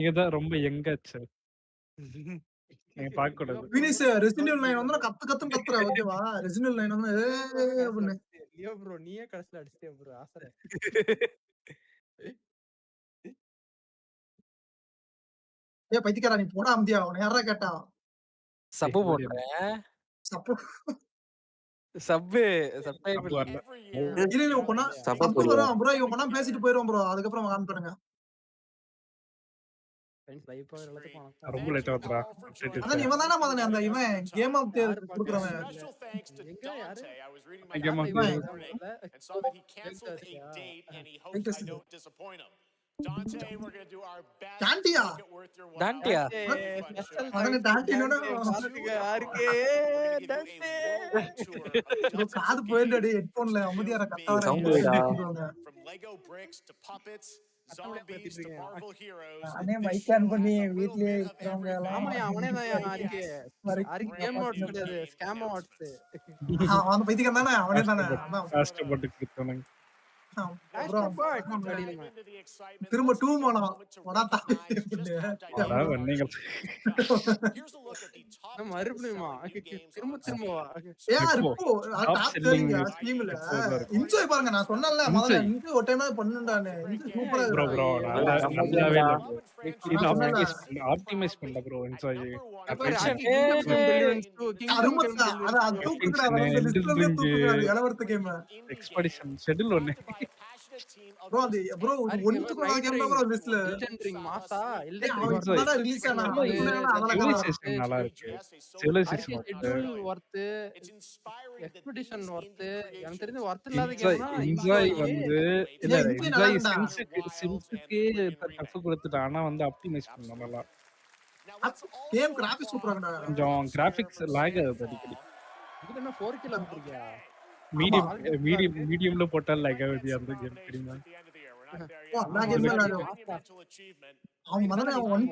நீங்க தான் ரொம்ப யங்காச்சு. நீங்க பார்க்க கூடாது. ஃபினிஷ் ரெசிடென்ட் இவல் 9 வந்து கத்துன்னு கத்துறா ஓகேவா? ரெசிடென்ட் இவல் 9 வந்து அப்படின்னு. லியோ ப்ரோ நீயே கடைசில அடிச்சிட்டே ப்ரோ ஆசர. ஏய் பைத்தியக்காரா நீ போடா அம்தியா உன்னை யாரா கேட்டா? சப்பு போடுறேன். சப்பு சப்டைபிள் வரல. இல்ல இவன் கொண்டா சப்பு வரும் ப்ரோ இவன் கொண்டா பேசிட்டு போயிடுவான் ப்ரோ. அதுக்கப்புறம் ஆன் பண்ணுங்க. ஃப்ரெண்ட்ஸ் லைவ் பாக்குற எல்லாத்துக்கும் வணக்கம். ரொம்ப லேட்டா வந்துடா. அதான் இவன் தானே மதனே அந்த இவன் கேம் ஆஃப் தி குடுக்குறவன். எங்க யாரு? கேம் ஆஃப் இவன் and saw that he canceled a date and he hopes I don't disappoint him. Dante, we're going to do our best Dantia. to make it worth your while. Tantia மதனே டாண்டினோட பாத்துக்க யாருக்கு Dante காது போயிடுடி ஹெட்போன்ல அமைதியா கத்தாவற. From Lego bricks to puppets, zombies to Marvel heroes. அண்ணே mic on பண்ணி வீட்லயே இருக்கறவங்க எல்லாம் ஆமாயா அவனே தான் யாருக்கு யாருக்கு கேம் அவுட் கிடையாது ஸ்கேம் அவுட்ஸ் அவன் பைத்தியக்காரன் தானே அவனே தானே. கஷ்டப்பட்டு கொடுத்தானுங்க. ப்ரோ திரும்ப 2 போலாம். வடா தாய். அதான் நீங்க மறுபடியுமா திரும்ப வா யார் இப்போ டாப் செல்லிங் ஸ்கீம்ல என்ஜாய் பாருங்க. நான் சொன்னேன்ல முதல்ல இங்க ஒரு டைம் பண்ணுடானே. இது சூப்பரா ப்ரோ இருக்கு. ப்ரோ நல்லாவே இல்ல ப்ரோ. இது ஆப்டிமைஸ் பண்ணல ப்ரோ என்ஜாய். அருமத்தா அத தூக்குடா வந்து லிஸ்ட்ல தூக்குடா இளவரத்து கேம். எக்ஸ்பெடிஷன் ஷெட்யூல் ஒண்ணு. ப்ரோ அது ப்ரோ ஒன்னுக்கு கூட கேம் தான் ப்ரோ லிஸ்ட்ல. ரிட்டர்னிங் மாசா இல்ல என்னடா ரிலீஸ் ஆனா சிவிலைசேஷன் நல்லா இருக்கு. சிவிலைசேஷன் ஷெட்யூல் வர்த் எக்ஸ்பெடிஷன் வர்த் எனக்கு தெரிஞ்ச வர்த் இல்லாத கேம்னா என்ஜாய் வந்து இல்ல என்ஜாய் சிம்ஸ்க்கு டஃப் கொடுத்துட்டான். ஆனா வந்து ஆப்டிமைஸ் பண்ணனும் நல்லா. கேம் கிராபிக்ஸ் சூப்பரா இருக்குடா. கொஞ்சம் கிராபிக்ஸ் லாக் ஆகுது அடிக்கடி. இது என்ன 4K ல போட்டுருக்கியா? மீடியம்ல போட்டா லாக் ஆகுது அந்த கேம் தெரியுமா? நான் கேம் விளையாடுறேன். அவன் மதனே அவன் ஒன்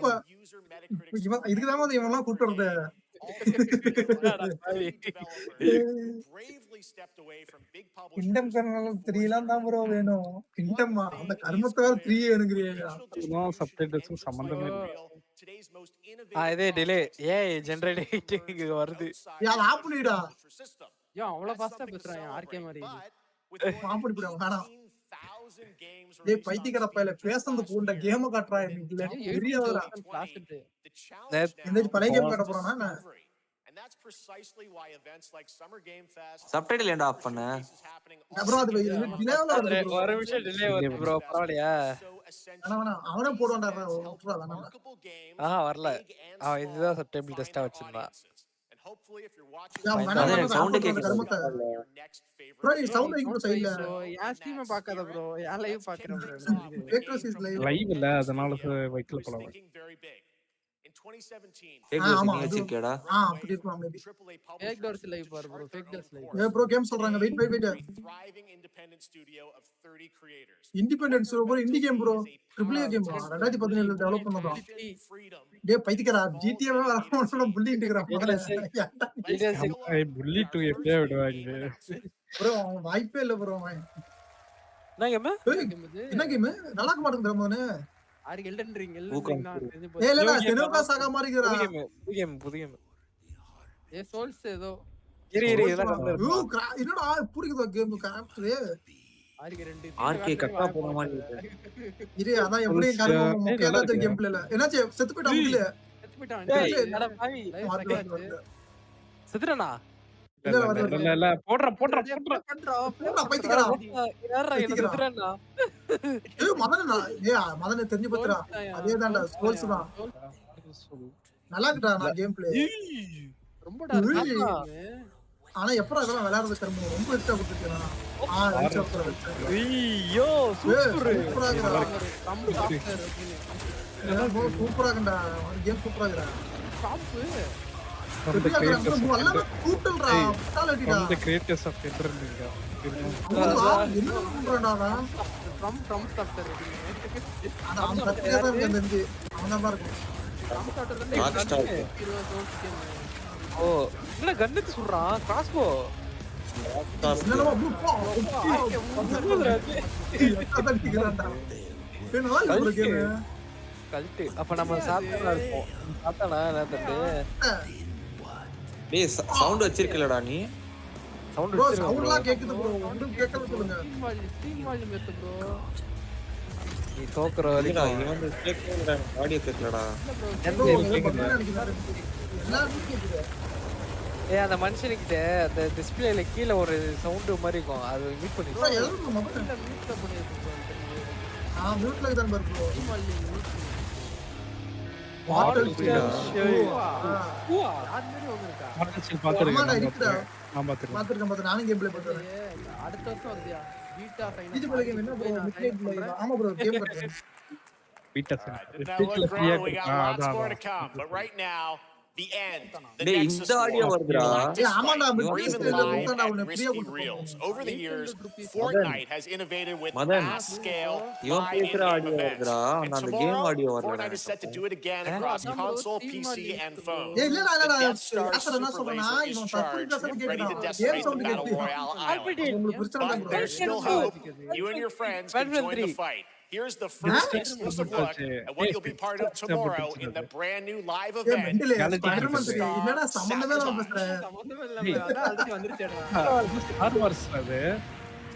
இவன் இதுக்கு தான் இவன்லாம் கூட்டி வரது. கிங்டம் கர்னல் 3 எல்லாம் தான் ப்ரோ வேணும். கிங்டம்மா அந்த கர்மத்தால 3 வேணுங்கறியா? இன்னும் சப்டைட்டில்ஸ் சம்பந்தமே இல்ல. இதே டிலே ஜெனரேட்டிங் வருது. யார் ஆப் பண்ணிடா? யோ அவ்வளவு ஃபாஸ்டா பேசுறான் ஆர்கே மாதிரி. ஆப் பண்ணி போடா வேணாம். டேய் பைத்தியக்கார பையல பேசந்து போண்ட கேம் காட்றா இல்ல தெரியாதடா. இந்த பழைய கேம் காட்ட போறானா நான்? சப்டைட்டில் ஏன்டா ஆஃப் பண்ண? ப்ரோ அது டிலேல வருது. ஒரு நிமிஷம் டிலே வருது ப்ரோ பரவாயில்லையா? அவனே போடுவான்டா வேணாம். வரல. இதுதான் சப்டைட்டில் டெஸ்டா வச்சிருந்தான். சவுண்ட் கேக்குது. ப்ரோ நீ சவுண்ட் வைங்க சைடுல. யா ஸ்ட்ரீம் பார்க்காத ப்ரோ. யா லைவ் பார்க்கறேன் bro. Vectors is live. Live இல்ல அதனால வைக்கல போலாம். ஆமா வச்சிருக்கேடா. அப்படி இருக்கலாம் மேபி. ஃபேக் டோர்ஸ் லைவ் பாரு ப்ரோ. Fake doors live. ஏ ப்ரோ கேம் சொல்றாங்க. Wait. Independence bro indie game bro. Triple A game 2017 ல டெவலப் பண்ணதா. டேய் பைத்தியக்காரா GTA வே வரணும் புள்ளி இன்டிகிராம். புள்ளி 2 எப்படியே விடுவாங்க. ப்ரோ வாய்ப்பே இல்ல ப்ரோ அவன். என்ன கேம்? என்ன கேம்? நல்லா இருக்க மாட்டேங்குது மோனே. ஆருக்கு எல்டன் ரிங் தான் தெரிஞ்சு ஏய் போச்சு. இல்ல செனோகா சாகா மாதிரி இருக்குடா. புது கேம். சோல்ஸ் ஏதோ இதெல்லாம் என்னடா புரியுதா கேம் காப்டே? ஆருக்கு ரெண்டு ஆர்கே கட்டா போன மாதிரி இருக்கு. அதான் எப்படி கருமம் முக்கியமா கேம் பிளேல. என்னாச்சு செத்து போய்ட்டான் இல்ல? செத்து போய்ட்டான். என்னடா பாவி. செத்துறானா? இல்ல போடுற பைத்தியக்காரா. யாரா என்ன செத்துறானா? ஏய் மதனே தெரிஞ்சு பத்துடா. அதேதான்டா ஸ்கோல்ஸ் தான். நல்லா இருக்குடா நான் கேம் பிளே. ரொம்ப டார்க்கா. ஆனா எப்பறா இதெல்லாம் விளையாடுறது கருமம் ரொம்ப இஷ்டா கொடுத்துட்டேனா. ஐயோ சூப்பரா இருக்குடா. ரொம்ப சாஃப்ட்வேர் அப்படின்னு. சூப்பரா இருக்குடா. கேம் சூப்பரா இருக்குடா. Top from the creators of Internet. from software. Oh, என்ன கன்னத்து சுடுறான் கிராஸ்போ. கல்ட்டு. அப்ப நம்ம சாப்பிட்டா இருப்போம். சாப்பிட்டானா நேத்து? டேய் சவுண்ட் வச்சிருக்கலடா நீ? சவுண்ட் ப்ரோ வச்சிருக்கேன் bro. சவுண்ட்லாம் கேக்குது ப்ரோ ஒண்ணும் கேட்கல சொல்லுங்க ஸ்டீம் வால்யூம் ஏத்து ப்ரோ. நீ தோக்குற இல்லடா வரைக்கும். இவன் வந்து கேட்கலடா ஆடியோ கேட்கலடா. ப்ரோ எல்லாரும் கேக்குது ஏய் அந்த மனுஷனுக்கிட்ட அந்த டிஸ்ப்ளேல கீழ ஒரு சவுண்ட் மாதிரி இருக்கும். அது மியூட் பண்ணி. ப்ரோ எதுக்கு மொபைல் மியூட்ல பண்ணிருக்கோம் ப்ரோ. மியூட்ல தான் பாரு bro steam volume mute. Water யாருமே வந்திருக்கா? மார்க்கெட் ஆமாடா இருக்குடா நான் பாத்துறேன். பாத்துர்க்கேன் நானும் கேம் ப்ளே பண்றேன் அடுத்த வருஷம் வருதுயா. Beta final. இது போல கேம் என்ன ப்ரோ மிட்நைட் லைவ் ஆமா ப்ரோ கேம் கட்டேன் beta Didn't that look great? We got lots more to come, but right now, the end, the டேய் Nexus இந்த ஆடியோ war, வருதுடா. ஏய் ஆமாடா or மிட்நைட் even லைவ்ல live போட்டா and அவன ஃப்ரீயா risky reels. Over the years, Fortnite has innovated with Madan. mass-scale இவன் live பேசுற in-game ஆடியோ events. வருதுடா. And அந்த கேம் tomorrow, ஆடியோ வரல. Fortnite is set to do it again across console, PC, and phone. ஏய் இல்லடா The இல்லடா Death Star Yasar என்ன super சொல்றனா laser is இவன் தப்பு charged பேசறது and ready to கேக்குறான் decimate game the sound Battle கேக்குது Royale island. உங்களுக்கு பிரச்சனை But தான் there's still hope. You and your friends can join the fight. Here's the first exclusive look at what you'll be part of tomorrow in the brand new live ஏய் event. மெண்டலே Reality Spiderman இருக்குது. என்னடா சம்பந்தமே இல்லாம பேசுற சம்பந்தமே இல்ல. அதான் already வந்துருச்சேடா. Star Wars அது.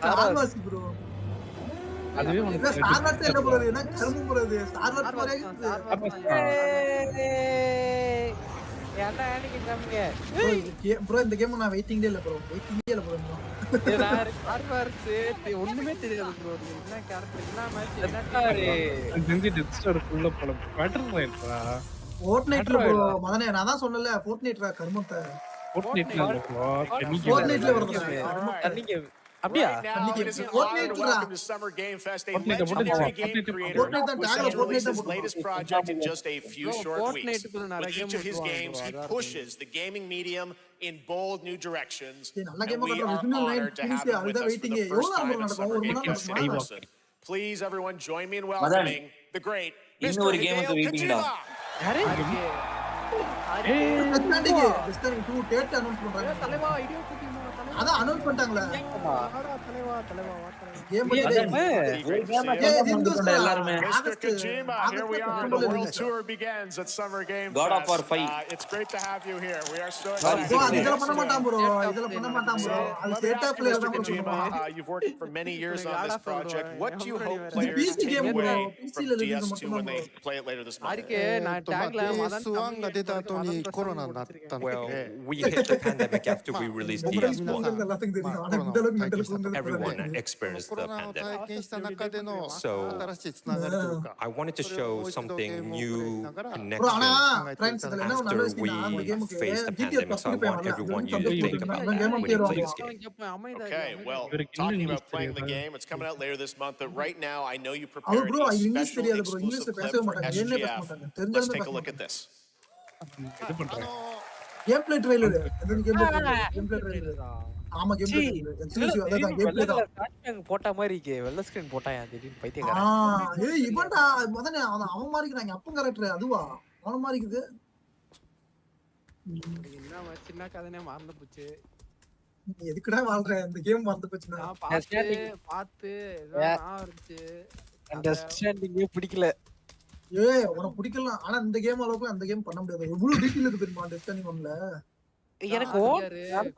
ஸ்டார் வார்ஸ் ப்ரோ அதுவே இல்ல உனக்கு ஸ்டார் வார்ஸ் என்ன ப்ரோ என்ன கரும்பு ப்ரோ இது ஸ்டார் வார்ஸ் மாதிரியே இருக்குது ஏன்டா எனக்கு கம்மிங்க. ப்ரோ இந்த கேம் நான் வெயிட்டிங்ல இல்ல ப்ரோ வெயிட்டிங்ல இல்ல ப்ரோ ஒண்ணுமே தெரியாது ப்ரோ. என்ன கேரக்டர் என்ன மேட்ச் என்ன தெரிஞ்சு டெத் ஸ்டார் ஃபுல்லா போல பேட்டர்ன் ரைட்ரா. ஃபோர்ட்நைட்ல ப்ரோ மதனே நான் தான் சொன்னல ஃபோர்ட்நைட்ரா கருமத்தை ஃபோர்ட்நைட்ல இல்ல ப்ரோ. ஃபோர்ட்நைட்ல வருது நீங்க அப்படியா? Right now, it is an Fortnite honor to welcome to Summer Game Fest a Fortnite, legendary game Fortnite, creator Fortnite தான் who tag set to release Fortnite his தான் latest project in just a few short weeks. Fortnite க்குள்ள நிறைய With each game of his விட்டுருவாங்க games, bro. he அதான் pushes the gaming medium in bold new directions. ஏய் நல்ல And game we கட்டற are Vishnu line honored to have finish him with அதுதான் us for waiting the எவ்வளவு first நேரம் time at நடக்கும் Summer ஒரு Game money Fest in நேரம் person. Please, everyone, join me in welcoming the great Mr. இன்னொரு game வந்து Hideo waiting டா. Kojima. யாரு? டெஸ்டிங் 2 டேட் அனௌன்ஸ் பண்றாங்க தலைவா ஐடியா குட்டிமா தலைவா. அதான் அனௌன்ஸ் பண்ணிட்டாங்களே வாடா தலைவா தலைவா வா தலைவா. கேம் ஒரு கேம் எல்லாரும் Mr. Kojima, here we are. The world tour begins at Summer Game God of War Fest. 5. It's great to have you here. We are so bro excited. இதெல்லாம் பண்ண மாட்டான் ப்ரோ இதெல்லாம் பண்ண மாட்டான் ப்ரோ அது Let me data ask you, player Mr. தான் Kojima, பண்ணுவான் you've worked for many years on this project. What do you hope இது players PC take game bro away PC from ல release DS2 மட்டும் when தான் they bro play it later this month? ஆரிக்கே நான் டாக்ல Madan PS1 が出た後にコロナになったの Well, で、 we hit the pandemic after we released mobile DS1. Sports எல்லாத்துக்கும் தெரியும் ஆனா இந்த அளவுக்கு மெண்டல் கொண்டு Everyone experienced コ the ロナを pandemic. 体験した中での So 新しいつながりというか、 I wanted to show something new bro connection ஆனா friends இதுல என்ன ஒரு நல்ல after விஷயம் அந்த we கேமுக்கு faced the GTA pandemic. So I பத்தி want பேசலாம் everyone அதுவும் you to think தம்பி about அதான் that game when you play பேர் this game. Okay, well, talking about playing the game, it's coming out later this month, but right now I know you அது prepared bro a English special தெரியாது bro இங்கிலீஷ்ல exclusive பேசவே clip for மாட்டாங்க ஏன்னே பேச SGF. மாட்டாங்க Let's தெரிஞ்சாலும் take a பேச look at மாட்டாங்க this. இது பண்றேன். கேம் பிளே ட்ரைலர் அது கேம் பிளே ட்ரைலர் ஆமா கேம் பிளே ட்ரைலர் எக்ஸ்க்ளூசிவ் அதான் கேம் பிளே தான் போட்ட மாதிரி இருக்கே. வெள்ள ஸ்கிரீன் போட்டாயா திடீர்னு பைத்தியக்காரன். ஏய் இவன்டா மதனே அவன் மாதிரி இருக்கிறாங்க அப்பன் கேரக்டர் அதுவா அவன மாதிரி இருக்குது என்ன சின்ன கதைனே மறந்து போச்சு. நீ எதுக்குடா வாழ்ற இந்த கேம் மறந்து போச்சுனா நான் பார்த்து நான் இருந்துச்சு. அண்டர்ஸ்டாண்டிங்கே பிடிக்கல. ஏய் உனக்கு பிடிக்கலாம் ஆனா இந்த கேம் அளவுக்கு அந்த கேம் பண்ண முடியாது எவ்வளவு டீடைல் இருக்கு தெரியுமா டெஸ்டினி 1ல எனக்கு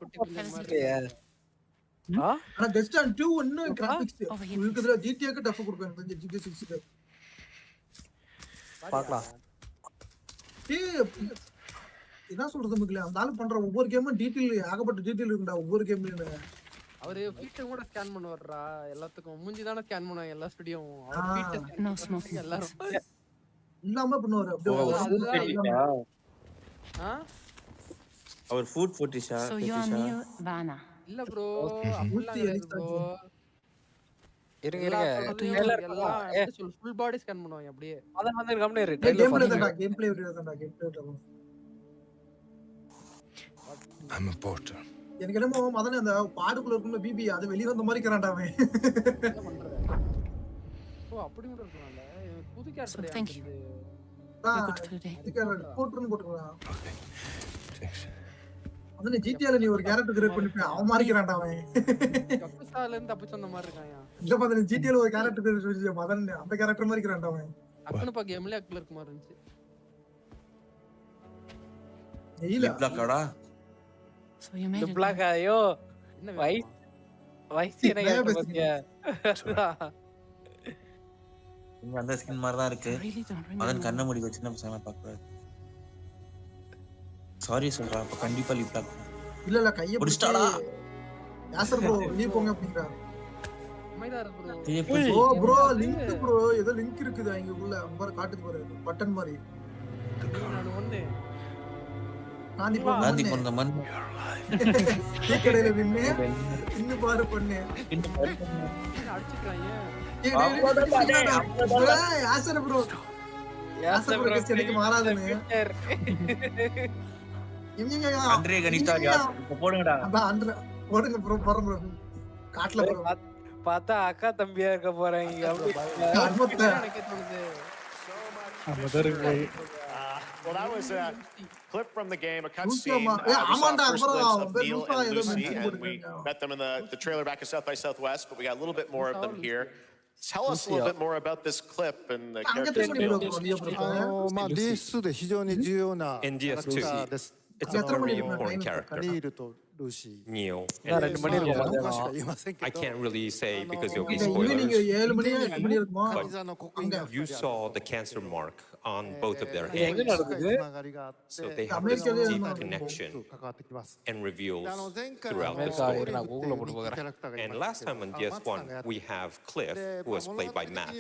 குட்டி பிள்ளை மாதிரி. ஆனா டெஸ்டினி 2 இன்னும் கிராபிக்ஸ் இருக்குதுல GTA க்கு டஃப் கொடுப்பாங்க கொஞ்சம் GTA 6 க்கு பார்க்கலாம். ஏய் என்ன சொல்றது முக்கில அந்த ஆளு பண்ற ஒவ்வொரு கேமும் டீடைல் ஆகப்பட்ட டீடைல் இருக்குடா ஒவ்வொரு கேம்லயும் அவரு ஃபீச்சர் கூட ஸ்கேன் பண்ணுவாருடா எல்லாத்துக்கும் மூஞ்சி தான ஸ்கேன் பண்ணுவாங்க எல்லா ஸ்டுடியோவும். அவர் ஃபீச்சர் எல்லாரும் இல்லாம பண்ணுவாரு அப்படியே அவர் ஃபுட் ஃபோட்டிஷா இல்ல ப்ரோ அப்படிலாம் கிடையாது ப்ரோ. இருங்க இருங்க. ஃபுல் பாடி ஸ்கேன் பண்ணுவாங்க அப்படியே. அத வந்து கம்னே இரு. கேம் பிளே தான்டா கேம் பிளே தான்டா கேம் பிளே தான். I'm a porter. எனக்கு என்னமோ மதனே அந்த பாடுக்குள்ள இருக்குள்ள பிபி அது வெளிய வந்த மாதிரி கரான்டா அவன். என்ன பண்றது? ஓ அப்படி கூட இருக்கலாம்ல. புது கேரக்டர் யாரு? இதுக்கு ரிப்போர்ட்டர்னு போட்டுறான். அதனே ஜிடிஏல நீ ஒரு கேரக்டர் கிரியேட் பண்ணிப்ப அவன் மாதிரி கரான்டா அவன். கப்பசால இருந்து தப்பிச்ச அந்த மாதிரி இருக்காயா. இல்ல மதனே ஜிடிஏல ஒரு கேரக்டர் கிரியேட் பண்ணி மதன் அந்த கேரக்டர் மாதிரி கரான்டா அவன். அக்கனப்பா கேம்ல கிளர்க் மாதிரி இருந்துச்சு. இல்ல பிளாக்டா இந்த பிளாக் ஐயோ என்ன வயசு என்ன கேட்ட பாத்தியா? இங்க அந்த ஸ்கின் மாதிரி தான் இருக்கு. அதன் கண்ண மூடி வச்சு நம்ம சாம பார்க்கறாரு. சாரி சொல்றா. அப்ப கண்டிப்பா லிப் பிளாக். இல்ல கைய புடிச்டாடா. யாசர் ப்ரோ நீ போங்க அப்படிங்கறா. அமைதார் ப்ரோ. ஓ ப்ரோ லிங்க் ப்ரோ ஏதோ லிங்க் இருக்குது அங்க உள்ள அம்பர் காட்டுது பாரு பட்டன் மாதிரி. நான் ஒண்ணே காந்தி போன மண். கடையில நின்னு இங்க பாரு பொண்ணு. அடிச்சுக்கறாங்க. யாசர் ப்ரோ எனக்கு மாறாதுன்னு. அன்றே கணிதா இப்ப போடுங்கடா. அதான் அன்றே போடுங்க ப்ரோ போறோம் ப்ரோ. காட்ல ப்ரோ. பார்த்தா அக்கா தம்பியா இருக்க போறாங்க. எனக்கு தோணுது. Well, that was a clip from the game, a cutscene. We saw first glimpse of Neil and Lucy, and we met them in the trailer back at South by Southwest, but we got a little bit more of them here. Tell us a little bit more about this clip and the characters revealed. DS で非常に重要な In DS2, it's a very important character, Neo. And I can't really say because it'll be spoilers, but you saw the cancer mark on both of their hands. So they have this deep connection and reveals throughout the story. And last time on DS1, we have Cliff, who was played by Matt.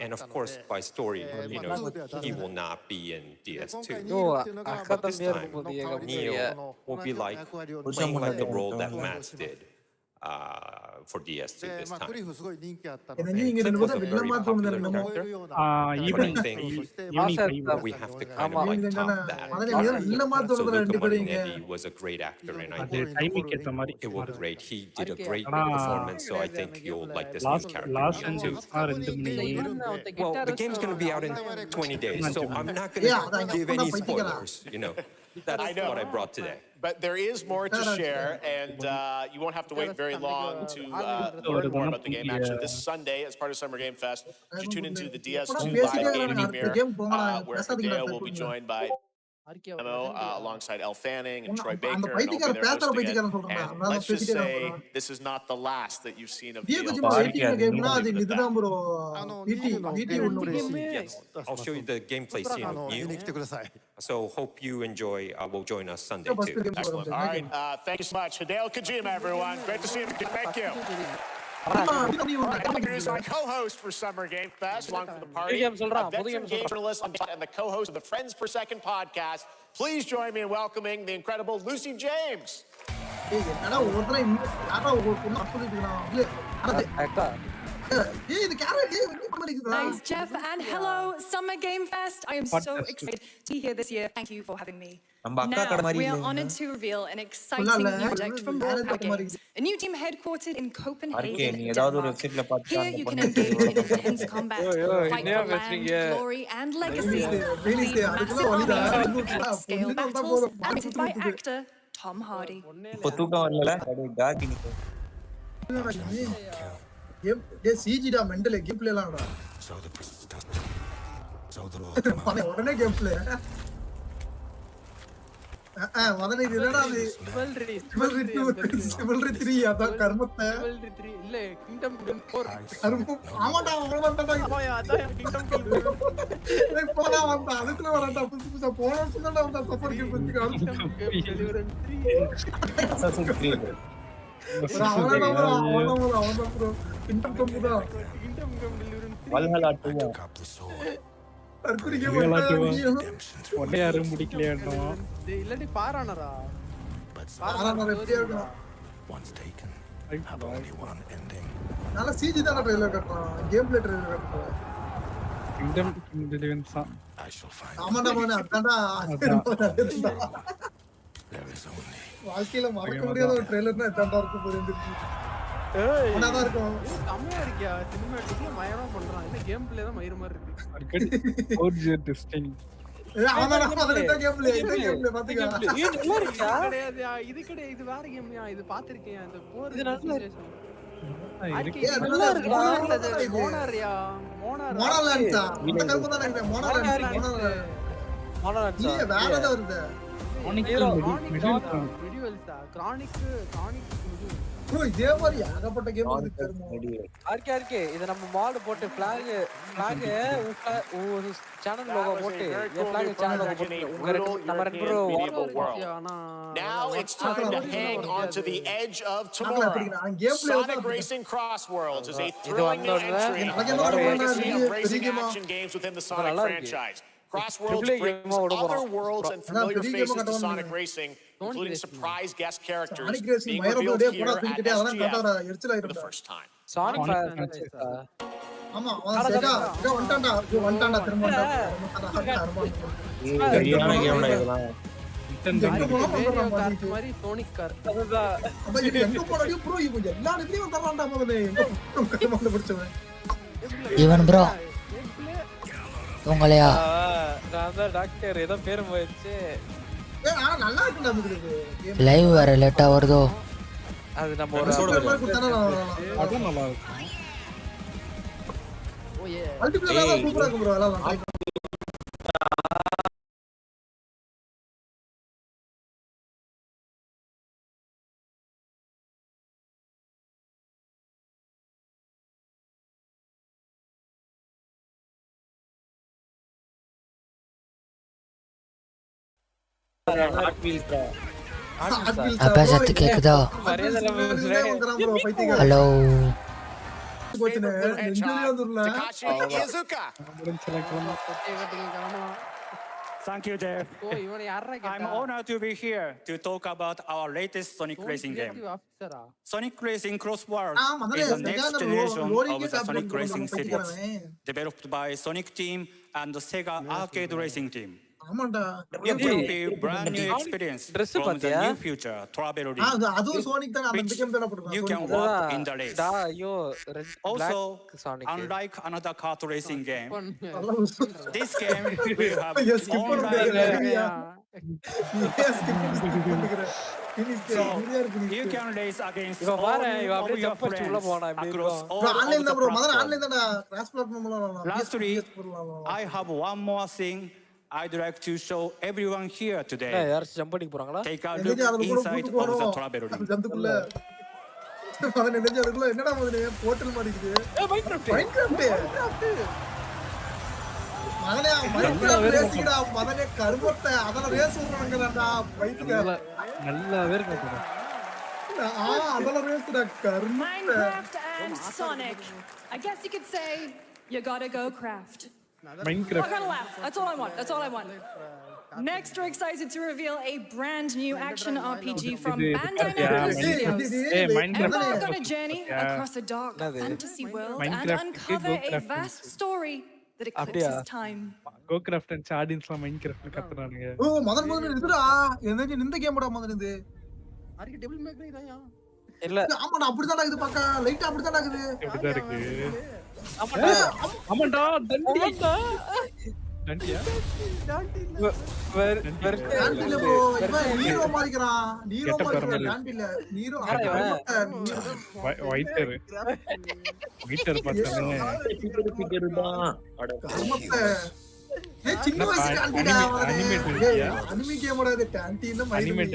And of course, by story, you know, he will not be in DS2. But this time, Neo will be like playing like the role that Matt did for DS2 this time. Cliff was a very popular character, but I think we have to kind of like top that. So Luca Martinetti was a great actor, and I think it was great. He did a great performance, so I think you'll like this new character too. Well, the game's going to be out in 20 days, so I'm not going to give any spoilers, you know. That's what I brought today. But there is more to share, and you won't have to wait very long to learn more about the game. Actually, this Sunday, as part of Summer Game Fest, you should tune into the DS2 live gaming premiere, where Radeon will be joined by Mo, alongside Elle Fanning and Troy Baker, and I'll be there hosting it. And let's just say this is not the last that you've seen of Neil. I'll show you the gameplay scene of Neo. So hope you enjoy. Will join us Sunday too. Excellent. All right. Thank you so much. Hideo Kojima, everyone. Great to see you. Thank you. Here's my co-host for Summer Game Fest, along for the party, a veteran game journalist and the co-host of the Friends Per Second podcast. Please join me in welcoming the incredible Lucy James. Thanks, Jeff, and hello, Summer Game Fest. I am so excited to be here this year. Thank you for having me. Now, we are honored to reveal an exciting new project from MAKKALEA, a new team headquartered in Copenhagen, Denmark. Here you can engage in intense combat, fight for land, glory, and legacy. Lead massive armies in scale battles, acted by actor Tom Hardy. சிஜிடா mental game பிளேலாம்டா உடனே game play மதனை இதுடா அது சிவல்ரி 3 அதான் கர்மத்தை சிவல்ரி 3 இல்ல kingdom 4 கர்மம் ஆமாடா அவ்வளவுதான்டா அதான் கிங்டம் போடா வந்தா அதுக்குள்ள வரடா புதுசா போனா சொன்னடா வந்தா சப்போர்ட் கேம் பண்ணிட்டு அசாசின் கிரீட் வாழ்க்கையில மறக்க முடியாத ஒரு ட்ரெய்லர்னா இதாண்டா இருக்கும் புரிஞ்சிருச்சு. அண்ணாதான் இருக்கும். கம்மியா இருக்கியா சினிமேட்டிக்ல மயமா பண்றான். இந்த கேம் பிளே தான் மயிர் மாதிரி இருக்கு. அவனடா அதட்ட கேம் பிளே இந்த கேம் பிளே பாத்தீங்க. இது நல்லா இருக்கா? இது கிடையாது இது வேற கேம்யா. இது பாத்திருக்கேன் அந்த போர் இது நல்லா இருக்கு. நல்லா இருக்கு. மோனரியா மோனோலான்ஸா அந்த கருப்பு தான் நினைக்கிறேன். மோனோலான்ஸ் இல்ல வேற ஏதோ வருது. ப்ரோ இதே மாதிரி ஏகப்பட்ட கேம் இருக்கு தெரியுமா? ஆர்கே இத நம்ம மாட் போட்டு flag சேனல் லோகோ போட்டு flag சேனல் லோகோ போட்டு நம்ம ரெண்டு பேரும் Now it's time to hang on to the edge of tomorrow. Sonic Racing Cross Worlds is a thrilling new entry in the legacy of racing action games within the Sonic franchise. Cross Worlds brings other worlds and familiar faces to Sonic Racing, including surprise guest characters being revealed here at SGF for the first time. Sonic ஆமா அவன் சேகா இங்க வந்துட்டான்டா திரும்ப மாதிரி sonic car எங்க போனாலும் bro இவன் எல்லா இடத்துலயும் தரலாம்டா முதல்ல எங்க கமாண்ட பிடிச்சவன் ஈவன் ப்ரோ உங்களையா நான் தான் டாக்டர் ஏதோ பேர் போயிடுச்சு. நல்லா இருக்குடா உங்களுக்கு லைவ் வேற லேட்டா வருதோ அது நம்ம ஒரு அது நல்லா இருக்கு. ஓயே மல்டிபிளேயர் சூப்பரா இருக்கு ப்ரோ எல்லாம் அப்பா சத்து கேக்குதா? Hello Thank you, Jeff. I'm honored to be here to talk about our latest Sonic Racing game. Sonic Racing Cross Worlds is the next generation of the Sonic Racing series, developed by Sonic Team and the Sega Arcade Racing Team. It will be a brand new experience from the new future traveling. You can walk in the race. Also, unlike another kart racing game, this game will have online. So you can race against all of your friends across all of the platforms. Lastly, I have one more thing I'd like to show everyone here today. Take a look inside of the traveler ring. என்னடா மதனே portal மாடிக்குது Minecraft மதனே Minecraft ரேசிங்கடா மதனே கருமொட்ட அதன race ஊத்துறாங்கடா பைத்துக்க நல்லாவே இருக்கு அதன ரேஸ்டா கரும Minecraft and Sonic. I guess you could say you gotta go craft. Minecraft. I gotta laugh. That's all I want. That's all I want. Next, we're excited to reveal a brand new action RPG from Bandai Namco Studios. Embark on a journey across a dark fantasy world and uncover a vast story that eclipses time. Go craft and ஆடியன்ஸ்லாம் Minecraft கத்துறானுங்க. ஓ மதன் இதுடா என்னது இந்த கேம்டா மதன் இது RK double make இதாயா இல்ல ஆமாடா அப்படிதான் இது பார்க்க லைட்டா அப்படிதான் இருக்குது எப்படிதான் இருக்கு ஆமாடா தண்டியா தண்டியா டாண்டில ப்ரோ இவன் ஹீரோ மாறிக்கிறான் ஹீரோ மாறிக்கிறான் டாண்டில ஹீரோ வைட்டர் பார்த்தனே ஃபிகர்டா அட ஏய் சின்ன வயசு டாண்டிடா அனிமே கேமோட இது டாண்டில அனிமே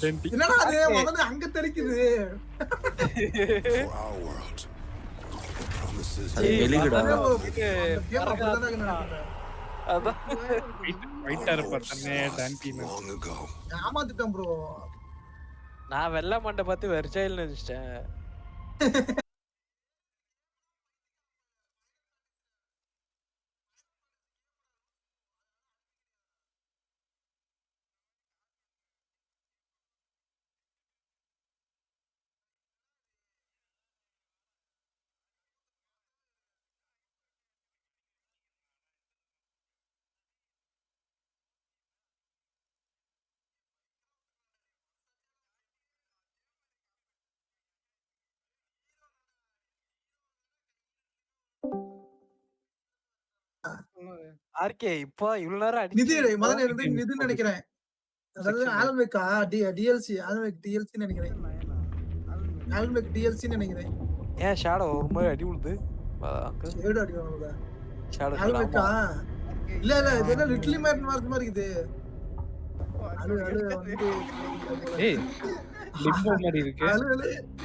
டாண்டி என்னடா அது முதல்ல அங்க தெரிக்குது அது வெளியிடா அதான் வைட்டர் பார்த்தனே டாண்டி ஏமாத்திட்டேன் ப்ரோ நான் வெள்ள மண்டை பார்த்து வெர்ச்சைல் நினைச்சிட்டேன் ஆர்கே இப்போ இவ்வளவு நேரம் நிதி மதன் இருந்து நிதி நினைக்கிறேன் அதாவது ஆல்மேக்கா டிஎல்சி ஆல்மேக் டிஎல்சி நினைக்கிறேன் ஆல்மேக் டிஎல்சி நினைக்கிறேன் ஏன் ஷாடோ ஒரு மாதிரி அடி விழுது ஷேட் அடிவானுங்க ஷேடோ ஆல்மேக்கா இல்ல இது என்ன லிட்டில் மேட் மாதிரி இருக்குது அழு வந்து ஏய் லிம்போ மாதிரி இருக்கு அழு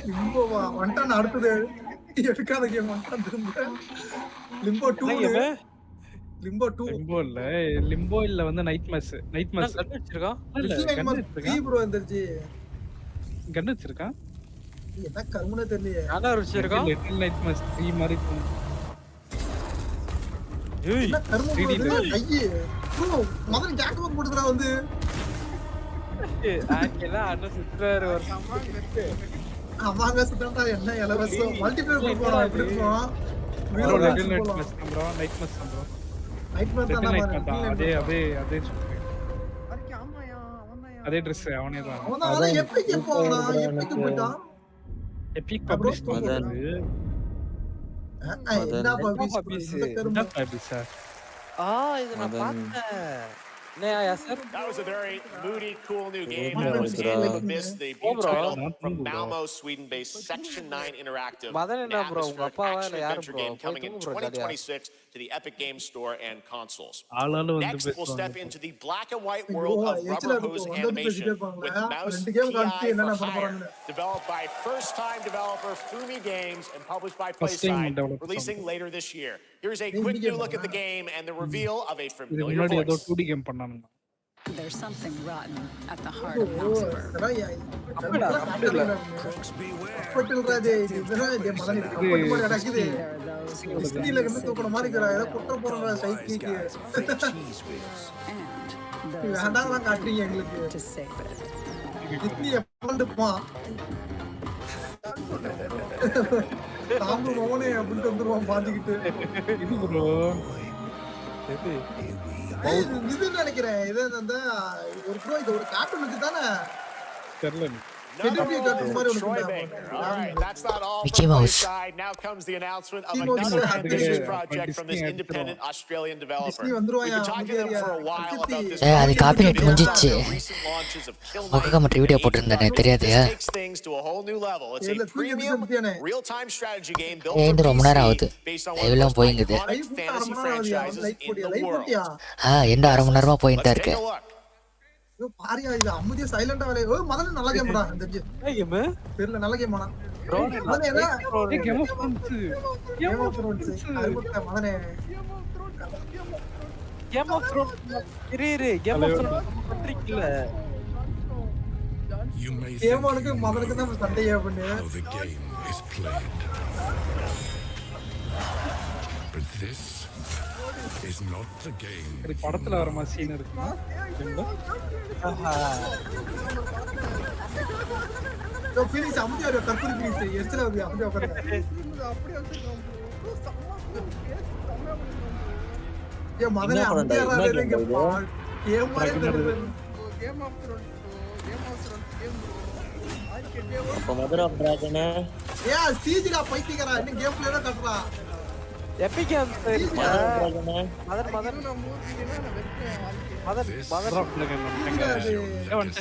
லிம்போவா வந்துட்டான் அடுத்தது எடுக்காத கேம் வந்துட்டான் திரும்ப லிம்போ 2 லிம்போ இல்ல வந்து நைட் மேஸ் கட் வச்சிருக்கான் ப்ரோ வந்துருச்சு கன் வச்சிருக்கான் என்ன கர்மனே தெரியல யாரா வச்சிருக்கான் லிட்டில் நைட் மேஸ் 3 மாதிரி இருக்கும் ஏய் என்ன கர்ம ஐயே ப்ரோ மதன் ஜாக்கப் போடுறா வந்து ஆக்கல அண்ணா சுத்துறாரு ஒரு அவாங்க சுத்தறா என்ன எலவசோ மல்டிபிளேயர் போறா இப்படி இருக்கும் bro little nightmares bro nightmares bro nightmares தான் அதே சுத்து அதே Dress அவனே தான் அவன் எப்பிக் போறானா எப்பிக் போய்ட்டான் எப்பிக் பப்ளிஷ் பண்ணது என்ன பப்ளிஷ் சார் இது நான் பார்த்தேன் Sir? That was a very moody, cool new game. That was Infamous, the debut title from Malmo, Sweden-based Section 9 Interactive. An atmospheric action-adventure game coming in 2026 to the Epic Games Store and consoles. Next, we'll step into the black and white world of rubber hose animation with Mouse TI for Hire, developed by first-time developer Fumi Games and published by PlaySide, releasing later this year. Here's a quick new look at the game and the reveal of a familiar voice. There's something rotten at the heart of Mouseburg. இது நினைக்கிறேன் இது அந்த ஒரு bro இது ஒரு கார்ட்டூனுக்கு தானே தெரியல All right, that's not all Mickey from Mouse. PlaySide. Now comes the announcement of another ambitious project from this independent Australian developer. We've been talking to them for a while about this. அது copyright முடிஞ்சிச்சு Recent launches of Kill ஒக்கா மட்டும் video போட்டுருந்தேனே தெரியாது takes things to a whole new level. It's a premium real-time strategy game built ஏன் for ரொம்ப நேரம் ஆகுது PC based on லைவ்லாம் one of the போயிங்குது most iconic fantasy franchises in the world. எந்த அரை மணி நேரமா போயிட்டு Let's இருக்கு take a look. ஐயோ பாரியா இது அம்முதிய சைலண்டா வேலை ஓ மதன நல்ல கேம்டா இந்த கேம் தெரியல நல்ல கேம் ஆனா கேம் ஆஃப் த்ரோன்ஸ் மதனே game of thrones game of thrones பண்றீங்கல கேமனுக்கு மதனுக்கு தான் சண்டையா பண்ணு is not the game. ஒரு படத்துல வர மாதிரி சீன் இருக்குமா யோ ஃபீலிங்ஸ் அம்முதியா கற்பூரி ஃபீலிங்ஸ் எஸ்ல வந்து அம்முதியா பாருங்க அப்படியே யோ மதனே அம்முதியா வரேங்க கேம் மாதிரி கேம் ஆஃப் த்ரோன்ஸ் அப்ப மதர் ஆஃப் டிராகன் ஏ சீஜிடா பைத்தியக்காரா இன்னும் கேம் பிளேல கட்டறா எபிக் கேம்ஸ்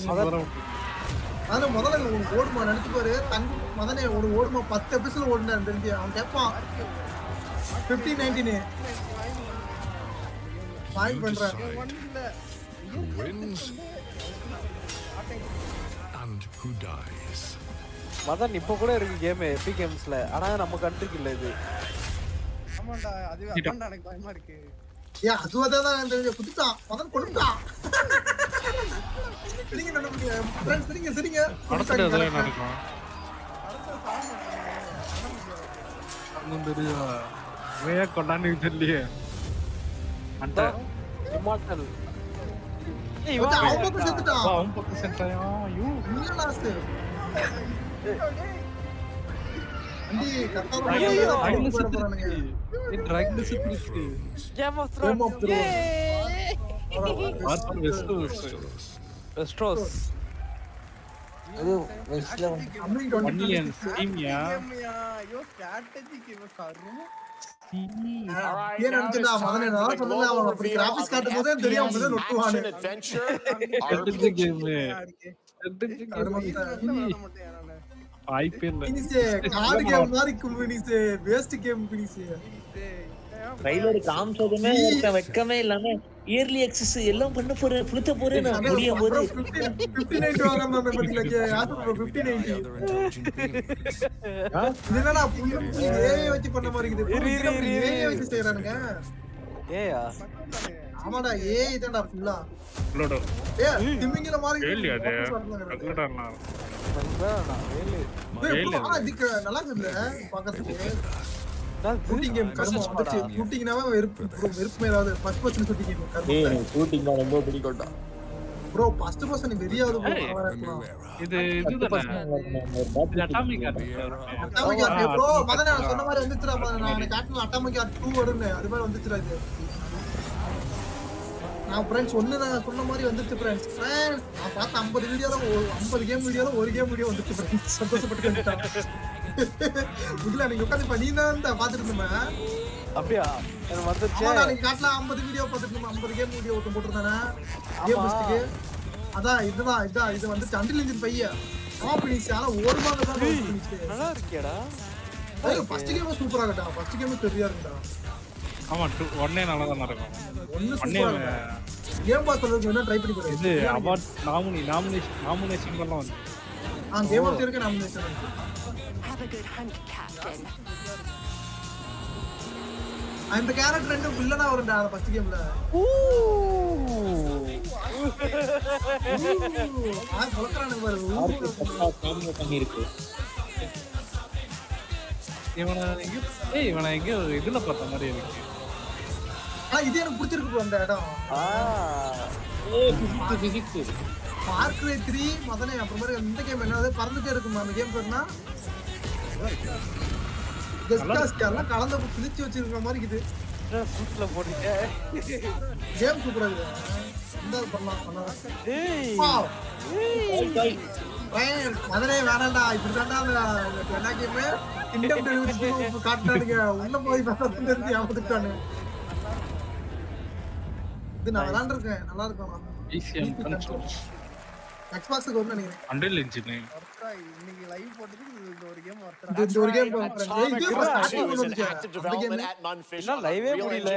மதர் அத முதல்ல உனக்கு ஓடுமா நினைச்சு பாரு தங்க மதனே உனக்கு ஓடுமா 10 எபிசோட் ஓடுனா தெரிஞ்சு அவன் கேட்பான் 1519 வாய் பண்றான் Who wins and who dies. Madan இப்போ கூட இருக்கு கேம் எபிக் கேம்ஸ்ல ஆனா நம்ம கண்ட்ரிக்கு இல்ல இது ஆமாடா அது அதான் எனக்கு பயமா இருக்கு யா அதுவதான் தெரிஞ்சு குதிச்சான் மதன் கொடுத்தான் சரிங்க நடந்துங்க फ्रेंड्स சரிங்க படத்துல அதெல்லாம் நடக்கும் அங்கந்தறியா வேய கொண்டான்னு தெரியலையே அந்த இமார்டல் அவன் பக்கம் செத்துட்டான் அவன் பக்கம் சென்றாயா ஐயோ நீ லாஸ்ட் அண்டி கேம் ஆஃப் த்ரோன்ஸ் வெஸ்ட்ரோஸ் அது வெஸ்ட்ல ஒன்லியன் ஸ்டீம்யா யோ ஸ்ட்ராட்டஜி கேம் கரும் ஏன் நினைச்சா மதனே நான் சொன்னல அவன் அப்படி கிராபிக்ஸ் காட்டும் போதே தெரியும் அவன் தான் நொட்டுவானே ஸ்ட்ராட்டஜி கேம் வாய்ப்பே இல்ல. பினிஷே கார்டு கேம் மாதிரி பினிஷே வேஸ்ட் கேம் பினிஷே. ட்ரைலர் காமிச்சதுமே ஒருத்தன் வெக்கமே இல்லாம இயர்லி எக்ஸஸ் எல்லாம் பண்ண போறேன் புளுத்த போறேன் முடியும் போது 59 வாங்காம பத்திலக்கே யாரு 59 என்னடா புள்ள ஏஐ வச்சு பண்ண மாதிரி இருக்குது. ஏஐ வச்சு செய்றானுங்க. ஏயா ஆமாடா ஏஐ தான்டா ஃபுல்லா. லோடோ. திமிங்கல மாதிரி ஏலியா அது. அங்கடா வேலு. அதுக்கு நல்லா இருக்குல்ல பாக்கிறதுக்கு. ஷூட்டிங் கேம் கர்மம் வந்துச்சு. ஷூட்டிங்னாவே வெறுப்பு ஏதாவது ஃபர்ஸ்ட் பர்சன் ஷூட்டிங் கேம் கர்மம். ஷூட்டிங் தான் ரொம்ப பிடிக்கும்டா. ப்ரோ ஃபர்ஸ்ட் பர்சன் வெறியாவது ப்ரோ. இது அட்டாமிக் ப்ரோ மதன நான் சொன்ன மாதிரி வந்துச்சுடா. நான் காட்டுன அட்டாமிக் 2 வரும்னு அது மாதிரி வந்துச்சுடா இது. நான் ஃப்ரெண்ட்ஸ் நான் சொன்ன மாதிரி வந்துச்சு ஃப்ரெண்ட்ஸ். நான் பார்த்த 50 வீடியோல 50 கேம் வீடியோல ஒரு கேம் வீடியோ வந்துச்சு ஃப்ரெண்ட்ஸ். சந்தோஷப்பட்டுட்டேன். இல்ல நீங்க உட்கார்ந்து நீ தான் பாத்துட்டு இருந்தீங்க. அப்படியே எனக்கு வந்துச்சு. ஆமா நீங்க காட்டல 50 வீடியோ பாத்துட்டு இருந்தீங்க. 50 கேம் வீடியோ ஒட்டு போட்டுறானே. கேம் லிஸ்ட்க்கு. அதான் இது வந்து அண்டில் இன்ஜின் பைய. ஆப்னிஸ் ஆனா ஓடுவாங்க தான் ஃபினிஷ். நல்லா இருக்கேடா. ஏய் ஃபர்ஸ்ட் கேம் சூப்பரா இருக்கடா. ஃபர்ஸ்ட் கேம் தெரியா இருக்குடா. ஆமா 1 நல்லா தான் இருக்கும். 1 கேம் பாஸ் பண்றதுக்கு வேணா ட்ரை பண்ணி பாருங்க. இது அவார்ட் நாமினேஷன் எல்லாம் வந்து. கேம் ஆஃப் இயருக்கு நாமினேஷன் வந்து. அந்த கேரக்டர் ரெண்டு வில்லனா வரும்டா ஃபர்ஸ்ட் கேம்ல. கொலக்கறானே பாரு. பண்ணிருக்கு. இவனை எங்க இதுல பார்த்த மாதிரி இருக்கு. இது எனக்கு பிடிச்சிருக்கு ப்ரோ அந்த இடம். பிசிக்ஸ் பார்க்ரே 3 மதனே அப்புறமா இந்த கேம் என்னது பறந்துட்டே இருக்குமா அந்த கேம் பேர்னா? ஜஸ்ட் எல்லாம் கலந்து பிடிச்சி வச்சிருக்கிற மாதிரி இருக்குது. சூட்ல போடுங்க. கேம் சூப்பரா இருக்கு. இந்த பண்ணலாம். ஏய் மதனே வேணாம்டா. இப்படி தான்டா அந்த என்ன கேம் இன்டம் டெலிவரி காட்டுறானுங்க. உள்ள போய் பார்த்தா தெரிஞ்சு ஏமாத்திட்டானு. இது நான் விளையாண்டுருக்கேன். நல்லா இருக்கும். ஈஸியான கண்ட்ரோல்ஸ். எக்ஸ்பாக்ஸ்க்கு வந்து நினைக்கிறேன். அண்டில் இன்ஜின் இன்னைக்கு லைவ் போட்டது இந்த ஒரு கேம் இந்த ஒரு கேம் லைவே முடியல.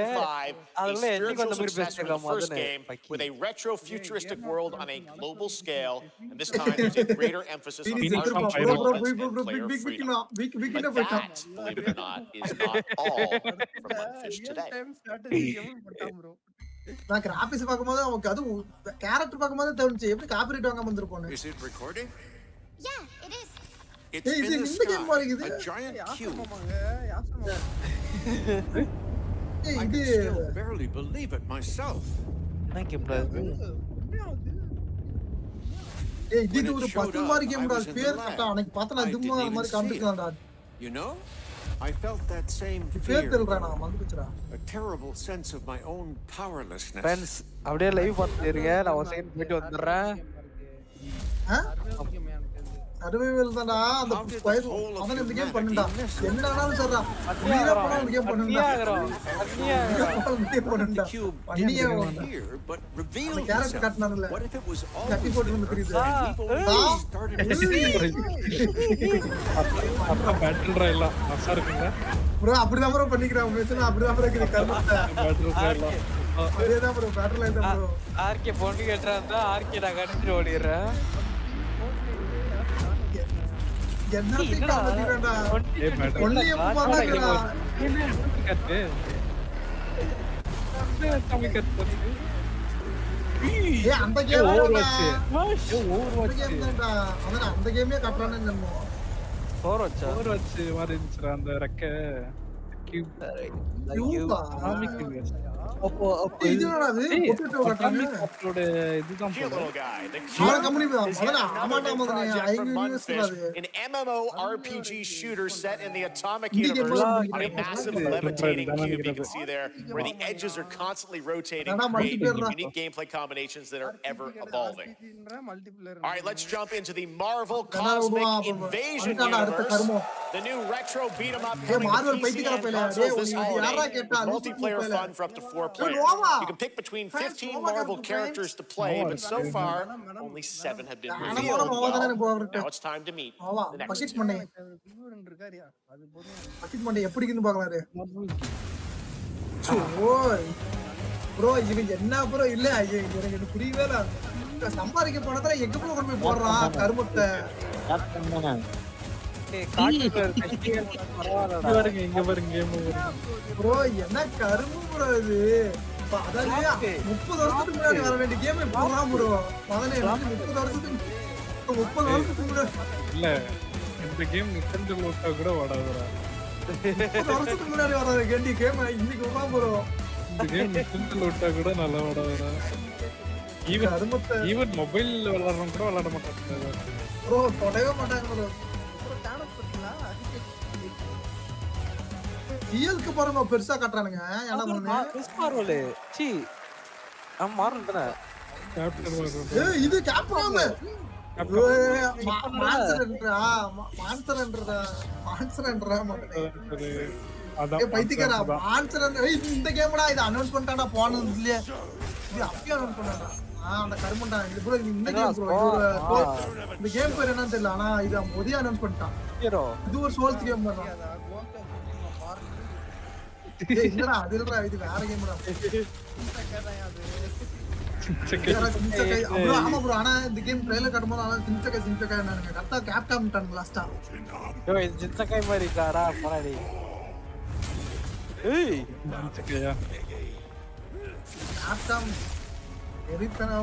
அதெல்லாம் என்னைக்கு அந்த மாதிரி பேசிட்டோம் மதனே. With a retro futuristic world on a global scale, and this time there's a greater emphasis on RPG and player freedom. But that, believe it or not, is not all from Mudfish today. நான் graphics பாக்கும்போது நமக்கு அது character பாக்கும்போது தோணுச்சு எப்படி copyright வாங்காம வந்திருப்போம். Is it recording? Yeah, it is. It's in the sky, a giant cube. I can still barely believe it myself. என்ன கேம்டா இது? இது ஒரு பத்து மாதிரி கேம்டா. பேர் கரெக்ட்டா அன்னைக்கு பார்த்தா இதுமா மாதிரி காமிச்சான்டா. You know, I felt that same fear. A terrible sense of my own powerlessness. Friends, அப்படியே லைவ் பார்த்துட்டு இருங்க. நான் ஒரு செகண்ட் போயிட்டு வந்துறேன். சர்வைவல் தான்டா. அந்த ஸ்கொயர் அவன் இந்த கேம் பண்ணுடா. என்னடானாலும் சரிடா. நீரா போனா இந்த கேம் பண்ணுடா. பண்ணியா but reveal கேரக்டர் காட்னானல. What if it was all கட்டி போட்டு வந்து தெரியுது. அப்ப பேட்டில் ராயல் மசா இருக்குங்க. ப்ரோ அப்படிதான் ப்ரோ பண்ணிக்கிறான். மெசேஜ் அப்படிதான் ப்ரோ இருக்குது கர்மத்தை. பேட்டில் ராயல் அதேதான் ப்ரோ பேட்டில் ராயல் தான் ப்ரோ. ஆர்கே பொண்ணு கேட்டா இருந்தா ஆர்கே நான் கடிச்சு ஓடிறேன். என்னத்தை காமிக்கிறான்டா. ஒன்லி எப்ப பண்ணாங்கடா. என்ன கட்டு. அந்த கட்டு. அந்த கேம் ஓவர் வாட்ச். அவன் அந்த கேமே கட்டறானே நம்ம. ஓவர் வாட்ச் மாதிரி இருந்துச்சு அந்த ரெக்க கியூப். அப்போ இதுடா அது போட்டுட்டு வரட்டானே. அப்லோட் இதுதான் போடுறோம். அவன் கம்பெனி மதனா ஆமாடா மதனா ign-live an MMORPG shooter set in the Atomic Universe on a massive levitating cube you can see there where the edges are constantly rotating, creating unique gameplay combinations that are ever evolving. All right, let's jump into the Marvel Cosmic Invasion universe. The new retro beat 'em up coming to PC and consoles this holiday. Multiplayer fun for up to 4 players. You can pick between 15 Marvel characters to play, but so far, only 7 have been revealed. Well, now it's time to meet the next 2. Bucket மண்டை எப்படி இருக்குன்னு பார்க்கலாரு. Bro இது என்ன bro இல்ல எனக்கு புரியவே இல்ல. சம்பாதிக்க போனதுல எங்க ப்ரோ கொண்டு போய் போடுறான் கருமத்தை. ப்ரோ என்ன கரும்பு ப்ரோ இது. அதாவது 30 வருஷத்துக்கு முன்னாடி வர வேண்டிய கேம் போடுறான் ப்ரோ. மகனே 30 வருஷத்துக்கு முன்னாடி இல்ல இந்த கேம் நிக்கண்டல் ஓட்டா கூட ஓடாதுடா. 30 வருஷத்துக்கு முன்னாடி வர வேண்டிய கேம் இன்னைக்கு விடுறான் ப்ரோ. இந்த கேம் நிக்கண்டல் ஓட்டா கூட நல்லா ஓடாதுடா. ஈவன் மொபைல்ல விளையாடுறவங்க கூட விளையாட மாட்டாங்க ப்ரோ. தொடவே மாட்டாங்க ப்ரோ. ரியல்க்கு பாருங்க பெருசா கட்டறானுங்க. ஏன்னா ஒண்ணு ஸ்பாரோலே சி அவன் மாறறதா. ஏய் இது கேப்காம். மான்ஸ்டர்ன்றா மகனே. அதான் பைத்தியக்காரா மான்ஸ்டர். இந்த கேம்டா இது அனௌன்ஸ் பண்ணிட்டாடா போனது இல்லையே. இது அப்படியே அனௌன்ஸ் பண்ணாடா. அந்த கருமண்டா இது ப்ரோ. இந்த கேம் ப்ரோ இந்த கேம் பேர் என்னன்னு தெரியல. ஆனா இது மொதல்ல அனௌன்ஸ் பண்ணிட்டான். இது ஒரு சோல்ஸ் கேம் தான். என்னடா அது இல்லடா இது வேற கேம்டா. ஆமா ப்ரோ. ஆனா இந்த கேம் ட்ரைலர் காட்டும்போது சின்சக்கை என்னங்க கரெக்டா கேப்காம் டான் லாஸ்டா. ஏய் இது சின்சக்கை மாதிரி இருக்காடா போடாடி. ஏய் சின்சக்கையா கேப்காம் எரித்தனா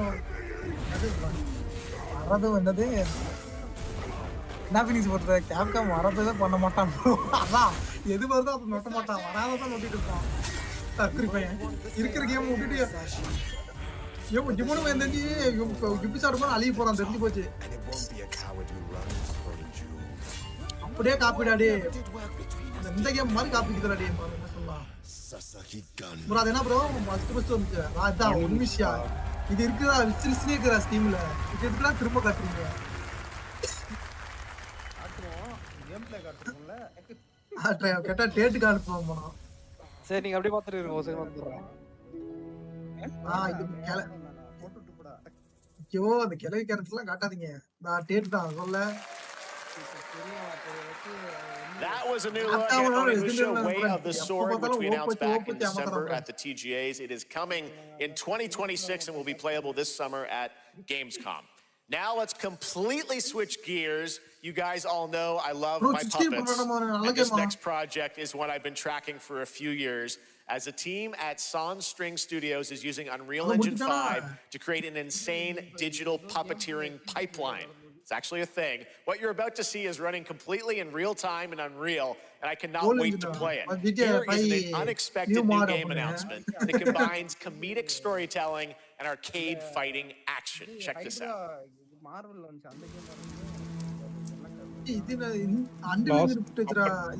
வரது வந்தது. என்ன ஃபினிஷ் போடுற கேப்காம் வரதே பண்ண மாட்டான் ப்ரோ. அதான் எது வருதோ அது நோட்ட மாட்டான். வராததான் நோட்டிட்டு இருப்பான். தக்குரி பையன் இருக்கிற கேம் விட்டுட்டு ஜிமோனு வந்துச்சு. யுபிசாட் போன அழிய போறான் தெரிஞ்சு போச்சு. அப்படியே காப்பிடாடி. இந்த கேம் மாதிரி காப்பிக்குதுடாடி. என்ன சொல்லலாம் ப்ரோ. அது என்ன ப்ரோ ஃபர்ஸ்ட் வந்துச்சு. அதான் உண்மையா இது இருக்குதா விசில்ஸ்னே இருக்குதா ஸ்டீம்ல. இது இருக்குதா திரும்ப காட்டுறீங்க. கேட்டா டேட்டுக்கு அனுப்புவோம் போனோம். சரி நீங்க அப்படியே பாத்துட்டு இருங்க. ஒரு செகண்ட் வந்துறேன். இது ஐயோ அந்த கிளவி கேரக்டர்லாம் காட்டாதீங்க. நான் டேட் தான் சொல்ல. That was a new look at Onimusha Way of the Sword, which we announced back in December at the TGAs. It is coming in 2026 and will be playable this summer at Gamescom. Now let's completely switch gears. You guys all know I love my puppets. And this next project is one I've been tracking for a few years. As a team at String Studios is using Unreal Engine 5 to create an insane digital puppeteering pipeline. It's actually a thing. What you're about to see is running completely in real time in Unreal, and I cannot wait to play it. Here is an unexpected new game announcement that combines comedic storytelling and arcade fighting action. Check this out.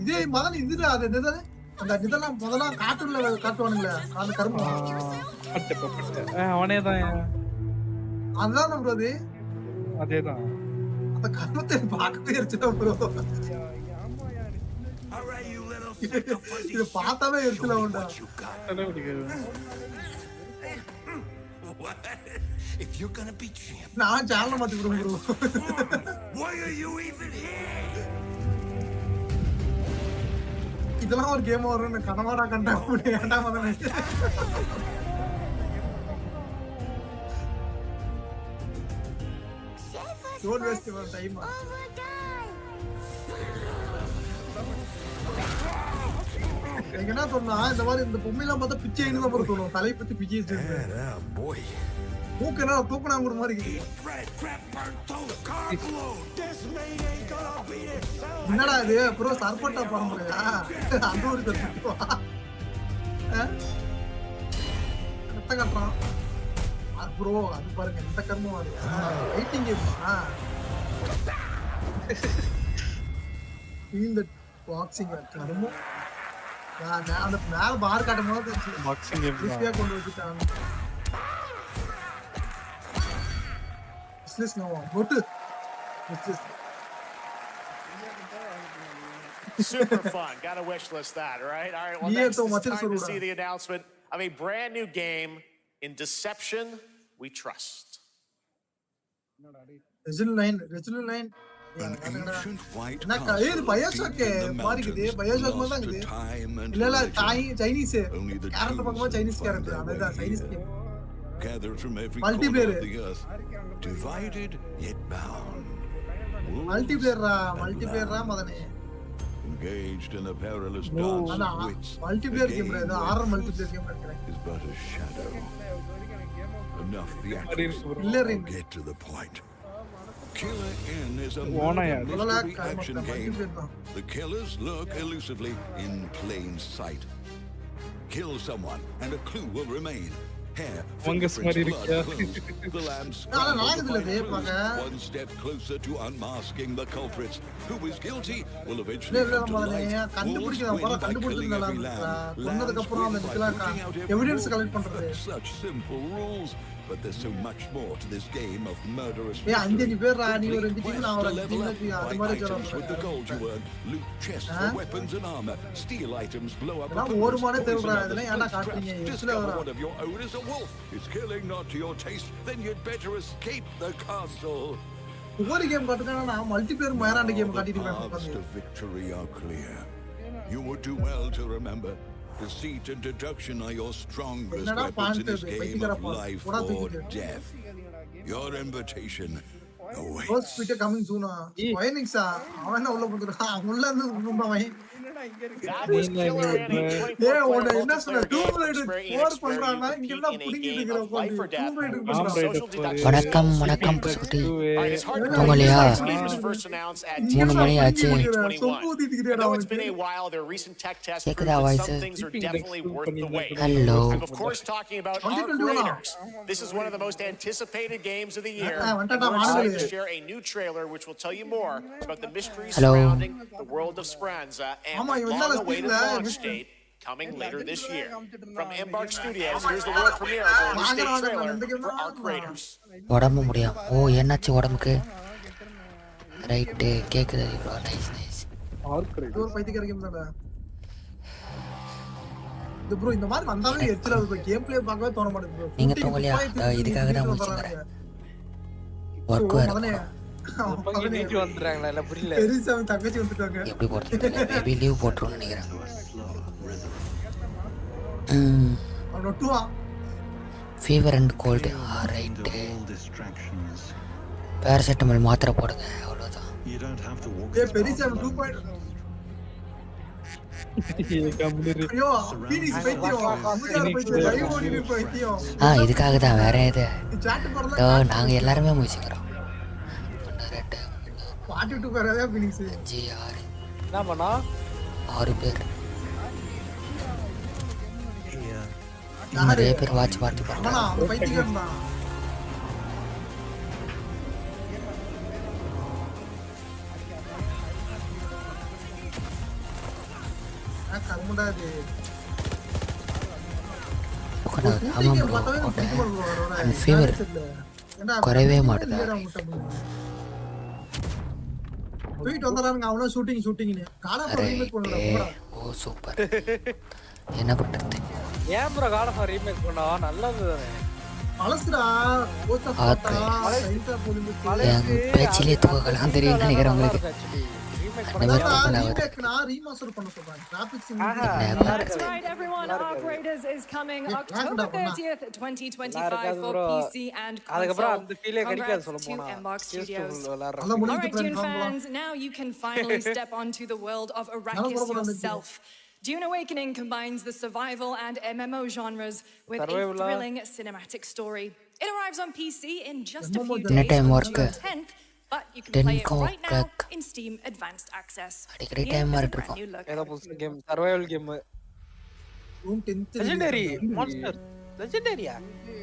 இதே மகன் இதுல அது என்னது அந்த இதெல்லாம் முதல்ல கார்ட்டூன்ல காட்டுவானுங்களே அந்த கரும்பு அவனேதான். அதான் ப்ரோ அது. அதேதான். அந்த கருமத்தை பார்க்கவே எரிச்சலா ப்ரோ. இது பார்த்தாவே எரிச்சலா உண்டா. If you're gonna be champ, நான் சேனல் மாத்தி விடுறேன் bro. why are you even here? இதெல்லாம் ஒரு கேம் வரும்னு கனவாடா கண்டா ஏன்டா மதனே. Don't waste your time. எனக்கு என்ன தோணுனா இந்த மாதிரி இந்த பொம்மையெல்லாம் பார்த்தா பிச்சை தான் ப்ரோ தோணும். தலை பத்தி பிச்சை வச்சிருக்கேன். மூக்கு என்ன தூக்குனா ஒரு மாதிரி என்னடா இது ப்ரோ சர்பட்டா பரம்பரையா அந்த ஒரு ரத்த கட்டுறான் ப்ரோ. அது பாருங்க இந்த கர்மம் அது வெயிட்டிங் கேமா இந்த பாக்ஸிங் கர்மம். அந்த மேல பார் காட்டும் போது பாக்ஸிங் கேம் கொண்டு வச்சுட்டாங்க. This no go to super fun. Gotta wish list that, right? All right, well, next it's time to see the announcement of a brand new game in deception we trust. Resident 9. An ancient white இது BioShock மாறிக்குது. BioShock மாதிரி தான் இருக்குது. இல்ல Chinese. Character பார்க்கும்போது Chinese character. அதுதான் Chinese game. Gathered from every corner of the earth, divided yet bound. Multiplayer மதனே. Engaged in a perilous dance of wits. Multiplayer game இது horror multiplayer game நினைக்கிறேன். Is but a shadow. Enough theatrics. Get to the point. Killer N is a mystery action game. The killers lurk elusively in plain sight. Kill someone and a clue will remain. Hair, fingerprints, blood, clues. The lamb one step closer to unmasking the culprits. Who is guilty will eventually come to light. Wolves win by killing every lamb. Lambs win by looking out every wolf. Such simple rules. But there's so much more to this game of murderous mystery. To level up, buy items with the gold you earn, loot chests for weapons and armor, steal items, blow up opponents, poison others, discover one of your own is a wolf. Is killing not to your taste? Then you'd better escape the castle. ஒவ்வொரு game காட்டுனா multiplier மயரான game காட்டிட்டு The paths to victory are clear. You would do well to remember. Deceit and deduction are your strongest weapons in this game of life or death. Your invitation awaits. First Peter coming soon. Phoenix அவன உள்ள போடுறான். உள்ள இருந்து கும்பவை. That was Killer N, a 24-player Tomb Raider 4 பண்றானா இங்க எல்லாம் புடிங்கிட்டு இருக்கற வணக்கம் புசுடி தூங்கலையா 3 மணி ஆச்சு கேக்குதா voice hello of course talking about our creators. This is one of the most anticipated games of the year. We're excited to share a new trailer which will tell you more about the mysteries surrounding the world of Speranza and the long-awaited launch date coming later this year. From Embark Studios, here's the world premiere of a release date trailer for our creators. உடம்பு முடியும் ஓ என்னாச்சு உடம்புக்கு right கேக்குது bro nice ஒரு பைத்தியக்கார game தானே இது bro இந்த மாதிரி வந்தாலே எச்சல கேம் ப்ளே பார்க்கவே தோண மாட்டேங்குது ப்ரோ நீங்க தூங்கலையா இதுக்காக தான் முடிச்சேன் வர்க் வேற பங்கி வந்துறாங்களா இல்ல புரியல பெரிசாமி தங்கச்சி வந்துட்டாங்க எப்படி போறது மேபி லீவ் போட்டுறோம்னு நினைக்கிறேன் நொட்டுவா fever and cold right paracetamol மாத்திரை போடுங்க அவ்வளவுதான் ஏ பெரிசாமி 2 ஐயோ பீனிஸ் பைத்தியம் இதுக்காக தான் வேற எது நாங்க எல்லாரும் முடிச்சுக்கிறோம் 42 பேரா பீனிஸ் 5 6 என்ன பண்ணா 6 பேர் நிறைய பேர் வாட்ச் பார்த்து பண்ணா அந்த பைத்தியம் தான் கர்முடாது ஆமா ப்ரோ அந்த ஃபீவர் குறையவே மாட்டேது ட்வீட் வந்தறாங்க அவனோ ஷூட்டிங்னு காடா ரீமேக் பண்ணனும் ஓ சூப்பர் என்ன பண்றது ஏன் ப்ரோ காடா ரீமேக் பண்ணா நல்லது தானே அலஸ்டா போஸ்டா சைன்டா போலிங்க பேச்சிலே தூக்கலாம் தெரியும் நினைக்கிறேன் உங்களுக்கு That's right, everyone. Operators is coming October 30th, 2025 for PC and console. Congrats to Embark Studios. Alright, Dune fans, now you can finally step onto the world of Arrakis yourself. Dune Awakening combines the survival and MMO genres with a thrilling cinematic story. It arrives on PC in just a few days on June 10th. But you can play it right now in Steam Advanced Access. Here's a brand new look. game, survival game. Legendary monster. Legendary.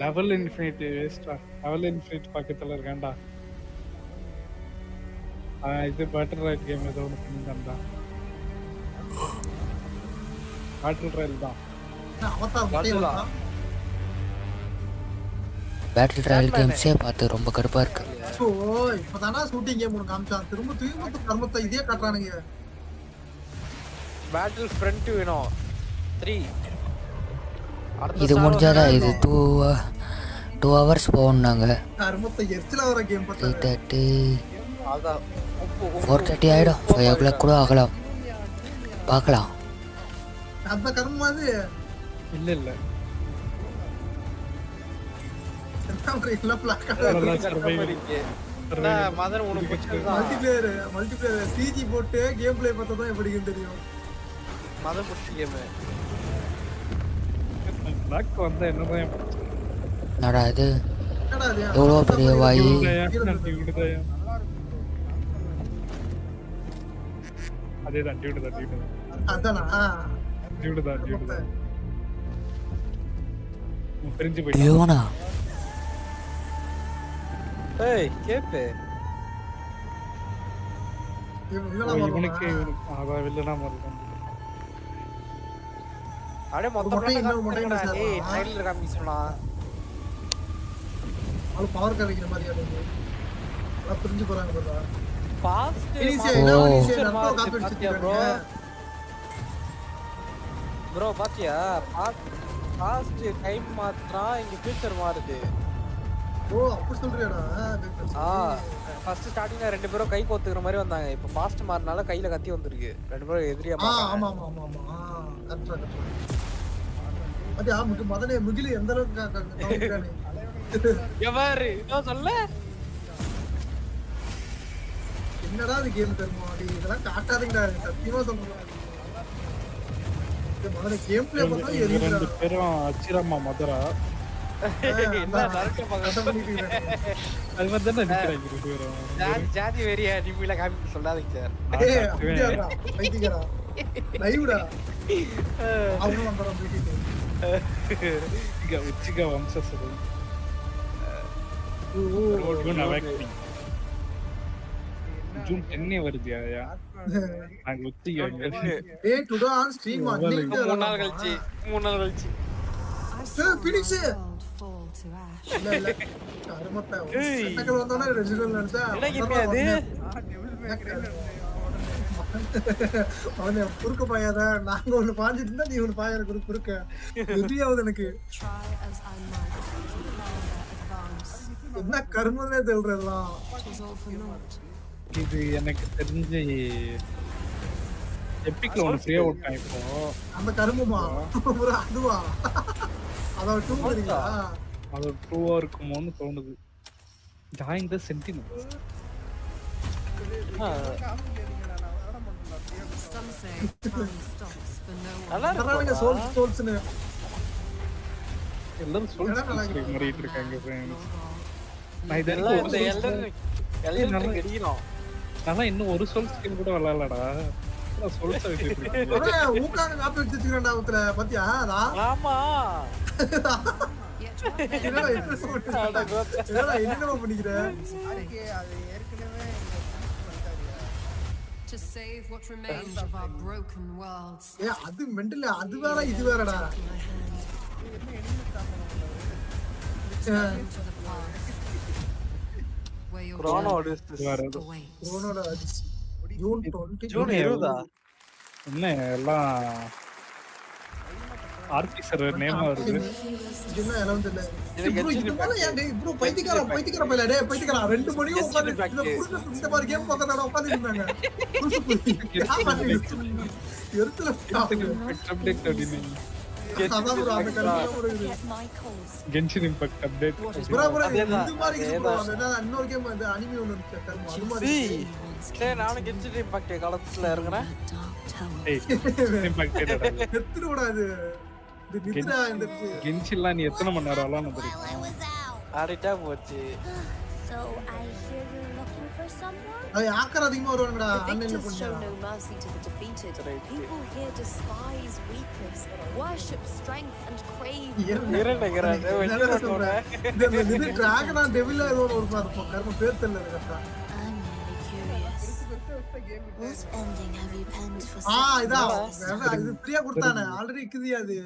Level Infinite waste. Level Infinite பக்கத்துல இருக்கேன்டா. இது battle royale game ஏதோ ஒன்னு பண்ணிட்டான்டா. battle royale தான். battle royale games பார்த்து ரொம்ப கடுப்பா இருக்கு. சோ இப்பதானா ஷூட்டிங் கேம் ஒன்னு காமிச்சான் திரும்ப கர்மத்தை இதே காட்றானுங்க பேட்டில் ஃப்ரண்ட் வேணும் 3 இது முடிஞ்சாதான் இது 2 hours போகணுன்னாங்க. கருமத்தை எரிச்சல வர கேம் பார்த்தா 3:30 அதான் 4:30 ஆகிடும். 5 o'clock கூட ஆகலாம். பார்க்கலாம். அந்த கருமமா அது இல்ல இல்ல இல்ல பிளாக் மதன் உனக்கு பிடிச்சதுதான். மல்டிபிளேயர் சிஜி போட்டு கேம் ப்ளே பார்த்தா தான் எப்படின்னு தெரியும். மதன் பிடிச்ச கேம் பிளாக் வந்தா என்னதான் என்னடா இது என்னடா இது எவ்வளோ பெரிய வாய். அதேதான் டியூட் தான் அதானா டியூட் தான் தெரிஞ்சு போய் டியோனா ஏய் கேப்பே இவனுக்கு அதான் வில்லனா மாதிரி அடே மொத்தமா ஏய் டைட்டில் காமிச்சோனா அது பவர் கவிக்கிற மாதிரி அது அத புரிஞ்சு போறாங்க பாத்தா ஃபாஸ்ட் ப்ரோ பாத்தியா ஃபாஸ்ட் டைம் மாத்ரா இங்க ஃபியூச்சர் மாறுது. ஓ அப்படி சொல்றியாடா? ஃபர்ஸ்ட் ஸ்டார்டிங்ல ரெண்டு பேரும் கை கோத்துக்கிற மாதிரி வந்தாங்க. இப்போ ஃபாஸ்ட் மாறனால கையில கத்தி வந்திருக்கு. ரெண்டு பேரும் எதிரியா மாட்டாங்க. ஆமா ஆமா ஆமா ஆமா கரெக்ட். அது ஆமுக்கு மதனே முகிலி எந்த அளவுக்கு கவனிக்கிறானே. எவரு என்ன சொல்ல? என்னடா இது கேம் தெரியுமா? இதெல்லாம் காட்டாதீங்கடா சத்தியமா சொல்றேன். இந்த மதனே கேம் ப்ளே பார்த்தா எரியுதுடா. ரெண்டு பேரும் அச்சிரம்மா மதுரா என்ன நரக்க பகட்ட பண்ணிட்டீங்க. அது மாதிரி தானே நிக்கிறாங்க ரெண்டு பேரும். ஜாதி வெறியா டிவில காமிக்க சொல்லாதீங்க சார். ஏய் அப்படியாடா பைத்தியக்காரா. லைவ்டா. அவங்க வந்தறோம் வீட்டுக்கு. இங்க உச்சிகா வம்சசது. ஓ நவக்தி. ஜூன் 10 வருதுயா. நான் உச்சிகா. ஏய் டுடே ஆன் ஸ்ட்ரீம் அன்னைக்கு 3 நாள் கழிச்சு பினிஷ் இல்ல இல்ல கருமத்தை செட்டக்கல வந்தானே ரெசிடல் நினைச்சா என்ன கேம் அது? அவனே குறுக்க பாயாத நாங்க ஒன்னு பாஞ்சிட்டு இருந்தா நீ ஒன்னு பாயாத குறுக்க எதியாவது எனக்கு என்ன கருமனே தெரியறதெல்லாம். இது எனக்கு தெரிஞ்சு எபிக்ல ஒன்னு ஃப்ரீயா விட்டான் இப்போ. அந்த கருமமா ஒரு அதுவா அத 2 வரீங்களா? அது 2 இருக்குமோன்னு தோணுது. ஜாயின் தி சென்டினல். நல்லா சோல்ஸ்னு எல்லாரும் சோல்ஸ் மாறிட்டு இருக்காங்க फ्रेंड्स. நான் இதெல்லாம் இந்த எல்லர் கடிறோம். நான் இன்னும் ஒரு சோல்ஸ் ஸ்கின் கூட விளையாடலடா. நான் சோல்ஸ் வச்சிட்டு இருக்கேன். ஒரே ஊக்காங்க காப்பி எடுத்துக்கிறேன்டா உத்தர பாத்தியா? ஆமா என்னடா என்னடா பண்ணிக்கிற? To save what remains of our broken worlds. ஏ அது மெண்டல் அது வேற இது வேறடா. Chrono Odyssey Chrono Odyssey June 20 June 20 என்ன எல்லாம் ஆர்டிஸ்டர் நேம் வருது. என்ன எல்லாம் தெரியல. இதுமால ஏன் ப்ரோ பைத்தியக்கார பையல டேய் பைத்தியக்கார 2 மணிக்கு உட்கார்ந்து இந்த மாதிரி கேம் பார்த்தா உட்கார்ந்து இருந்தாங்க. எர்த்துல அப்டேட் அப்படினு அதான் ப்ரோ அந்த கரெக்ட்டா கென்ஷின் இம்பாக்ட் அப்டேட். ப்ரோ இந்த மாதிரி இன்னொரு கேம் வந்து அனிமி ஒன்னு இருக்கு கர்ம அது மாதிரி. டேய் நானும் கென்ஷின் இம்பாக்ட் காலத்துல இறங்குறேன். ஏய் இம்பாக்ட் ஏடா எத்துறடா இது நித்ரா இந்த கென்ஷின்ல நீ எத்தனை மணி நேரம் ஆலாம் தெரியும். ஆடிட்டா போச்சு. So I hear you're looking for someone? அது ஆக்கற அதிகமா வருவாங்கடா ஆன்லைன்ல Show பண்ணா. no mercy to the defeated. People here despise weakness, worship strength and crave. இரண்டங்கறானே வெச்சற சொல்றேன். இந்த டிராகனா டெவில் ஏதோ ஒரு பாரு கர்ம பேர் தெரியல எனக்கு. I'm really curious. What ending have you penned for? இதா இது பிரியா கொடுத்தானே ஆல்ரெடி இருக்குதியா அது.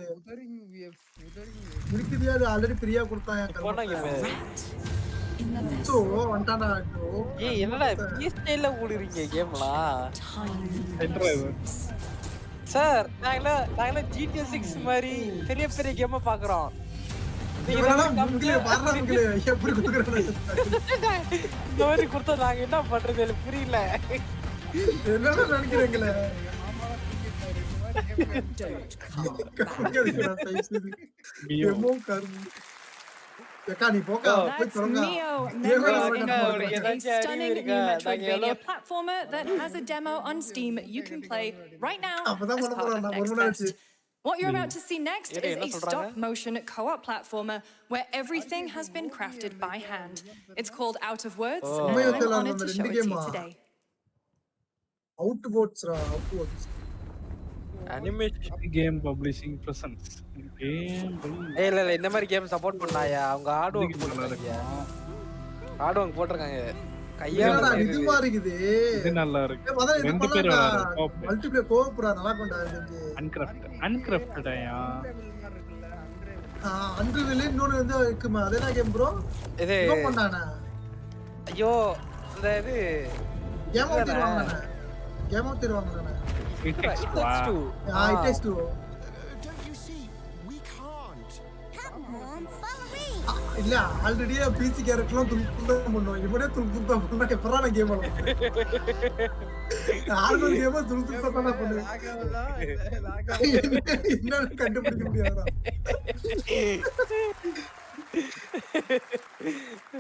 இருக்குதியா அது ஆல்ரெடி பிரியா கொடுத்தாங்க கர்ம. சோ வண்டாடா ப்ரோ. ஏய் என்னடா பி ஸ்டைல்ல ஓடுறீங்க கேம்லாம்? என்ட்ரா இது. சார் நாங்கள GTA 6 மாதிரி பெரிய பெரிய கேம் பாக்குறோம். எப்படி கொடுக்குறாங்க இந்த மாதிரி கொடுத்தா நாங்க என்ன பண்றது எனக்கு புரியல. என்னடா நினைக்கிறீங்களே That's Neo. A stunning new Metroidvania platformer that has a demo on Steam you can play right now as part of Next Fest. What you're about to see next is a stop-motion co-op platformer where everything has been crafted by hand. It's called Out of Words, and I'm honored to show it to you today. Outwords. Animation game publishing presence game இல்ல இந்த மாதிரி game support பண்ணாயா அவங்க ஆடுவாங்க போட்டுருக்காங்க கையால இது மாதிரி இருக்குது. இது நல்லா இருக்கு. ரெண்டு பேர் விளையாடுறாங்க. மல்டிப்ளேயர் கோஆப்ரா நல்லா கொண்டாடுது. அன்கிராஃப்டடயா அன்ரில் இன்னொரு வந்து இருக்குமா அதேனா கேம் ப்ரோ இது பண்ணானே. ஐயோ இந்த இது game திருவாங்கறானே. It takes two. It takes two. Don't you see? We can't. Come on, follow me. இல்ல ஆல்ரெடி பிசி கேரக்டர்லாம் துல்துல்தா பண்ணுவோம். இவனே துல்துல்தா பண்ணா எப்பறான கேம் ஆடுறது. நார்மல் கேம் துல்துல்தா பண்ணா பண்ணுவேன். என்ன கண்டுபிடிக்க முடியாதா?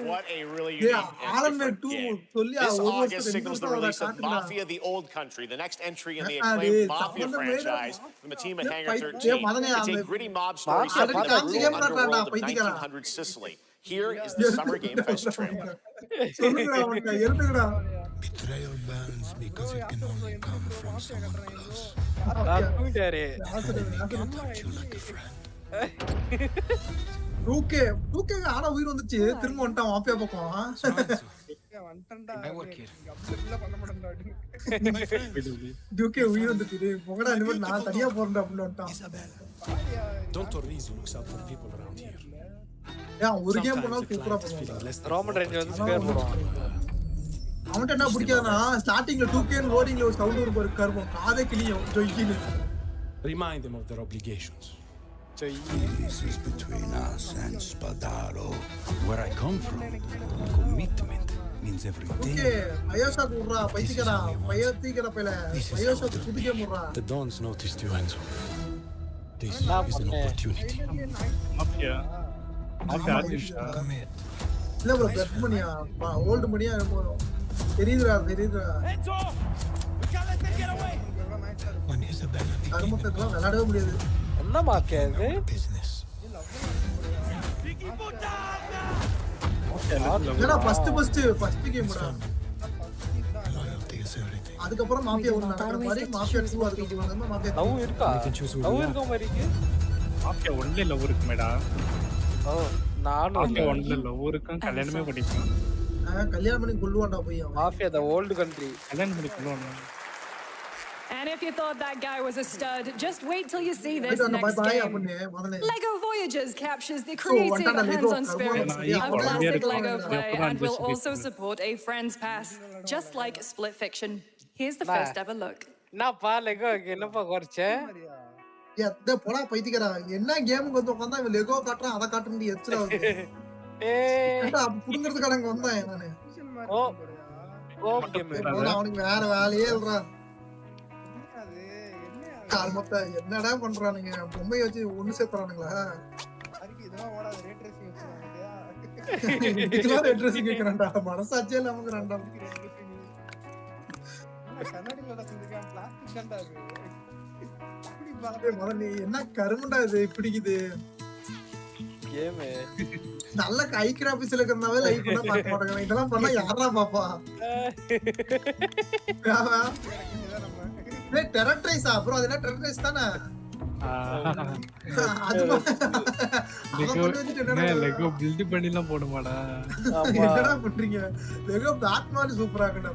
What a really unique and different game. This August signals the release of Mafia: The Old Country, the next entry in the acclaimed Mafia franchise from the team at Hangar 13. It's a gritty mob story set in the brutal underworld of 1900s Sicily. Here is the Summer Game Fest trailer. Betrayal burns because it can only come from someone close. I can touch you like a friend. 2K ஆனா உயிர் வந்துச்சு. திரும்ப வந்துட்டான் mafia பக்கம். Duke உயிர் வந்துச்சு. போங்கடா இனிமே நான் தனியா போறேன் அப்படினு வந்துட்டான். Don't worry, he looks out for people around here. ஒரு கேம் போனா சூப்பரா பண்ணுவான். ரோமன் ரேஞ்ச் வந்து ஸ்பேர் போடுவான். அவன்ட்ட என்ன பிடிக்காதுன்னா ஸ்டார்டிங்ல 2K லோடிங்ல ஒரு சவுண்ட் ஒரு கருவம் காதை கிளியும் ஜொய்கின்னு. Remind them of their obligations. This is between us and Spadaro. Where I come from, commitment means everything. Okay, Ayosha kurra, paitikara, payatikara pela. Ayosha kudige murra. The Dons noticed you, Enzo. This is an opportunity. Mafia. Commit. இல்ல bro, bet பண்ணியா? Old மணியா இருக்கும். தெரியுதுடா. Enzo! We can't let them get away. When Isabella அருமத்தெல்லாம் விளையாடவே முடியாது. என்ன mafia இது? என்னடா first கேம்டா. அதுக்கு அப்புறம் மாஃபியா ஒரு நடக்கிற மாதிரி மாஃபியா 2 அதுக்கு அப்புறம் மாஃபியா லவ் இருக்கா? லவ் இருக்க மாதிரி இருக்கு. Mafia 1ல love இருக்குமேடா. ஓ நானும் மாஃபியா 1ல லவ் இருக்கும். கல்யாணமே பண்ணிக்கலாம். கல்யாணம் பண்ணி கொல்லுவான்டா போய். Mafia the old country. கல்யாணம் பண்ணி கொல்லுவாங்க. And if you thought that guy was a stud, just wait till you see this next game. Lego Voyagers captures the creative hands-on spirit of classic Lego play and will also support a Friends Pass, just like Split Fiction. Here's the first ever look. என்னப்பா Lego என்னப்பா குறச்சே? ஏ போடா பைத்தியக்காரா. என்ன கேமுக்கு வந்து உட்கார்ந்தா இவன் Lego காட்றான் அத காட்டுறீங்க எச்சல வந்து. ஏடா புடுங்கிறதுக்கு அங்க வந்தேன் நானு. ஓ கேம் அவனுக்கு வேற வேலையே இல்லடா. கார்மத்த என்னடா பண்றானுங்க? பொம்மை வச்சு ஒண்ணு சேர்த்துறானுங்களா? அதுக்கு இதெல்லாம் ஓடாத ரேட் ரேசிங் வச்சுறாங்க. இதுலாம் ரேட் ரேசிங் கேக்குறான்டா. மனசாட்சியே இல்லாம ரெண்டா. கண்ணாடிலடா செஞ்சிருக்கான் பிளாஸ்டிக் கண்டா அது. இப்படி பாத்தே முதல்ல என்ன கருமண்டா இது இப்படிக்குது. கேம் நல்ல கை கிராபிக்ஸ்ல இருக்கறனாவே லைக் பண்ண பார்க்க மாட்டாங்க. இதெல்லாம் பண்ணா யாரா பாப்பா? ஏய் டெரட்ரைஸ் bro அது என்ன டெரட்ரைஸ் தானே? லெகோ பில்ட் பண்ணிலாம் போடுமாடா. என்னடா பண்றீங்க? லெகோ பேட்மேன் சூப்பரா இருக்குடா.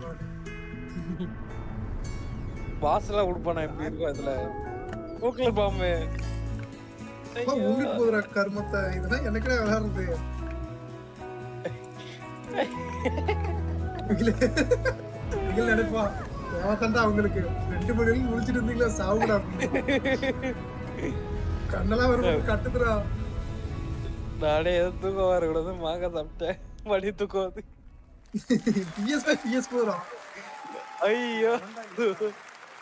பாஸ்ல உடுப்பானே எப்படி இருக்கும் அதுல? கோக்ல பாம்பே. உங்களுக்கு போற கர்மத்தை இதெல்லாம் எனக்கே விளையாடுறது. இல்ல நினைப்பா தேவத்தண்டா அவங்களுக்கு 2 மணி வரைக்கும் முடிச்சிட்டு இருந்தீங்களா சாவுடா கண்ணெல்லாம் வரும் கட்டுதுடா நானே ஏதோ தூக்கம் வரக்கூடாது மாங்க சாப்பிட்டேன் மணி தூக்கம் வந்து PS4 ஐயோ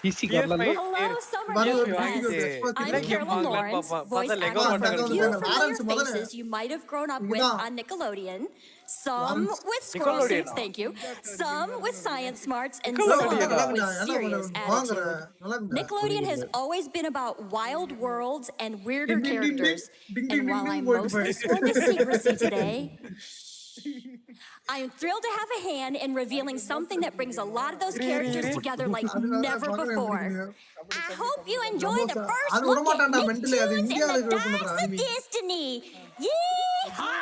Hello, Summer Game Fest. I'm Carolyn Lawrence, voice actor for a few familiar faces you might have grown up with on Nickelodeon. Some with squirrel suits, thank you. Some with science smarts, and some with serious attitude. Nickelodeon has always been about wild worlds and weirder characters. And while I'm mostly sworn to secrecy today, I am thrilled to have a hand in revealing something that brings a lot of those characters together like never before. I hope you enjoy the first look at Nicktoons and the Dice of Destiny. Yeehaw!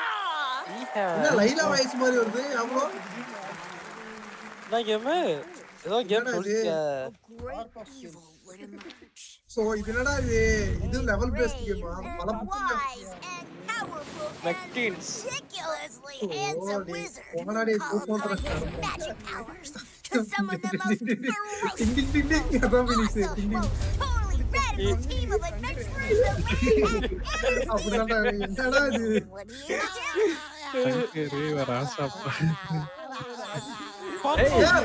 என்ன Laila voice மாதிரி வருது அவ்வளோ நான் game ஏதோ game சொல்லியா so இது என்னடா இது லெவல் பேஸ்ட் கேம் பல புத்தகம் McTeens Ridiculously handsome wizard called magic powers to summon the most ferocious, awesome, most totally radical team of adventurers அப்படின்னா என்னடா இது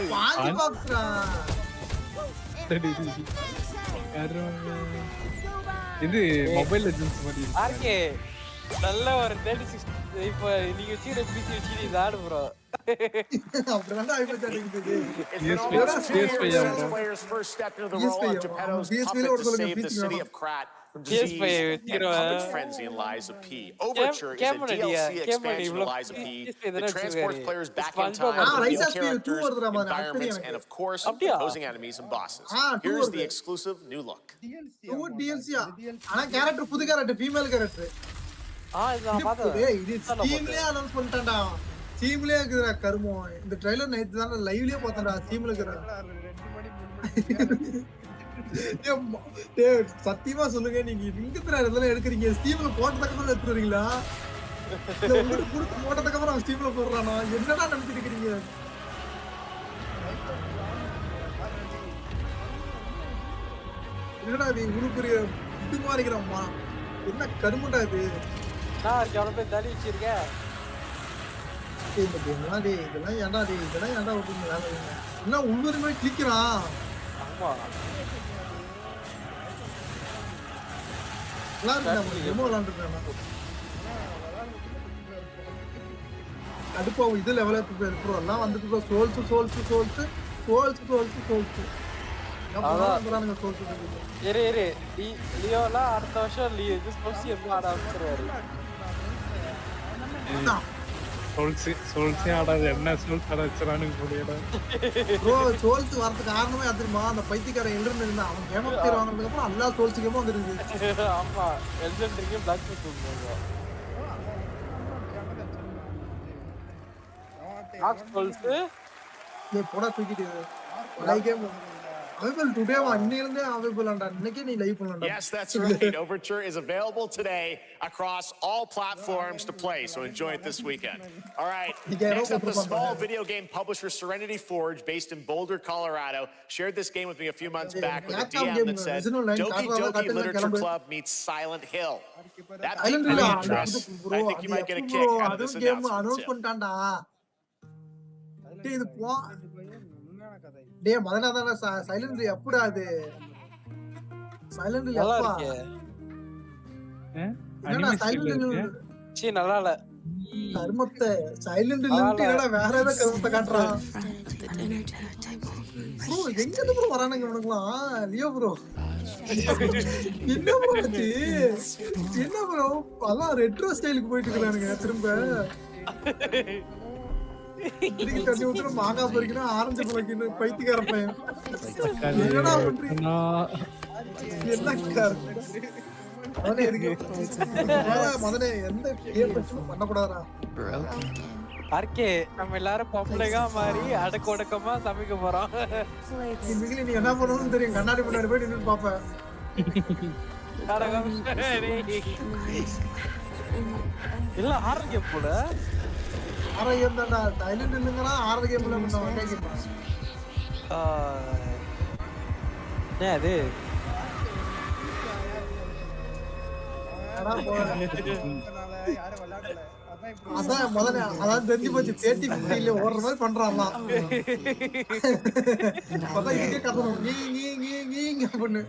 பாஞ்சி பாக்ஸ்ரா இது மொபைல் லெஜெண்ட்ஸ் மாதிரி ஆர்கே நல்ல ஒரு 36 இப்போ நீங்க வச்சிருக்க பிசி வச்சு நீ ஆடு ப்ரோ அப்படினா ஐபேட் அடிக்குது players first step into the role of Geppetto's puppet to save the city of Krat from disease and puppet frenzy in Lies of P. Overture is a DLC expansion of Lies of P that transports players back in time to new characters, environments, and of course, opposing enemies and bosses. Here's the exclusive new look. DLC ஆனா character புது character female character இத நான் பார்த்தேன் இது ஸ்டீம்லயே announce பண்ணிட்டான்டா ஸ்டீம்லயே இருக்குடா கர்மோ இந்த trailer night தான் லைவ்லயே பார்த்தேன்டா ஸ்டீம்ல இருக்குடா டேய் சத்தியமா சொல்லுங்க நீங்க இங்கத்துல இதெல்லாம் எடுக்குறீங்க ஸ்டீம்ல போட்டதுக்கு அப்புறம் எடுத்துறீங்களா இல்ல உங்களுக்கு கொடுத்து போட்டதுக்கு அப்புறம் ஸ்டீம்ல போடுறானா என்னடா நினைச்சிட்டு இருக்கீங்க என்னடா இது உங்களுக்கு இது மாதிரிங்கறம்மா என்ன கருமடா இது நான் ஜான போய் தள்ளி வச்சிருக்கேன் இதெல்லாம் ஏன்டா ஓடுறீங்க என்ன உள்ளூர்மே கிளிக்கிறான் ஆமா அடுப்பா இது லெவல் ப்ரோ எல்லாம் வந்துட்டு சோல்ஸ் இரு லியோலாம் அடுத்த வருஷம் இது ஸ்போர்ட்ஸ் எப்படி ஆட ஆரம்பிச்சிருவாரு சோல்ஸே ஆடாது என்ன சோல்ஸ் ஆட வச்சானு புரியல ப்ரோ சோல்ஸ் வரதுக்கு காரணமே அதுமா அந்த பைத்தியக்காரன் எல்டன் இருந்தா அவன் கேம் ஆஃப் இயர் வாங்குனதுக்கு அப்புறம் எல்லா சோல்ஸ் கேமும் வந்துருக்கு ஆமா எல்டன் ரிங் பிளாக் பண்ணுவாங்க ஆக்ஸ் சோல்ஸ் நீ போடா தூக்கிட்டு like game available today annilende available anda innike nee live pannala yes that's right Overture is available today across all platforms to play so enjoy it this weekend all right next up the small video game publisher Serenity Forge based in Boulder Colorado shared this game with me a few months back with a DM that said Doki Doki Literature Club meets Silent Hill that piqued my interest I think you might get a kick out of this announcement pannanda இது போ டேய் மதனாதான silent எப்படா அது silent எப்பா என்னடா silent சீ நல்லா இல்ல கர்மத்தை சைலண்ட் இல்லன்ட்டு என்னடா வேற ஏதோ கர்மத்தை காட்றான் ப்ரோ எங்க இருந்து ப்ரோ வரானங்க உனக்குலாம் லியோ ப்ரோ என்ன ப்ரோ என்ன ப்ரோ அதான் ரெட்ரோ ஸ்டைலுக்கு போயிட்டு இருக்கானுங்க திரும்ப இதுக்கு தண்ணி ஊத்துற மாங்கா பறிக்கணும் ஆரஞ்சு பழக்கின்னு பைத்தியக்கார பையன் என்னடா பண்றீங்க என்ன அவனே இருக்கு மதனே எந்த கேம் பண்ணக்கூடாதா ஆர்கே நம்ம எல்லாரும் பொம்பளைகா மாதிரி அடக்க ஒடுக்கமா சமைக்க போறோம் நீ என்ன பண்ணணும்னு தெரியும் கண்ணாடி முன்னாடி போய் நின்னு பாப்ப இல்ல ஆரோக்கியம் போல ஆரோக்கியம் தான்டா தைலண்ட் இல்லங்கடா ஆரோக்கியம் இல்ல பண்ண கேக்குறா என்ன அது அதான் முதல்ல அதான் தெரிஞ்சு போச்சு 30-50 ஓடுற மாதிரி பண்றான்லாம். அதான் இதுக்கே கத்தணும் நீ பண்ணு.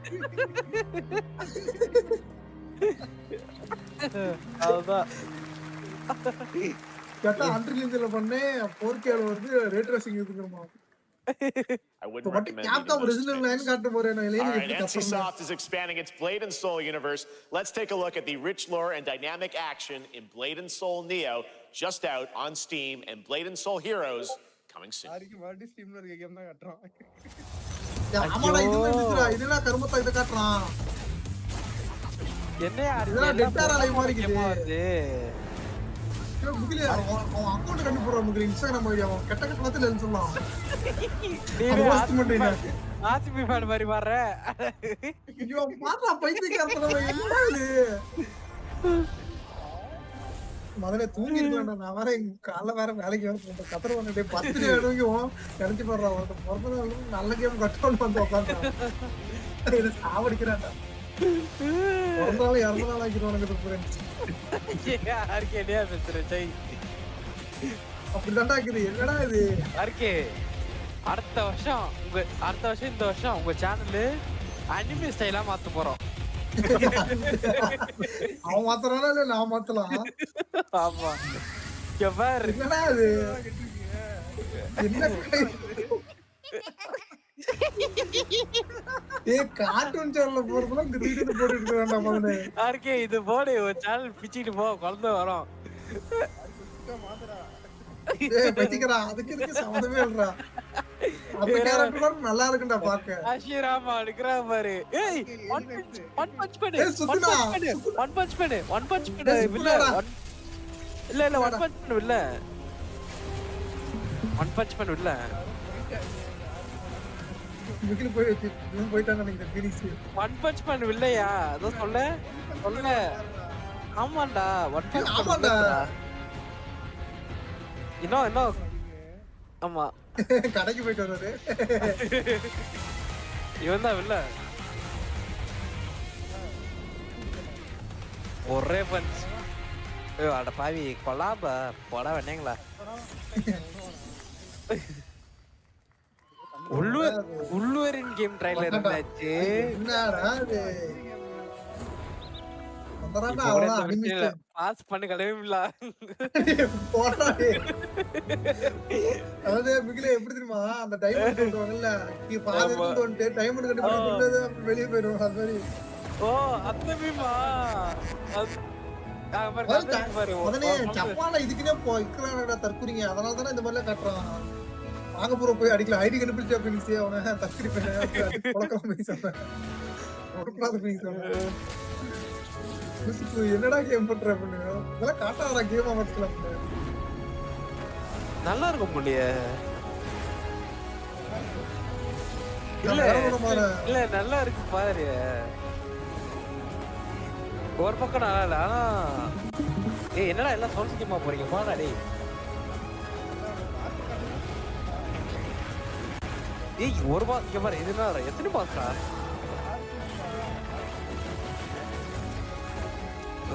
அதுதான் கேட்டா Unreal Engineல பண்ணே 4K வந்து ரே ட்ரேசிங் இருக்குமா. I wouldn't recommend Capcom original line காட்ட போறேன் நான். All right, NCSoft is expanding its Blade and Soul universe. Let's take a look at the rich lore and dynamic action in Blade and Soul Neo, just out on Steam, and Blade and Soul Heroes coming soon. ஆரிக்கு மறுபடியும் ஸ்டீம்ல இருக்க game தான் காட்டுறான். ஆமாடா இதெல்லாம் கருமத்தா இத காட்டுறான். என்ன யார் இதெல்லாம் டெட்டாரா லைவ் மாதிரி இருக்குது. முகிலே அவன் அக்கவுண்ட் கண்டு போறான் முகிலே இன்ஸ்டாகிராம் ஐடி அவன் கெட்ட கட்டத்துல இல்லன்னு சொல்லலாம். நீ போஸ்ட் பண்றீங்க. ஆசிபி ஃபேன் மாதிரி வர்ற. ஐயோ பாத்தா பைத்தியக்காரத்தனமா என்ன இது? முதல்ல தூங்கி இருக்கலாம்டா. நான் வேற காலைல வேற வேலைக்கு வேற போறேன். கத்தற வந்துட்டே 10 அடங்கியும் நினைச்சு போடுறான். அவன் பிறந்த நாள் நல்ல கேம் கட்டணும் வந்து உட்கார்ந்தான். இத சாவடிக்கிறான்டா. பிறந்த நாள் 2 நாள் ஆக்கிடுவானுங்க ஃப்ரெண்ட்ஸ். ஆர்கேடியா பேசுறேன் ஜெய். அப்படிதான்டா இருக்குது. என்னடா இது? ஆர்கே அடுத்த வருஷம் இந்த வருஷம் உங்க சேனல் அனிமே ஸ்டைலா மாத்த போறோம். அவன் மாத்தறானா இல்ல நான் மாத்தலாம்? ஆமா. எவர் என்னடா இது? என்ன ஏ கார்ட்டூன் சேனல்ல போறதுல திடீர்னு போட்டுட்டு வேண்டாம் மகனே. ஆர்கே இது போடு ஒரு சேனல் பிச்சிட்டு போ குழந்தை வரோம். ஏய் பத்திக்கறா அதுக்கு இதுக்கு சம்பந்தமே இல்லடா. அந்த கேரக்டர் நல்லா இருக்குடா பாக்க. அஷிராமா எடுக்கறா பாரு. ஏய் ஒன் பஞ்ச் பண்ணு. ஒன் பஞ்ச் பண்ணு இல்ல ஒன் பஞ்ச் பண்ணு இல்ல. முகில் போயிட்டாங்க நீங்க ஃபீனிக்ஸ். ஒன் பஞ்ச் பண்ணு இல்லையா? அதோ சொல்ல. ஆமாடா ஒன் பஞ்ச் ஆமாடா. இன்னோ ஆமா கடைக்கு போயிட்டு வராரு. இவன் தான் இல்ல. ஒரே பஞ்ச். ஏய் அட பாவி கொலாப போடா வேணீங்களா? உள்ளூரின் கேம் ட்ரைலர் இருந்தாச்சு. என்னடா இது? அந்தரடா அவன அனிமேட் பாஸ் பண்ண கடவுள. போடா டேய். அதாவது முகிலே எப்படி தெரியுமா அந்த டைமண்ட் கொண்டுவாங்கல்ல நீ பாதி கொண்டு டைமண்ட் கட்டி போடுறது வெளிய போயிடும் அது மாதிரி. ஓ அத்தமிமா உடனே ஜப்பான்ல இதுக்குனே போய்க்கறானடா தற்குறிங்க. அதனால தான இந்த மாதிரிலாம் காட்டுறான். வாங்க போற போய் அடிக்கலாம் ஐடி கண்டுபிடிச்சா பினிக்ஸ் அவன தற்குறி பண்ண கொலக்கலாம் பினிக்ஸ் அவன் கொலக்கலாம் பினிக்ஸ் அவன். என்னடா கேம் பண்ற பண்ணு இதெல்லாம் காட்டாதடா கேம் ஆவட்லாம் நல்லா இருக்கும் புள்ளியே. இல்ல நல்லா இருக்கு பாரு. ஒரு பக்கம் நல்லா இல்ல ஆனா ஏய் என்னடா எல்லாம் சொல்லிக்கமா போறீங்க பாடா டேய். ஏய் ஒரு பாஸ் இங்க பாரு இது என்ன எத்தனை பாஸ்டா?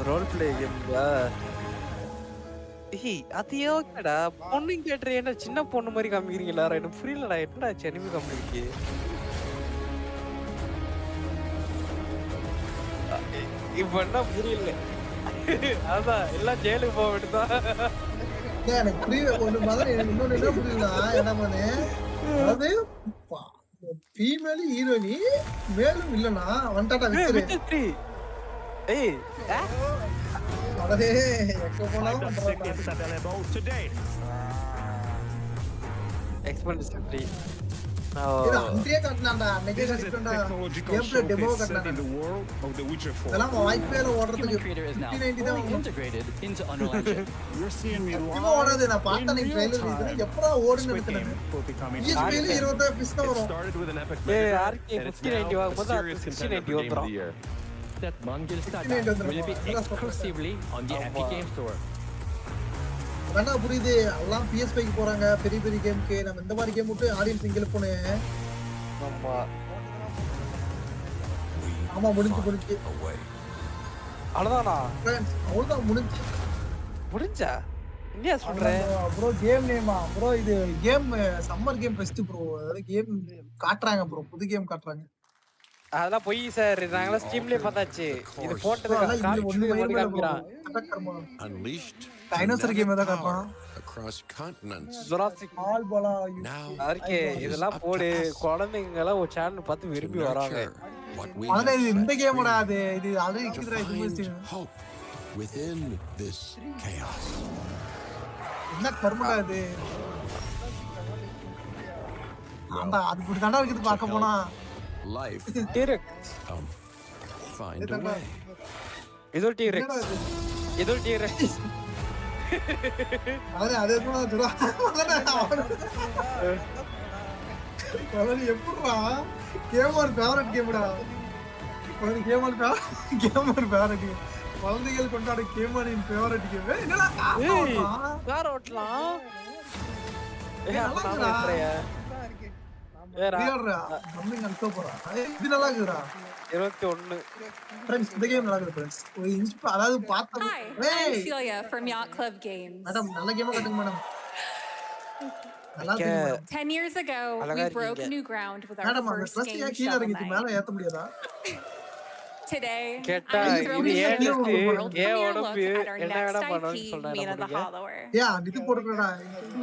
ரோல் பிளே கேம்ல ஏய் அது ஓகேடா. பொண்ணுங்க கேட்டற என்ன சின்ன பொண்ணு மாதிரி காமிக்கிறீங்களா? எனக்கு புரியலடா என்னடா அனிமே காமிக்கிறீங்க. இப்ப என்ன புரியல. அதான் எல்லாம் ஜெயிலுக்கு போக வேண்டியதா. எனக்கு புரியல ஒரு மாதிரி. இன்னொன்னு என்ன புரியல என்ன பண்ணே அதாவது ஃபீமேல் ஹீரோனி மேலும் இல்லனா வண்டாடா விக்டரி. ஏய் அடே எங்க போனாலும் எக்ஸ்பென்சிவ் த்ரீ இது அன்றைய காட்டனாம்டா. அன்னைக்கே காட்டிட்டோம்டா. கேம் பிளே டெமோ காட்டனாம்டா. இதெல்லாம் வாய்ப்பேல ஓடுறதுக்கு 5090 தான் integrated into unreal engine. You are seeing me right. ஓடாது நான் பார்த்தனே ட்ரைலர் இது எப்பறா ஓடுன்னு நினைச்சேன். ஈஸ்பில 20 பிஸ் தான் வரும். ஏய் ஆர்கே 5090 வாங்கும்போது 6090 வந்துரும். That bundle startup will be exclusively on the Epic Game Store. அதானே புரியுது. எல்லாம் PS5க்கு போறாங்க பெரிய பெரிய கேமுக்கு. நம்ம இந்த மாதிரி கேம் விட்டு ஆடியன்ஸ் இங்க எழுப்பனே. ஆமா முடிஞ்சு. அவ்வளவுதானா? அவ்வளவுதான் முடிஞ்சா? என்ன சொல்றேன்? ப்ரோ கேம் நேமா? ப்ரோ இது game summer game fest bro. அதாவது கேம் காட்றாங்க ப்ரோ. புது கேம் காட்றாங்க. அதெல்லாம் போய் சார். நாங்கள ஸ்டீம்லயே பார்த்தாச்சு. இது போட்டதுக்கு காமிச்சு காமிக்கிறான். டைனோசர் கேம் ஏதா காட்டுறான். across continents. ஆல் பாலா அர்க்கே இதெல்லாம் போடு. குழந்தைங்க எல்லாம் ஒரு சேனல் பார்த்து விரும்பி வராங்க. அத இந்த கேம்டா அது. இது ஆல்ரெடி இருக்குடா இது. Hope within this chaos. என்ன கர்மடா இது? ஆமா அது இப்படி தாண்டா இருக்குது பார்க்க போனா. Life T-Rex. Find a way. இது T-Rex. அது என்ன சொல்றா? எப்படிடா? கேமர் ஃபேவரட் கேம்டா. Gamer favourite game. குழந்தைகள் கொண்டாட கேமரின் ஃபேவரட் கேம். என்னடா கார் ஓட்டலாம். இது நல்லா இருக்குடா. 21 फ्रेंड्स இந்த கேம் நல்லா இருக்கு फ्रेंड्स. அதாவது பார்த்தா I'm Celia from Yacht Club Games. Madam நல்ல கேம் காட்டுங்க madam. 10 years ago, we broke new ground with our first game, கீழ இறங்கிட்டு மேல ஏத்த முடியாதா? Today, கேட்டா I'm இது thrilled to share ஏன் with the world ஏன் premiere உடம்பு look at our என்ன next வேணா IP, பண்ணணும்னு Mina the சொல்றாங்க. Hollower. இது போடுறடா.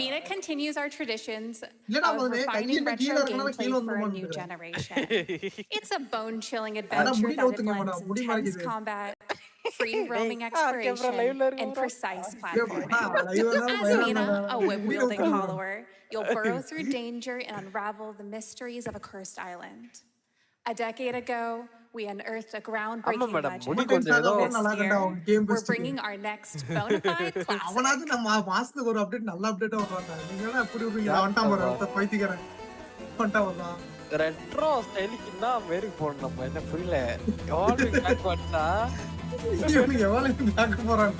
Mina continues our traditions இல்லடா of மதனே refining கையில கீழ retro இருக்கறனால gameplay கீழ for a new வந்து generation. It's a bone-chilling adventure முடி that நவுத்துங்க blends மேடம். முடி intense மாறிக்குது. combat, free roaming exploration, and precise platforming. As Mina, a whip-wielding hollower, you'll burrow through danger and unravel the mysteries of a cursed island. A decade ago, we unearthed a groundbreaking legend. This year, we're bringing our next bona fide classic. அவனாவது நம்ம மாசத்துக்கு ஒரு update நல்ல அப்டேட்டா வர்றாங்க. நீங்க என்ன அப்படி இருக்கீங்க? அவன்டா வர பைத்தியக்காரன். அவன்டா வர்றான். ரெட்ரோ ஸ்டைலுக்கு தான் மேரிக்கு போறோம் நம்ம. என்ன புரியல. எவால்வ் பேக் பண்ணா இவன் எவால்வ் பேக் போறான்.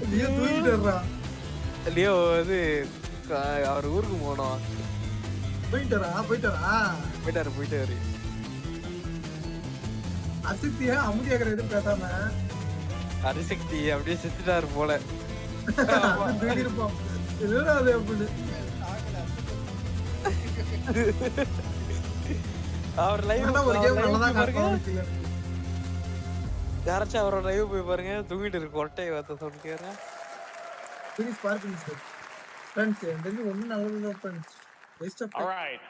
லியோ தூக்கிட்டறா. லியோ அது அவர் ஊருக்கு போனோம். போயிட்டாரு. அசித்தியா அமுதியாகற எதுவும் பேசாம அரிசக்தி அப்படியே செத்துட்டாரு போல. தூக்கிருப்போம். இல்லடா அது அப்படி. அவர் லைவ் ஒரு கேம் நல்லதா காட்டுவாங்க. யாராச்சும் அவரோட லைவ் போய் பாருங்க. தூங்கிட்டு இருக்கு. ஒட்டை வார்த்தை சொல்லிக்கிறேன். Finish parking sir. ஃப்ரெண்ட்ஸ் இந்த ஒண்ணு நல்லது friends. All right.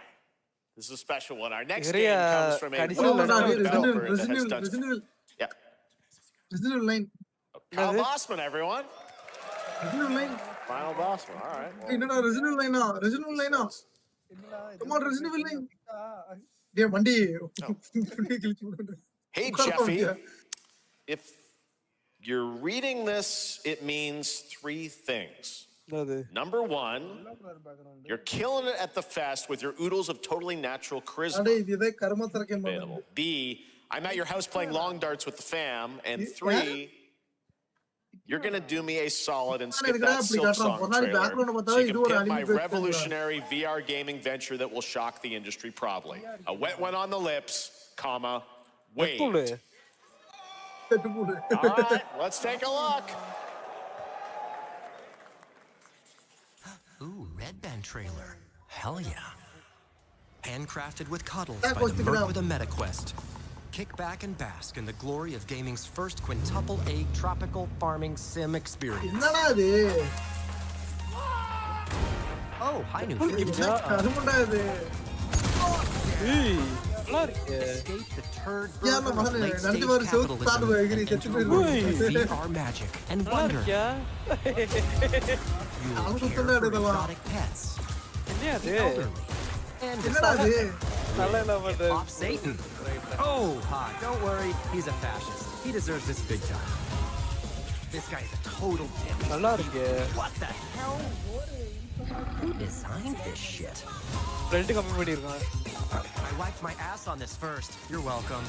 This is a special one. Our next game comes from a well-known developer that has done... Yeah. Resident Line. Kyle Bossman, everyone. Resident Line. Final Bossman, all right. Well. Resident Line. Come on, Resident Line. Yeah, Mandi. Hey, Jeffy. If you're reading this, it means 3 things. Number 1, you're killing it at the fest with your oodles of totally natural charisma. Available. B, I'm at your house playing long darts with the fam. And 3, you're going to do me a solid and skip that Silk Song trailer so you can pimp my revolutionary VR gaming venture that will shock the industry probably. A wet one on the lips, comma, wait. All right, let's take a look. Ooh, Red Band trailer. Hell yeah. Handcrafted with cuddles by the Merc with a MetaQuest. Kick back and bask in the glory of gaming's first quintuple A tropical farming sim experience. Oh, hi, new friends. Escape the turd burger of late-stage capitalism into VR magic and wonder. You'll care for exotic pets, the elderly, and off Satan. Oh, hi, don't worry, he's a fascist. He deserves this big time. This guy is a total dimwit. What the hell? Who designed this shit? I wiped my ass on this first. You're welcome.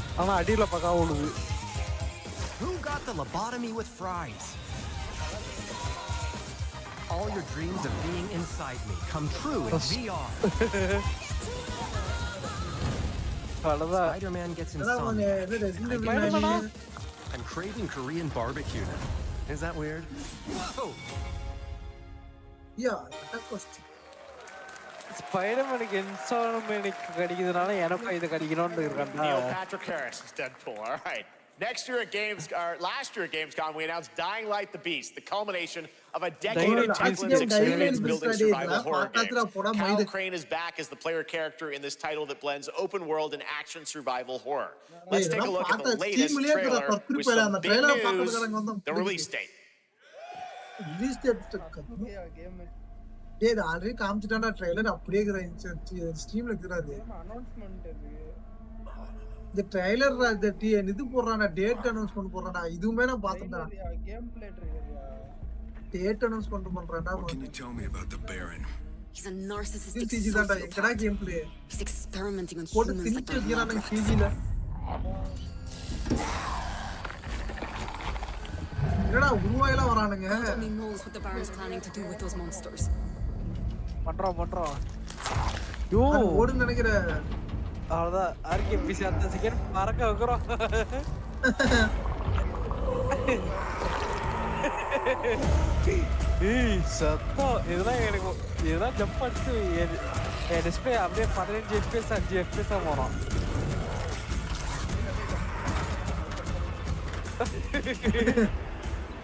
Who got the lobotomy with fries? All your dreams of being inside me come true in VR. Spider-Man gets insomnia. I'm craving Korean barbecue now. Is that weird? Whoa! Yeah, that question. ஸ்பைடர்மேனுக்கு instalment கிடைக்குதுனால எனக்கும் இது கிடைக்கணும்னு இருக்கேன்டா. Neil Patrick Harris is Deadpool. All right. Next year at last year at Gamescom, we announced Dying Light the Beast, the culmination of a decade of Techland's experience building survival horror games. Kyle Crane is back as the player character in this title that blends open world and action survival horror. Let's take a look at the latest trailer with some big news, the release date. Release date டேய் already காமிச்சிட்டான்டா trailer அப்படியே ஸ்ட்ரீம்ல இருக்குறாரு இந்த trailer இந்த இது போடுறானே date announcement போடுறானே இதுவுமே நான் பார்த்தேன்டா game play trailer date announcement பண்றானடா Can you tell me about the Baron? He's a narcissistic sociopath. எக்கடா game play He's experimenting on போட்டு humans like திணிச்சிருக்கானே சிஜில என்னடா உருவாயில வரானுங்க He knows what the Baron's planning to do with those monsters. பண்றோம் யோ ஓடுன்னு நினைக்கிறேன் அவ்வளவுதான் ஆர்கே பிசி அடுத்த செகண்ட் பறக்க வைக்கிறோம் ஏய் சத்தம் இதெல்லாம் ஜம்ப் அடிச்சு என் டிஸ்பிளே அப்படியே 15 FPS 5 FPS வரும்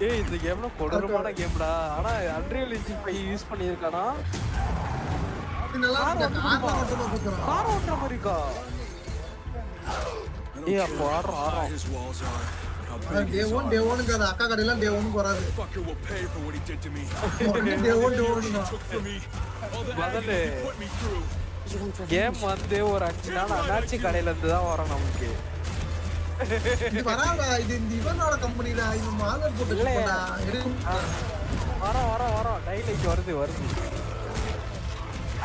ஏய் இந்த கேம்ல கொடூரமான கேம்டா ஆனா அன்ரியல் இன்ஜின் 5 யூஸ் பண்ணியிருக்கானா நல்லா இருக்கு கார் ஓட்டுற மாதிரிக்கா ஏய் அப்போ ஆறா டே ஒன் கத அக்கா கடையில டே ஒன் வராது Fucker will pay for what he did to me. Day one Badale. Game வந்து ஒரு 5 நாள் அனாச்சி கடையில இருந்து தான் வரும் நமக்கு இது வராடா இது இந்த இவனோட கம்பெனிடா இவன் மாலர் போட்டு போடா வரோம் டைலைட் வருது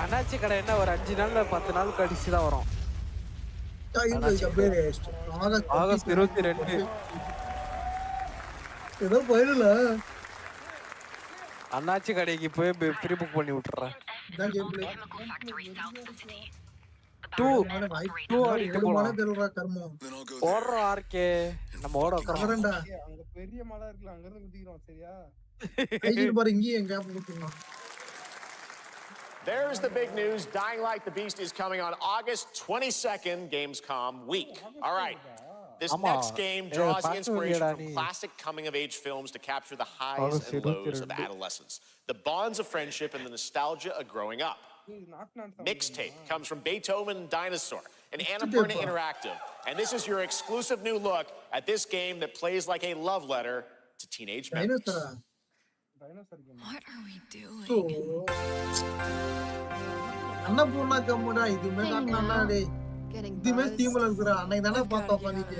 அனாச்சி கடை என்ன ஒரு 5 நாள்ல 10 நாள் கழிச்சு தான் வரும் ஆகஸ்ட் 22 ஏதோ போயிடல அண்ணாச்சி கடைக்கு போய் ப்ரீ புக் பண்ணி விட்டுறேன் இதான் கேம் பிளே 2 ஓடுமானே தெரியல கர்மம் ஓடுற ஆர்கே நம்ம ஓட உட்காரண்டா அங்க பெரிய மலை இருக்குல அங்க இருந்து குதிக்கிறோம் சரியா ஐஜின் பாரு இங்க எங்க gap குதிக்கிறோம் There's the big news. Dying Light the Beast is coming on August 22nd, Gamescom week. All right. This next game draws inspiration from classic coming-of-age films to capture the highs and lows of adolescence, the bonds of friendship, and the nostalgia of growing up. Mixtape comes from Beethoven and Dinosaur, and Annapurna Interactive, and this is your exclusive new look at this game that plays like a love letter to teenage memories. What are we doing? Annapurna கம்முடா இதுமே காட்டனா டேய் இதுமே ஸ்டீம்ல இருக்குடா அன்னைக்கு தான பார்த்தோம் பண்ணிட்டு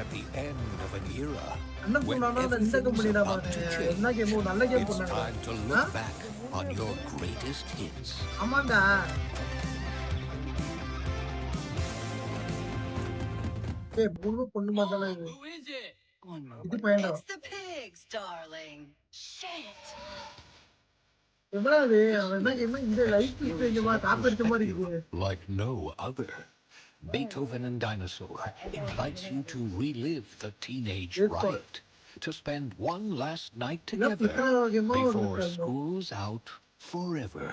At the end of an era, Annapurna இந்த கம்பெனிடா பாரு என்ன கேம் நல்ல கேம் it's பண்ணாங்க time to look back on your greatest hits. ஆமாடா ஏய் மூணு பொண்ணு மாதிரி இது இது பையன்டா It's the pigs, darling. Shit. எவ்வளவு அவன் என்ன இந்த லைஃப் இந்த மாதிரி காப்பி மாதிரி இருக்கு Like no other, Beethoven and Dinosaur invites you to relive the teenage riot, to spend one last night together before school's out forever.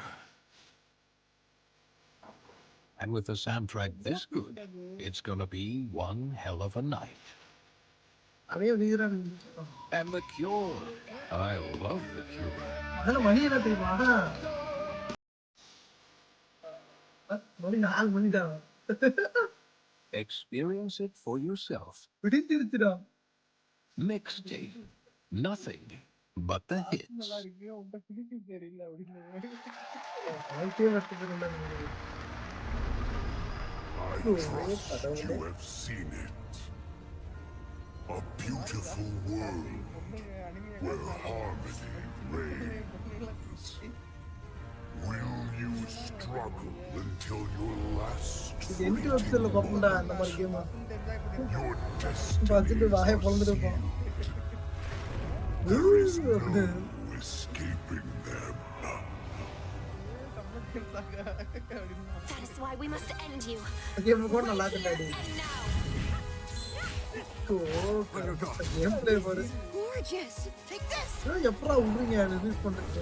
And with a soundtrack this good, it's gonna be one hell of a night. And The Cure. I love The Cure. அதல மணி என்ன தெரியுமா மணி 4 மணிடா Experience it for yourself. விடிஞ்சிருச்சுடா Mixtape. Nothing but the hits. I trust you have seen it. A beautiful world where harmony reigns. Will you struggle until your last இது என்டி வெப்சைட்ல பாப்போம்டா அந்த மாதிரி game your destiny பார்த்துட்டு வாயை பொளந்துட்டு இருப்போம் escaping them. That is why we must end you. Game கூட நல்லா இருக்குடா ஓ கேம் ப்ளே பாரு Gorgeous. Take this. எப்பறா உடுறீங்க ரிலீஸ் பண்றீங்க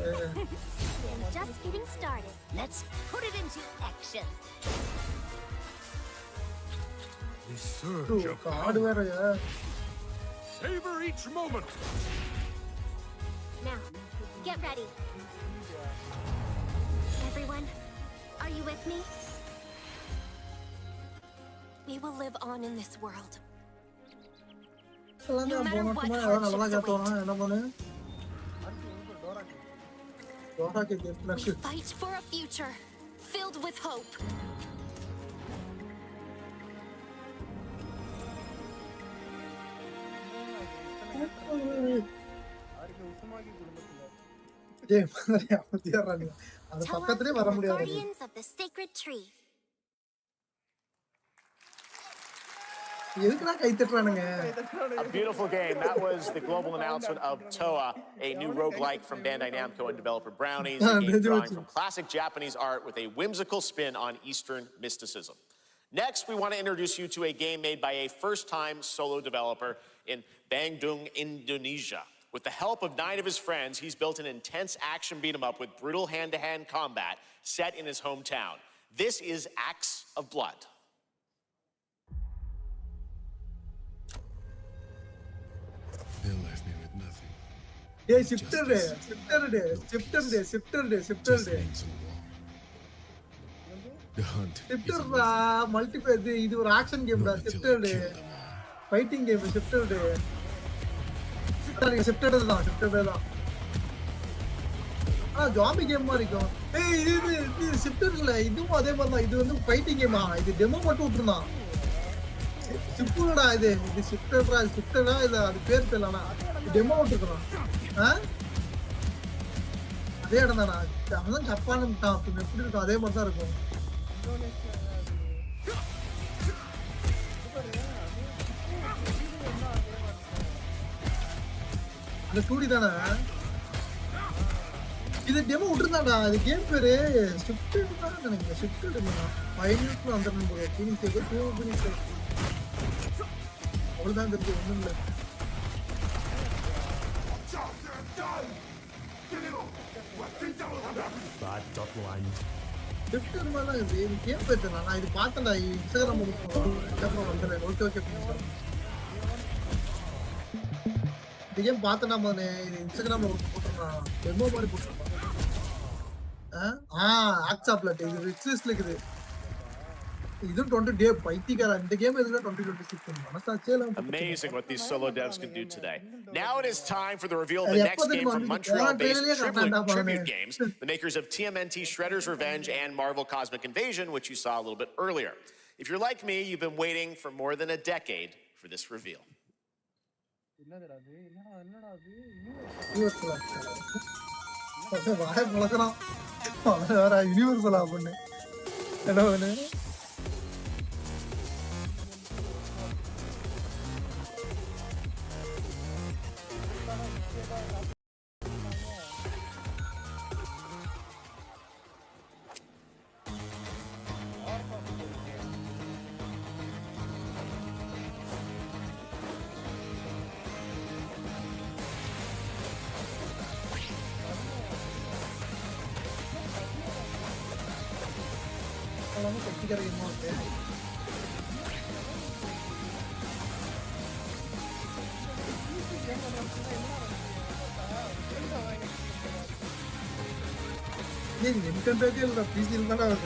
I'm just getting started. Let's put it into action. The surge of card வேறயா savor each moment. Now, get ready. Everyone, are you with me? We will live on in this world. No matter what hardships await. என்ன பண்ணு We fight for a future filled with hope. அது பக்கத்துலயே வர முடியாது Guardians of the sacred tree. எதுக்குடா கை தட்டறானுங்க A beautiful game. That was the global announcement of TOA, a new roguelike from Bandai Namco and developer Brownies, a game drawing from classic Japanese art with a whimsical spin on Eastern mysticism. Next, we want to introduce you to a game made by a first-time solo developer in Bandung, Indonesia. With the help of 9 of his friends, he's built an intense action beat-em-up with brutal hand-to-hand combat set in his hometown. This is Axe of Blood. They left me with nothing. ஏய் shifter The hunt. ஷிஃப்டர்டா multiplayer இது ஒரு action கேம்டா shifter fighting game shifter shifter தான் zombie game மாதிரி இருக்கும் ஏய் இது ஷிஃப்டர் இல்ல இதுவும் அதே மாதிரி தான் இது வந்து ஃபைட்டிங் கேமா இது டெமோ மட்டும் விட்டுருந்தான் ஷிஃப்டர்டா இது ஷிஃப்டரா இல்ல அது பேர் தெரியலனா டெமோ விட்டுருக்கான் அதே இடம் தானா அவன் ஜப்பான் எப்படி இருக்கும் அதே மாதிரி தான் இருக்கும் அந்த ஸ்டூடி தானே இது டெமோ விட்டுருந்தாடா அது கேம் பேரு ஷிஃப்டட் தான் நினைக்கிறேன் ஷிஃப்டட் இல்லைண்ணா 5 மினிட்ஸ்ல வந்துடணும் போது ஃபீனிக்ஸ் அவ்வளோதான் தெரிஞ்சு ஒன்றும் இல்லை ஷிஃப்டட் மாதிரி தான் இது கேம் பேர் தெரியல நான் இது பார்த்தேன்டா இன்ஸ்டாகிராம் வந்துடுறேன் ஓகே இந்த கேம் பார்த்தேன்னா இது இன்ஸ்டாகிராம்ல போட்டுருக்கான் டெமோ மாதிரி போட்டுருக்கான் ஆக்ஸா பிளாட் இது விச் லிஸ்ட்ல இருக்குது இது 20 டே பைத்தியக்கார இந்த கேம் எதுல 2026 மனசாச்சே இல்ல Amazing what these solo devs can do today. Now it is time for the reveal of the next game from Montreal-based Tribute Games, the makers of TMNT Shredder's Revenge and Marvel Cosmic Invasion, which you saw a little bit earlier. If you're like me, you've been waiting for more than a decade for this reveal. யூனிவர்சலா பண்ணு என்ன பண்ணு Nintendo PC mana ada?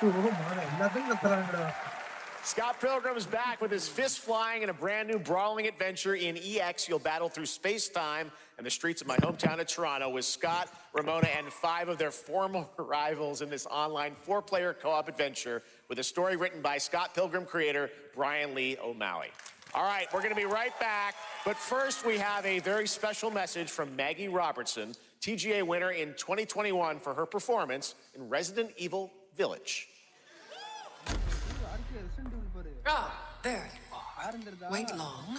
எல்லாத்தையும் கத்துறாங்கடா. Scott Pilgrim is back with his fist flying in a brand new brawling adventure in EX. You'll battle through space-time and the streets of my hometown of Toronto with Scott, Ramona, and 5 of their former rivals in this online 4-player co-op adventure with a story written by Scott Pilgrim creator Brian Lee O'Malley. All right, we're going to be right back. But first, we have a very special message from Maggie Robertson, TGA winner in 2021 for her performance in Resident Evil Village. Ah, there you are. Wait long.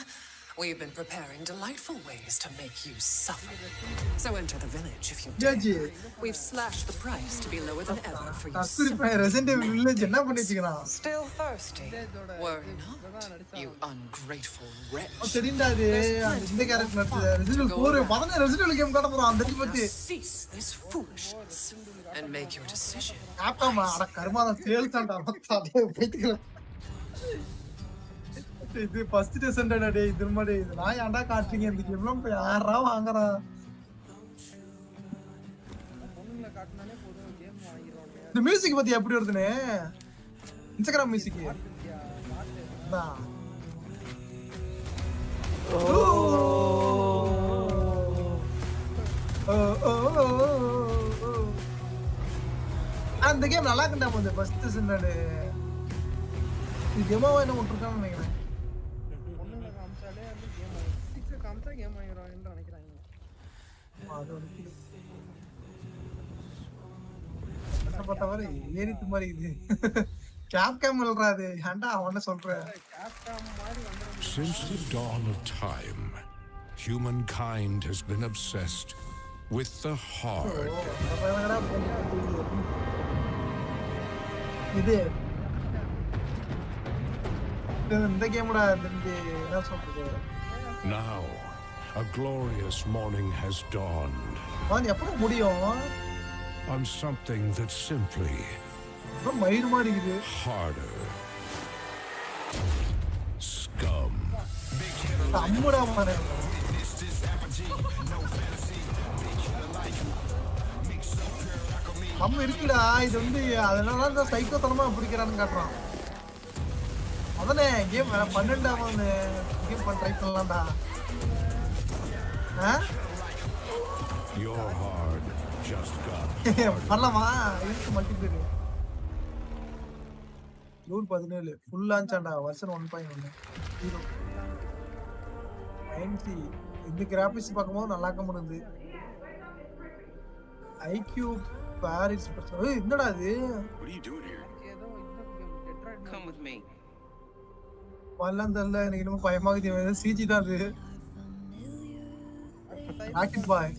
We've been preparing delightful ways to make you suffer. So enter the village if you dare. We've slashed the price to be lower than ever for you. Still thirsty? Worry not, you ungrateful wretch. Cease this foolishness and make your decision. இது first டெசன்டா டேய் திரும்ப டேய் நான் ஏன்டா காட்றீங்க இந்த கேம்ல போய் யாரா வாங்குறா பொண்ணுல காட்னானே போதும் கேம் வாங்கிடுவாங்க இந்த மியூசிக் பத்தி எப்படி வருதுனே இன்ஸ்டாகிராம் மியூசிக் டா அந்த கேம் நல்லா இருக்குடா போதே ஃபர்ஸ்ட் டெசன்டா டே இது டெமோவா என்ன விட்டுருக்கான்னு நினைக்கிறேன் ஏறிட்டு மாதிரி இது கேப்காம் இல்லறாது ஏன்டா அவன சொல்ற Since the dawn of time, humankind has been obsessed with the hard. இது இந்த கேம்டா என்ன சொல்றது Now, a glorious morning has dawned. நான் எப்போ முடியும் On something that simply மயிர் மாதிரி இருக்குது harder. Scum. அம்முடா மாரே நம்ம இருக்குடா இது வந்து அதனால தான் சைக்கோத்தனமா பிடிக்கிறான்னு காட்டுறான் அதனே கேம் 12ஆவது கேம் பண்ண ட்ரை பண்ணலாம்டா Your hard just got பண்ணலாமா இருக்கு மல்டிபிளேயர் ஜூன் 17 ஃபுல் லான்ச்டா வெர்ஷன் 1.1 0 90 இந்த கிராபிக்ஸ் பார்க்கும்போது நல்லா கம்முனுது IQ பாரிஸ் ஏய் என்னடா இது What are you doing here? Come with me. வல்லந்தல்ல எனக்கு இன்னும் பயமாகுது சிஜி தான் அது ராக்கெட் பாய்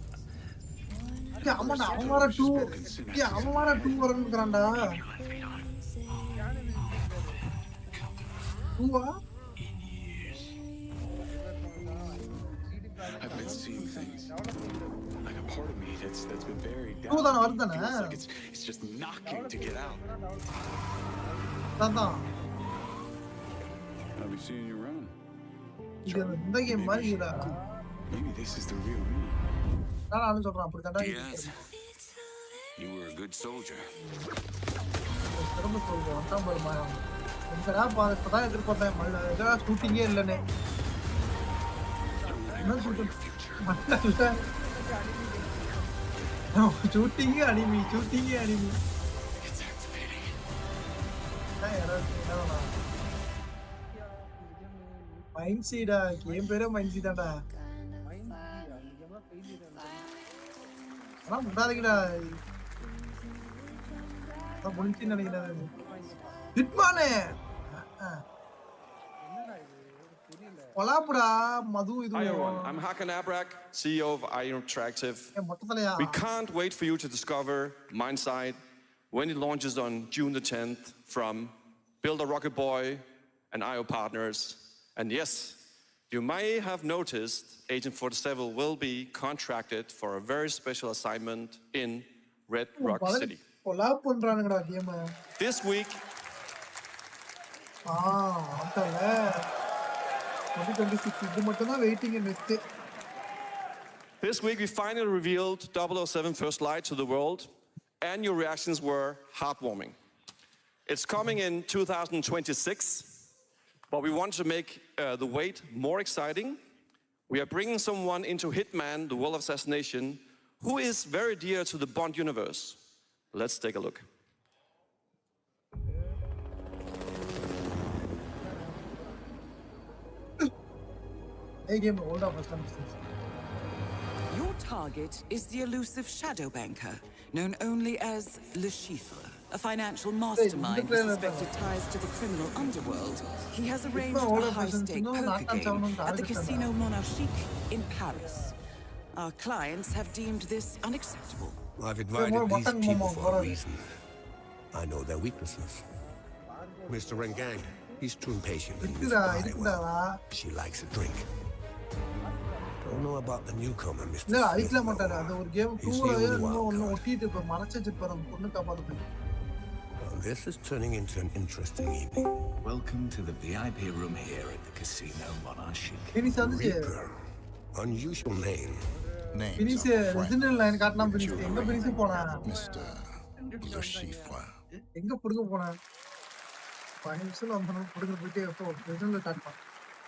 அவன் அவமார 2 அவமார 2 வரணும்ங்கறான்டா 2 I've been seeing things. Like a part of me that's been buried down. தான் வருதுனே Like it's just knocking to get out. தான் I'll be seeing you around. இந்த game மாதிரிடா Maybe this is the real me. நான் சொல்றேன் அப்படி தான்டா You were a good soldier. ரொம்ப சொல்றேன் அதான் பயம் என்னடா இப்பதான் எதிர்பார்த்தேன் மல்ல ஷூட்டிங்கே இல்லனே என்ன ஷூட்டிங் ஷூட்டிங்கே அனிமி மைன்சீடா கேம் பேரே மைன்சீடாடா ஆனா முண்டாதீங்கடா முடிஞ்சுன்னு நினைக்கிறேன் ஹிட்மானே கொலாபுடா மது இது Hi everyone, I'm Hakan Abrak, CEO of Interactive. We can't wait for you to discover Mindside when it launches on June the 10th from Build a Rocket Boy and IO partners. And yes, you may have noticed Agent 47 will be contracted for a very special assignment in Red Rock City. This week, this week we finally revealed 007 First Light to the world, and your reactions were heartwarming. It's coming in 2026, but we want to make the wait more exciting. We are bringing someone into Hitman, the World of Assassination, who is very dear to the Bond universe. Let's take a look. Your target is the elusive shadow banker, known only as Le Chiffre, a financial mastermind with suspected ties to the criminal underworld. He has arranged a high-stake poker game at the Casino Monarchique in Paris. Our clients have deemed this unacceptable. I've invited these people for a reason. I know their weaknesses. Mr. Rengang, he's too impatient. She likes a drink. Don't know about the newcomer, Mr. Smith. He's the only wild card. Well, this is turning into an interesting evening. Welcome to the VIP room here at the Casino Monarchique. Reaper. Unusual name. Finish original line காட்டலாம் finish எங்க finish போனா Mr. Le Chiffre. எங்க புடுங்க போனா 5 நிமிஷம் நம்ம புடுங்க போயிட்டே அப்போ original காட்டலாம்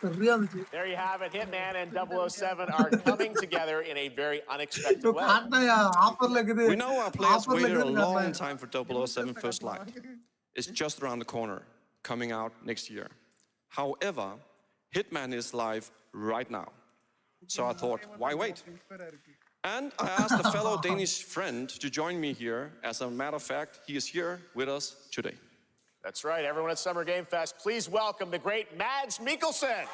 There you have it. Hitman and 007 are coming together in a very unexpected way. We know our players waited a long time for 007 First Light. It's just around the corner, coming out next year. However, Hitman is live right now. So I thought, why wait? And I asked a fellow Danish friend to join me here. As a matter of fact, he is here with us today. That's right, everyone at Summer Game Fest, please welcome the great Mads Mikkelsen.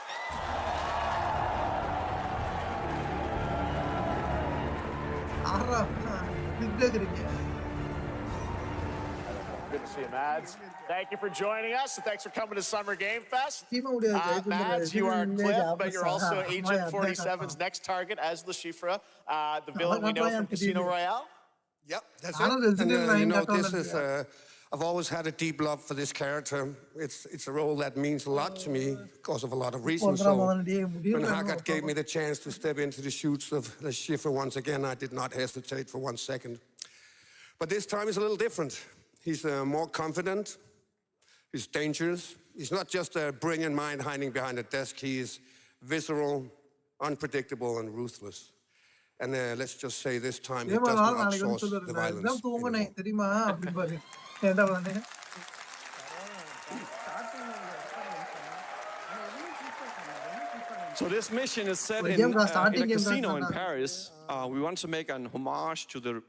Good to see you, Mads. Thank you for joining us, and thanks for coming to Summer Game Fest. Mads, you are Cliff, but you're also Agent 47's next target as Le Chiffre, the villain we know from Casino Royale. Yep, that's it. And, you know, this is, I've always had a deep love for this character. It's a role that means a lot to me because of a lot of reasons. So when Haggard gave me the chance to step into the shoes of Le Chiffre once again, I did not hesitate for 1 second. But this time is a little different. He's more confident. He's dangerous. He's not just a brilliant mind hiding behind a desk. He is visceral, unpredictable, and ruthless. And let's just say this time he does not outsource the violence anymore. So this mission is set in a casino in Paris. We want to make an homage to the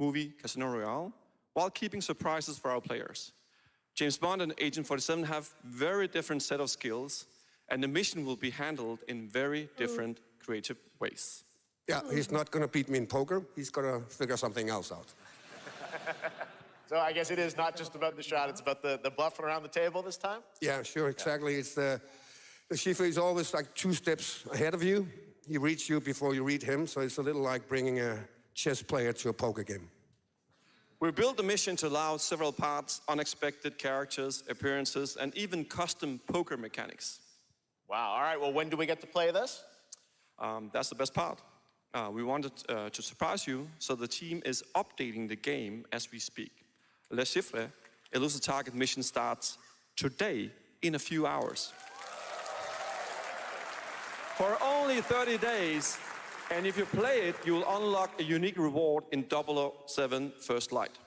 movie Casino Royale while keeping surprises for our players. James Bond and Agent 47 have very different set of skills, and the mission will be handled in very different creative ways. Yeah, he's not going to beat me in poker. He's going to figure something else out. So I guess it is not just about the shot, it's about the bluffing around the table this time? Yeah, sure, exactly. It's the Chiffre is always like 2 steps ahead of you. He reads you before you read him, so it's a little like bringing a chess player to a poker game. We built the mission to allow several parts, unexpected characters, appearances, and even custom poker mechanics. Wow, all right, well, when do we get to play this? That's the best part. We wanted to surprise you, so the team is updating the game as we speak. Le Chiffre, Elusive Target mission starts today in a few hours. For only 30 days, and if you play it, you will unlock a unique reward in 007 First Light.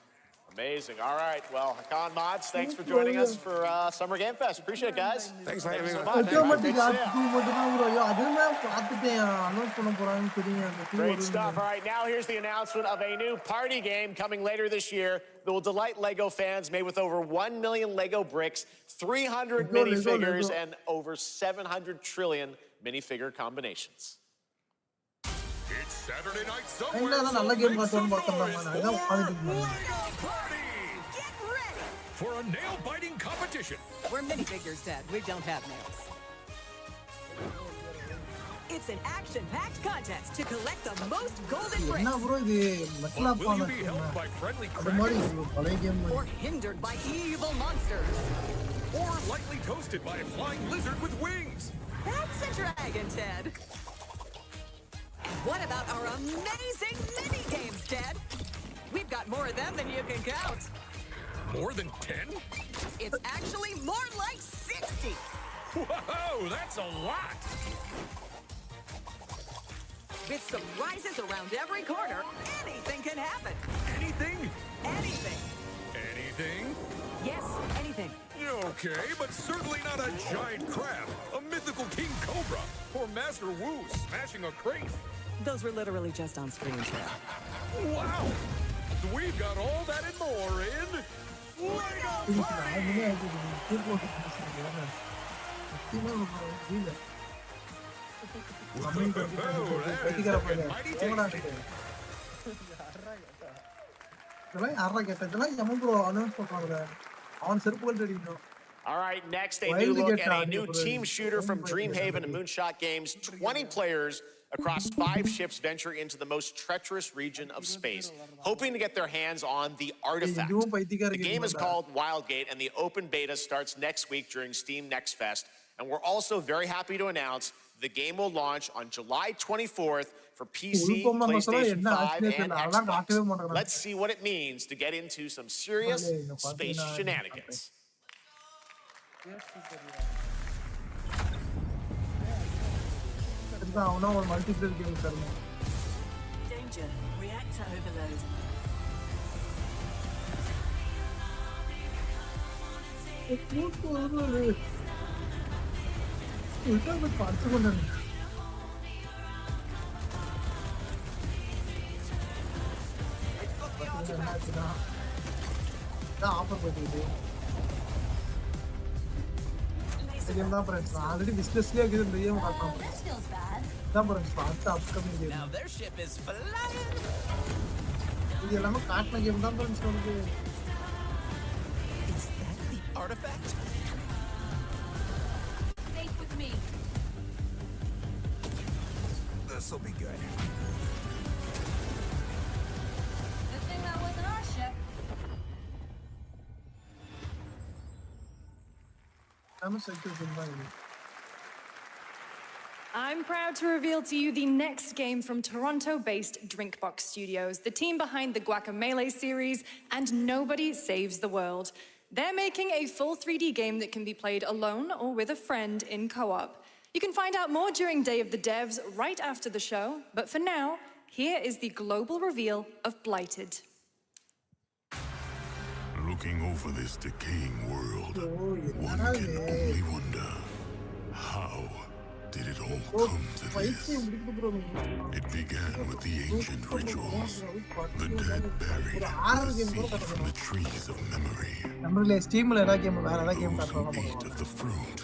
Amazing. All right. Well, Hakan Mods, thanks for joining us for Summer Game Fest. Appreciate it, guys. Thanks for having so us. Great stuff. All right, now here's the announcement of a new party game coming later this year that will delight LEGO fans, made with over 1 million LEGO bricks, 300 minifigures, and over 700 trillion minifigure combinations. It's Saturday night somewhere. For a nail-biting competition. We're minifigures, Dad. We don't have nails. It's an action-packed contest to collect the most golden bricks. But will you be helped by friendly crackers? Or hindered by evil monsters. Or lightly toasted by a flying lizard with wings? That's a dragon, Ted. And what about our amazing mini-games, Ted? We've got more of them than you can count. More than 10? it's actually more like 60. Whoa, that's a lot. With surprises around every corner, anything can happen. Anything? Anything. Anything? Yes, anything. Okay, but certainly not a giant crab, a mythical king cobra, or Master Wu smashing a crate. Those were literally just on screen, Chad. Wow! We've got all that and more in Lego All right, next, a new look at a new team shooter from Dreamhaven and Moonshot Games. 20 players across 5 ships venture into the most treacherous region of space, hoping to get their hands on the artifact. The game is called Wildgate, and the open beta starts next week during Steam Next Fest. And we're also very happy to announce the game will launch on July 24th for PC, PlayStation 5, and Xbox. Let's see what it means to get into some serious space shenanigans. Danger. Reactor overload. Now their ship is flying. Is that the artifact? Safe with me. This'll be good. Good thing that wasn't our ship. I'm proud to reveal to you the next game from Toronto-based Drinkbox Studios, the team behind the Guacamelee series and Nobody Saves the World. They're making a full 3D game that can be played alone or with a friend in co-op. You can find out more during Day of the Devs right after the show, but for now, here is the global reveal of Blighted. Looking over this decaying world, one can only wonder, how did it all come to this? It began with the ancient rituals, the dead buried, the seed from the trees of memory. Those who ate of the fruit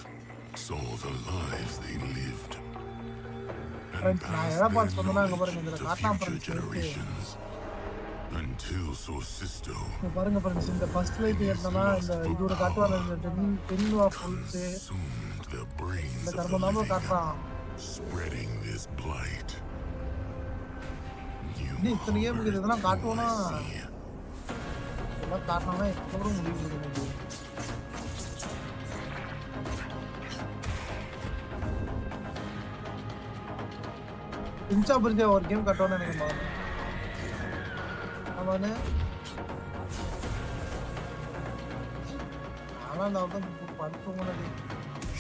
saw the lives they lived and passed their knowledge to future generations. Until Sorcisto consumed the brains of the living, spreading this blight. You ஒரு game கட்டோன்னு நினைக்கிறேன். அவனே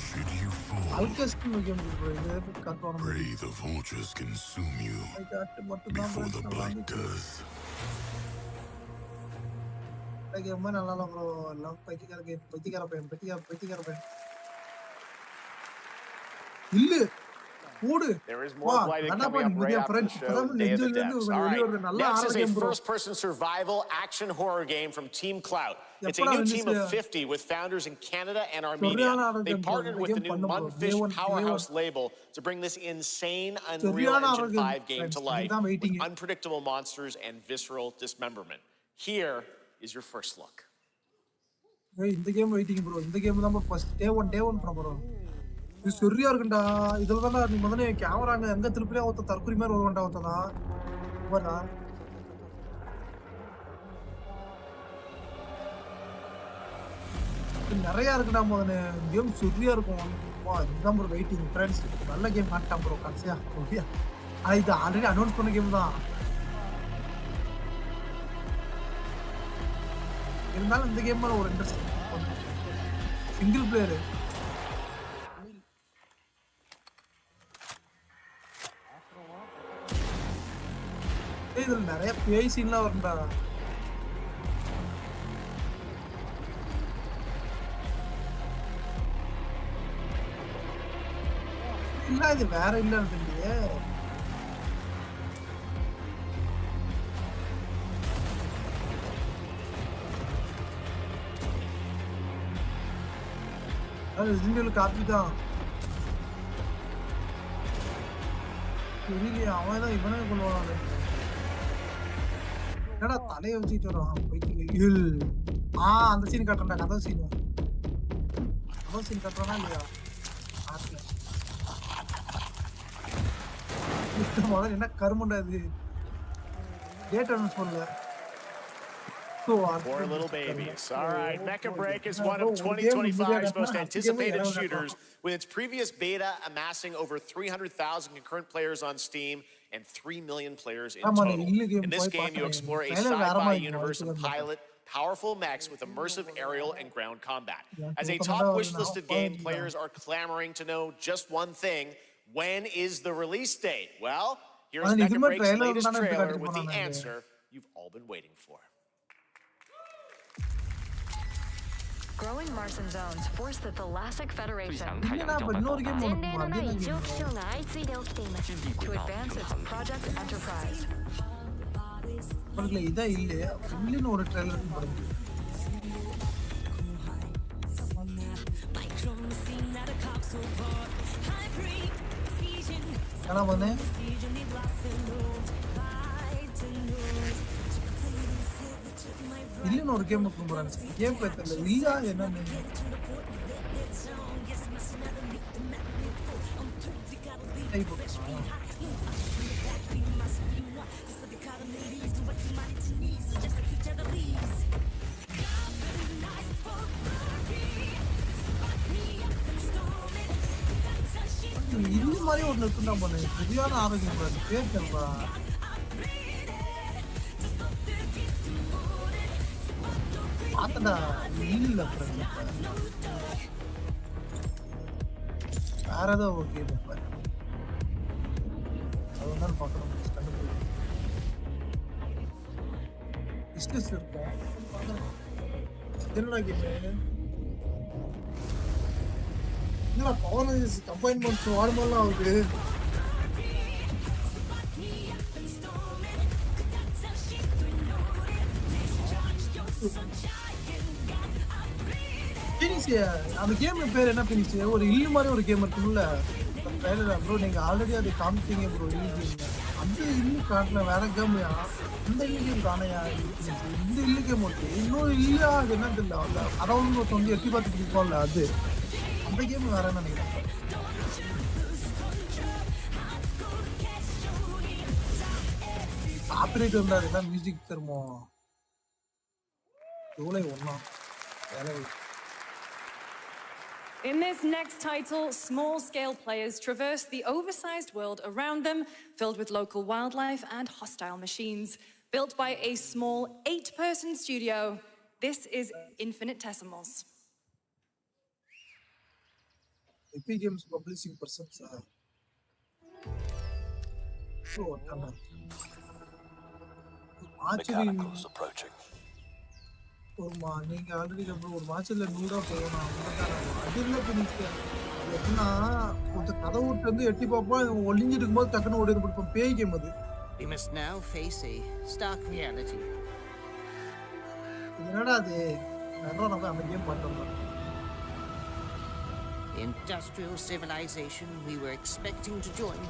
should you fall, pray the vultures consume you before the blight does. There is more Blighted coming up right after the show, Day of the Devs. All right, next is a first-person survival action horror game from Team Clout. It's a new team of 50 with founders in Canada and Armenia. They partnered with the new Mudfish Powerhouse label to bring this insane Unreal Engine 5 game to life with unpredictable monsters and visceral dismemberment. Here is your first look. இந்த game waiting bro. இந்த game தான் first day 1 bro. இது சரியா இருக்குடா. இதல தான் நீ முதல்ல கேமராங்க எங்க திருப்பியா ஒத்த தற்குறி மாதிரி வருவண்டா ஒத்ததா. வரா. நிறைய இருக்குடா முதல்ல. கேம் சரியா இருக்கும். வா இதுதான் ப்ரோ வெயிட்டிங் फ्रेंड्स. நல்ல கேம் காட்டலாம் ப்ரோ கடைசியா. ஓகே. இது ஆல்ரெடி அனௌன்ஸ் பண்ண கேம் தான். இருந்தாலும் இந்த கேம் மேல ஒரு இன்ட்ரஸ்ட் சிங்கிள் பிளேயர். இதுல நிறைய பேய் சீன்லாம் வரும்டா. இல்ல இது வேற இல்ல இல்லையே. அது ரெசிடென்ட் காப்பி தான். தெரியல அவன் தான் இவனே கொள்வானே. என்னடா தலையை வச்சுட்டு வரான் போயிட்டு. அந்த சீன் காட்டுறா கதை சீன். கதை சீன் காட்டுறானா இல்லையா? முதல்ல என்ன கருமண்டா இது? டேட் அனௌன்ஸ் பண்ணல. Poor little babies. All right, Mecha Break is one of 2025's most anticipated shooters, with its previous beta amassing over 300,000 concurrent players on Steam and 3 million players in total. In this game, you explore a sci-fi universe and pilot powerful mechs with immersive aerial and ground combat. As a top wish-listed game, players are clamoring to know just one thing: when is the release date? Well, here's Mecha Break's latest trailer with the answer you've all been waiting for. Growing Martian zones force the Thalassic Federation to advance its Project Enterprise. இல்லன்னு ஒரு game போறாங்க. Game பேர்ல இல்ல என்னன்னு இது மாதிரி ஒண்ணு இருக்குன்னா பண்ணு. சரியான ஆரோக்கியம் பேர் தெரியல. பார்த்தடா இல்ல வேற ஏதோ ஓகே அதனால பார்க்கணும். பிஸ்னஸ் இருக்கும் என்னடா கேம் என்னடா பவர் கம்பைன் பண்ணி வாடுமாலாம் ஆகுது. அந்த கேம் பேர் என்ன பினிஷ்? ஒரு இல்லு மாதிரி ஒரு கேம் இருக்குல்ல ட்ரைலர் ப்ரோ. நீங்க ஆல்ரெடி அதை காமிச்சீங்க ப்ரோ. அந்த இல்லு காட்டல வேற கேம். அந்த இல்லு கேம் காணையா? இந்த இல்லு கேம் ஓகே. இன்னொரு இல்ல அது என்ன தெரியல. அரௌண்ட் ஒரு 20 பார்த்து பிடிப்போம்ல அது. அந்த கேம் வேற என்ன நினைக்கிறேன். ஆப்ரேட் இருந்தா அதுதான் மியூசிக் தருமோ. July 1 In this next title, small-scale players traverse the oversized world around them, filled with local wildlife and hostile machines. Built by a small 8-person studio, this is Infinitesimals. Epic Games publishing persons are Mechanicals approaching. நீங்க already ஒரு மாசத்துல 100 போகணும். அது இல்ல finish. எப்படின்னா ஒரு கதை விட்டு வந்து எட்டி பார்ப்போம். ஒளிஞ்சிட்டு இருக்கும்போது டக்குன்னு ஓடி பிடிப்போம். பேய் கேம் அது. We must now face a stark reality. என்னடா அது? நம்ம அந்த கேம் பண்ணோம். Industrial civilization we were expecting to join.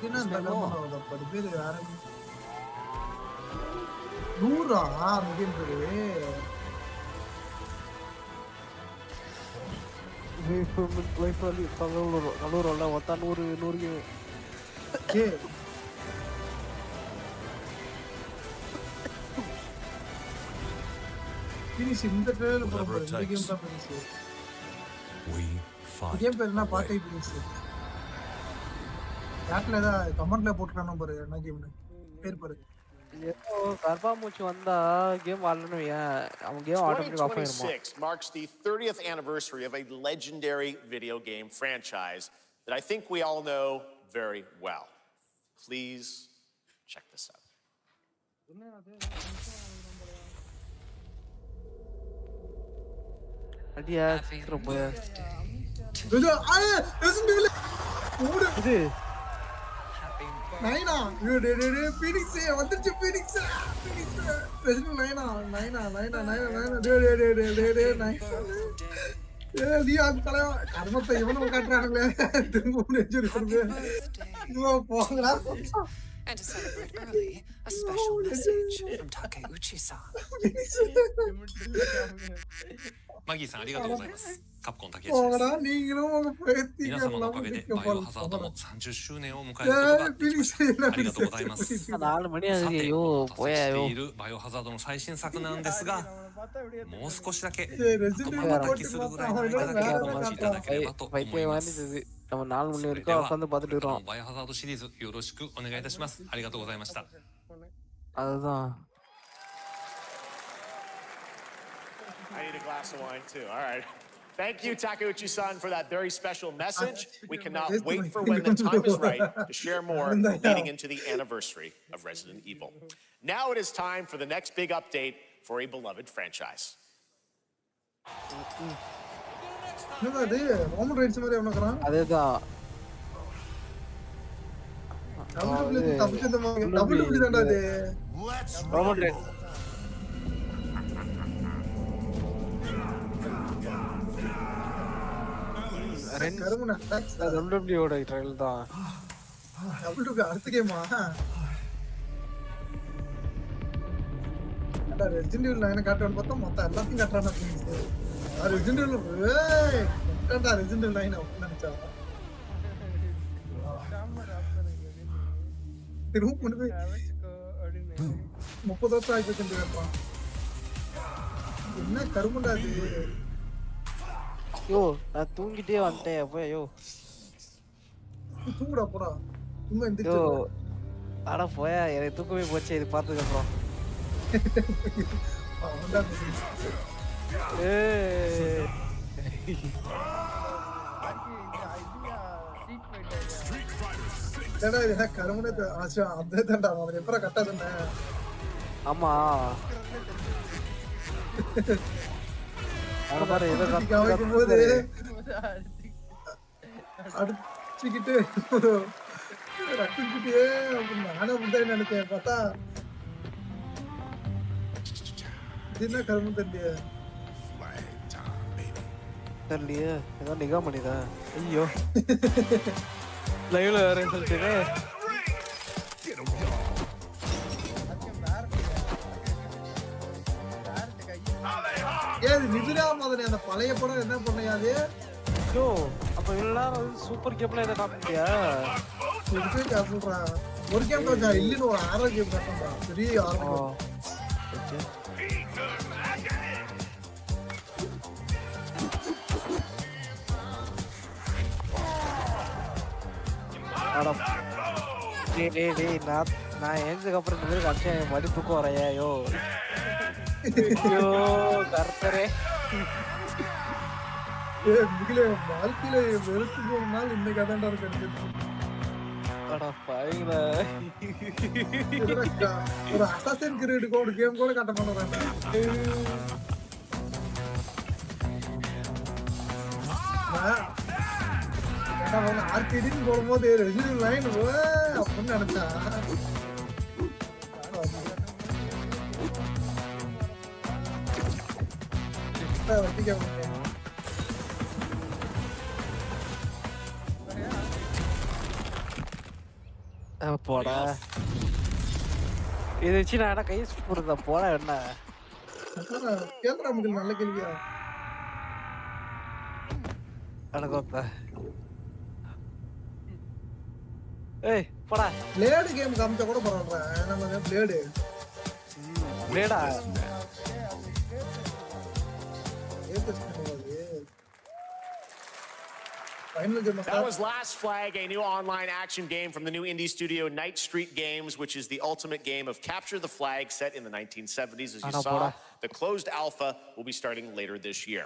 என்ன நடக்குது? படி பேர் வேற 100 மில்லியன் பேர். லைஃப் வாலி கலூரோல ஒத்த 100 கே பினிஷ். இந்த ட்ரெயிலர் போற இந்த கேம் தான் பினிஷ். கேம் பேர் என்ன பாட்டை பினிஷ். யாட்ல ஏதா கமெண்ட்ல போட்டுறானோ பாரு என்ன கேம்னு பேர் பாரு. ஏதோ கர்ப்பாமூச்சி வந்தா கேம் ஆடலன்னு அவன் கேம் ஆட்டோமேட்டிக் ஆஃப் ஆயிடுமா. 2026 marks the 30th anniversary of a legendary video game franchise that I think we all know very well. Please check this out. அடியா சீக்கிரம் போய் இது ரெசிடென்ட் ஈவில் இது நைனா ஃபீனிக்ஸ் வந்துச்சு ஃபீனிக்ஸ் ரெசிடென்ட் நைனா நீ அந்த தலைவ கர்மத்தை இவனும் காட்டுறானுங்களே திரும்ப நெஞ்சிருக்கு போங்கடா. And to celebrate early, a special message from Takeuchi-san. マギーさんありがとうございます。カプコン竹内皆です。様皆様のおかげでバイオハザードも30周年を迎えることができました。ありがとうございます。4மணிさて、 ஆகுது. 達成しているバイオハザードの最新作なんですが、もう少しだけ瞬きするぐらいの間だけお待ちいただければと思います。நம்ம 4 மணி வரைக்கும் உட்கார்ந்து பார்த்துட்டு இருக்கோம்.バイオハザードシリーズよろしくお願いいたします。ありがとうございました。அதுதான். I need a glass of wine too. All right. Thank you, Takeuchi-san, for that very special message. We cannot wait for when the time is right to share more leading into the anniversary of Resident Evil. Now it is time for the next big update for a beloved franchise. என்னது Roman rights மாதிரி அவனக்கறான் அதேதான் W தப்பிச்சதமா W தான்டா அது Roman rights கருமனா W ஓட trial தான் W அடுத்த கேமா அட ரெசிடென்ட் ஈவில் 9 காட்டறன்னு பார்த்தா மொத்த எல்லாத்தையும் காட்டறானே ப்ளீஸ் ரெசிடென்ட் ஈவில் ஏய் கண்டா ரெசிடென்ட் ஈவில் 9 அப்படி நினைச்சா திரும்ப கொண்டு போய் 30 வருஷம் ஆயிடுச்சு கேப்பா என்ன கருமண்டா அது யோ நான் தூங்கிட்டே வந்துட்டேன் அப்ப யோ தூங்குடா போடா சும்மா எந்திரிச்சு யோ அட போயா எனக்கு தூக்கமே போச்சு இது பார்த்ததுக்கு அப்புறம் கருமனை அதே தான்டா அவன் எப்பறம் கட்டா தானே ஆமா அடிச்சுக்கிட்டு ரத்திக்கிட்டே நானே முந்தைய நினைச்சேன் பார்த்தா என்ன கருமம் தெரியல தெரியலையே ஏதோ நிகா பண்ணிதா ஐயோ லைவ்ல வேற சொல்லிட்டே ஏது நிதிரா மாதிரி அந்த பழைய படம் என்ன பண்ணையாது யோ அப்ப எல்லாரும் சூப்பர் கேம்ல இத காப்பியா இதுக்கு காப்புறா ஒரு கேம் கொஞ்சம் இல்லன்னு ஒரு ஆரோ கேம் காட்டுறா பெரிய ஆரோ டேய் நான் எழுந்ததுக்கு அப்புறம் இந்த மாதிரி கட்சி மதிப்புக்கு வரையா யோ ஐயோ கர்த்தரே மிகிலே வாழ்க்கையில வெறுத்து போனால் இந்த கதாண்டா இருக்கு அட பாயிங்களா ஒரு அசாசின் கிரீட் கோட் கேம் கூட காட்ட மாட்டேன் ஆர்கேடின்னு போடும்போது ரெசிடென்ட் லைன் அப்படின்னு நினைச்சா வட்டிக்க போடா இது வச்சு நான் கை போடுறதா போடா என்ன கேள்றா நமக்கு நல்ல கேள்வியா அடகோப்பா ஏய் போடா பிளேடு கேம் காமிச்சா கூட பரவாயில்லை நம்ம blade பிளேடா That was Last Flag, a new online action game from the new indie studio Night Street Games, which is the ultimate game of capture the flag set in the 1970s. As you saw, the closed alpha will be starting later this year.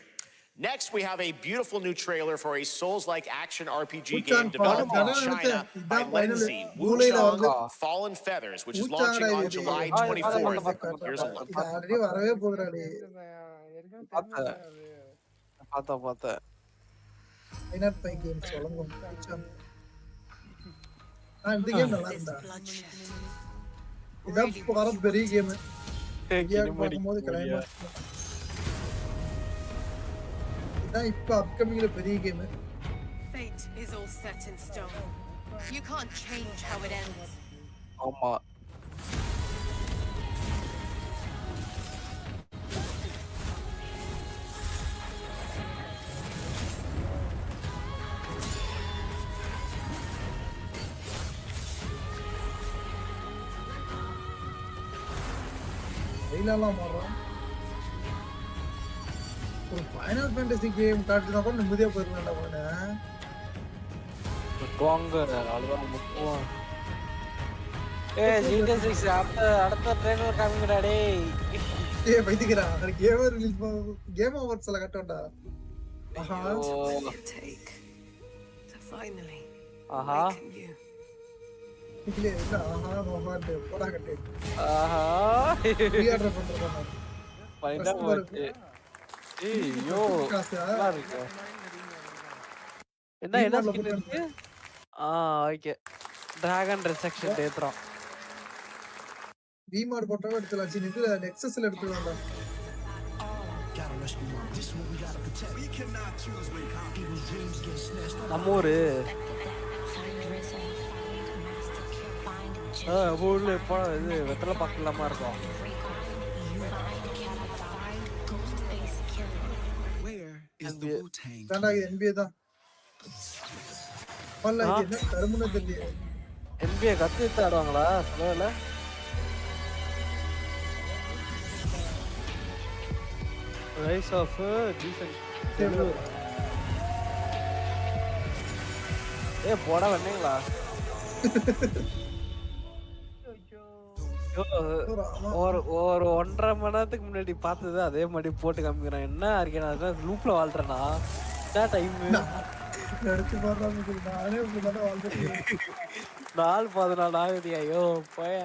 Next, we have a beautiful new trailer for a Souls-like action RPG game developed in China by Lenzi, Wuchang Fallen Feathers, which is launching on July 24th. Here's a look. பார்த்தேன் IdeaPad games வழங்கும் இந்த game நல்லா இருந்தா இதான் வர பெரிய game பார்க்கும்போது கிளைமா இதான் இப்ப அப்கமிங்ல பெரிய game Fate is all set in stone. You can't change how it ends. ஆமா கையிலலாம் மாறுறோம் ஒரு ஃபைனல் ஃபேண்டசி கேம் காட்டுனா கூட நிம்மதியா போயிருக்கேன்டா போனே வாங்க அவ்வளவுதான் முக்குவோம் GTA 6 அடுத்த ட்ரெய்லர் காமிங்கடா டேய் பைத்தியக்கடா அது கேம் ரிலீஸ் கேம் ஓவர்ஸ்ல கட்டோம்டா ஆஹா Finally. ஆஹா இல்ல இல்ல ஆஹா மோஹாட் போடா கட்டு ஆஹா ரீஆர்டர் பண்றேன் பைண்டா போச்சு ஐயோ நல்லா இருக்கு என்ன ஸ்கின் இருக்கு ஓகே டிராகன் ரெசெக்ஷன் ஏத்துறோம் விமார்ட் போட்டா எடுத்துலாம் சின்ன இது நெக்ஸஸ்ல எடுத்துலாம்டா நம்மூரு ஊர்ல இப்போ இது வெத்தலை பார்க்கலாமா இருக்கும் NBA தான் என்ன கருமுன தெரியல NBA கத்து எடுத்து ஆடுவாங்களா சொல்லல ரைஸ் ஆஃப் டீசன்ட் போடா வந்தீங்களா ஒரு 1.5 மணி நேரத்துக்கு முன்னாடி பார்த்தது அதே மாதிரி போட்டு காமிக்கிறேன் என்ன இருக்கேன் லூப்ல வாழ்றேன்னா டைம் எடுத்து பாருங்க நானே இப்படிதான் வாழ்றேன் 4:14 ஆகுது ஐயோ போய்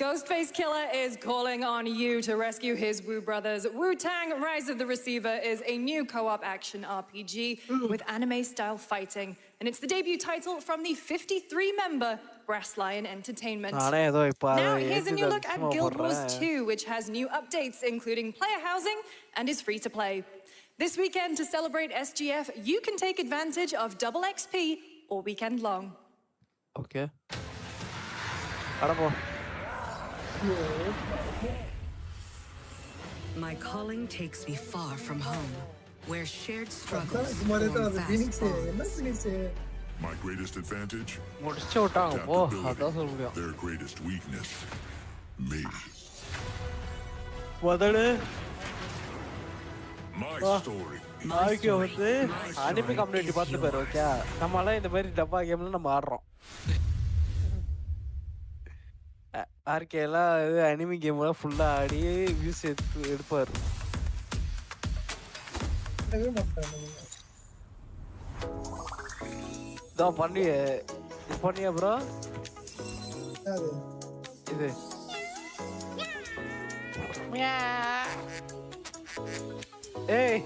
Ghostface Killer is calling on you to rescue his Wu brothers. Wu-Tang Rise of the Receiver is a new co-op action RPG with anime-style fighting, and it's the debut title from the 53-member Brass Lion Entertainment. Now, here's a new look at Guild Wars 2, which has new updates, including player housing and is free to play. This weekend, to celebrate SGF, you can take advantage of double XP all weekend long. Okay. Arabo. My calling takes me far from home, where shared struggles My greatest advantage? Their greatest weakness? Me. My story. நாளைக்கு வந்து anime community பார்த்து பாரு okay நம்மளாம் இந்த மாதிரி டப்பா கேம்ல நம்ம ஆடுறோம் ஆர்கேலாம் இது அனிமே கேம்லாம் ஃபுல்லா ஆடி வியூஸ் எடுப்பாரு தான் பண்ணியா ப்ரோ இது ஏய்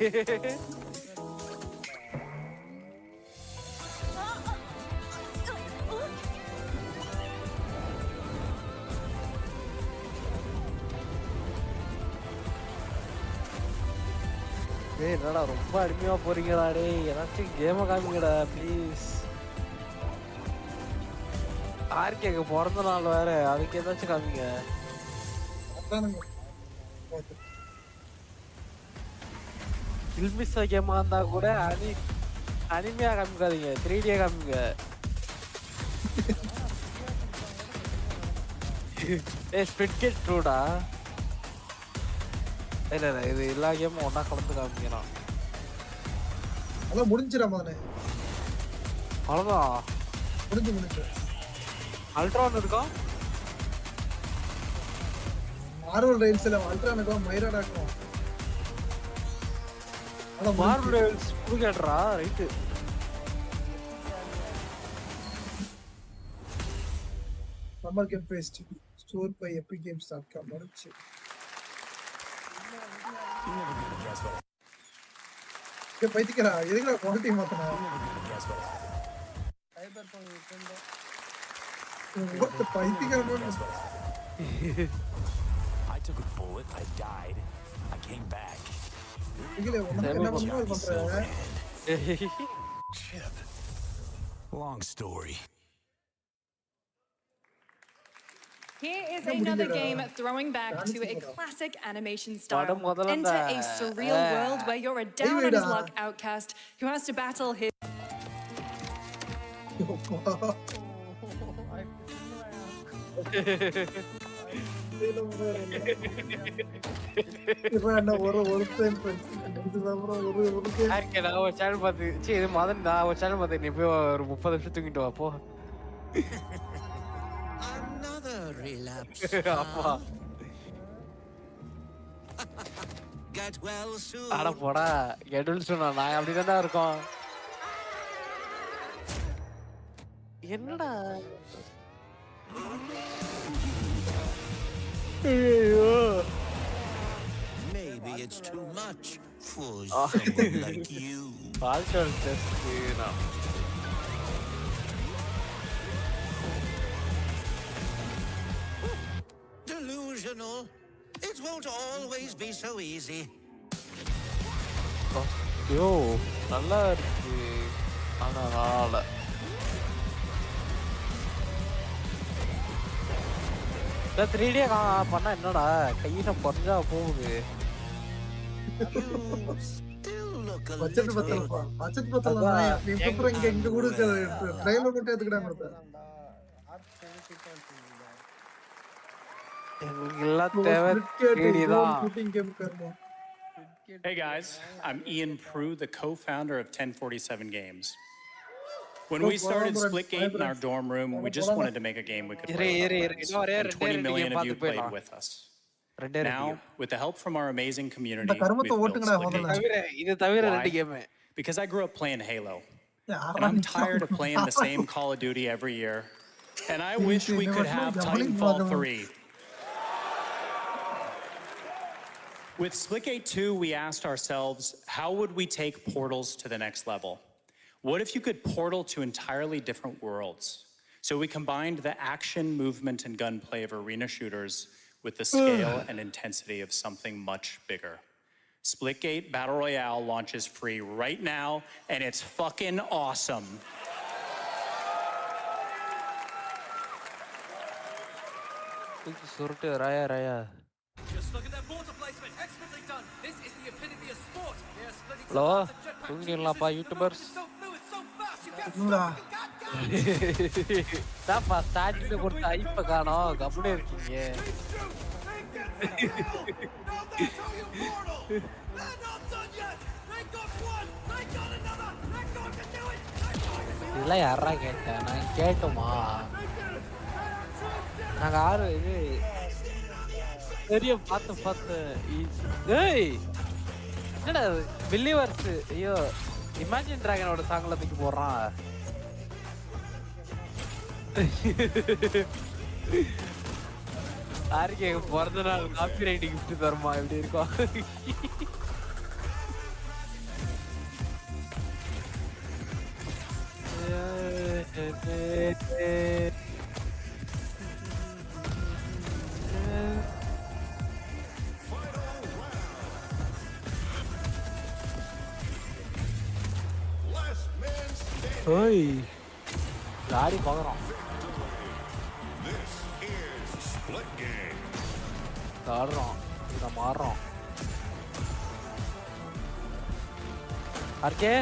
என்னடா ரொம்ப அடிமையா போறீங்கடா டேய் ஏதாச்சும் கேம காமிங்கடா ப்ளீஸ் ஆர்கேக்கு பிறந்த நாள் வேற அதுக்கு ஏதாச்சும் காமிங்க ஃபில்மிஸா கேமா இருந்தா கூட அனிமையா காமிக்காதீங்க 3D காமிங்க ஸ்பிட் கேட் ட்ரூடா இல்ல இது எல்லா கேமும் ஒண்ணா கலந்து காமிக்கிறான் அதான் முடிஞ்சிரா மகனே அவ்வளவுதான். முடிஞ்சு அல்ட்ரான் இருக்கா? மார்வல் ரைல்ஸ்ல அல்ட்ரானுக்கும் மைராடாக்கும். அட மார்வல் ரைல்ஸ் புடிக்கடறா right. Summer game fest store by epicgames.com முடிச்சு. ஏ பைத்தியக்காரா எதுக்குடா குவாலிட்டி மாத்தனா? சைபர் பங்க் விட்டேன். what the பைத்தியக்காரா? I took a bullet, I died, I came back. இங்கல உனக்கு என்ன பண்ற? Chip. Long story. Here is another game throwing back to a classic animation style. Enter a surreal world where you're a down on his luck outcast who has to battle his... Another relapse. Get well soon. அட போடா கெடுல் சொன்னா நான் அப்படிதான் இருக்கோம். என்னடா Maybe it's too much for someone like you. Partial test na. Delusional. It won't always be so easy. Yo, நல்லா இருக்கு. ஆனா நாள இந்த 3D பண்ணா என்னடா கையில பொறஞ்சா போகுது. பட்ஜெட் பத்தல நீ அப்புறம் இங்க கூட ட்ரைலர் மட்டும் எடுத்துக்கடா மறத. Hey guys, I'm Ian Prue, the co-founder of 1047 Games. When we started Splitgate in our dorm room, we just wanted to make a game we could play and 20 million of you played with us. Now, with the help from our amazing community, we've built Splitgate. Why? Because I grew up playing Halo. And I'm tired of playing the same Call of Duty every year. And I wish we could have Titanfall 3. With Splitgate 2, we asked ourselves, how would we take Portals to the next level? What if you could portal to entirely different worlds? So we combined the action, movement, and gunplay of arena shooters with the scale and intensity of something much bigger. Splitgate Battle Royale launches free right now, and it's fucking awesome. Just look at that water placement, expertly done. This is the epitome of sport. They are splitting Hello, tungilapa YouTubers. so fluid, so fast, you can't stop. தாப்பா ஸ்டார்டிங்ல கொடுத்த ஐப்ப காணோம் கபடி இருக்கீங்க. இதெல்லாம் யாரா கேட்டேன் நான் கேட்டோமா? நாங்க ஆறு இது பெரிய பார்த்து ஏய் என்னடா பிலீவர்ஸ் ஐயோ இமேஜின் டிராகனோட சாங்ல தூக்கி போடுறான். யாருக்கு எங்க பிறந்த நாள் காப்பி ரைட் கிஃப்ட் தருமா எப்படி இருக்கும்? ஓய் லாரி பாக்குறோம். ஆடுறோம் இதை மாறுறோம். ஆர்கே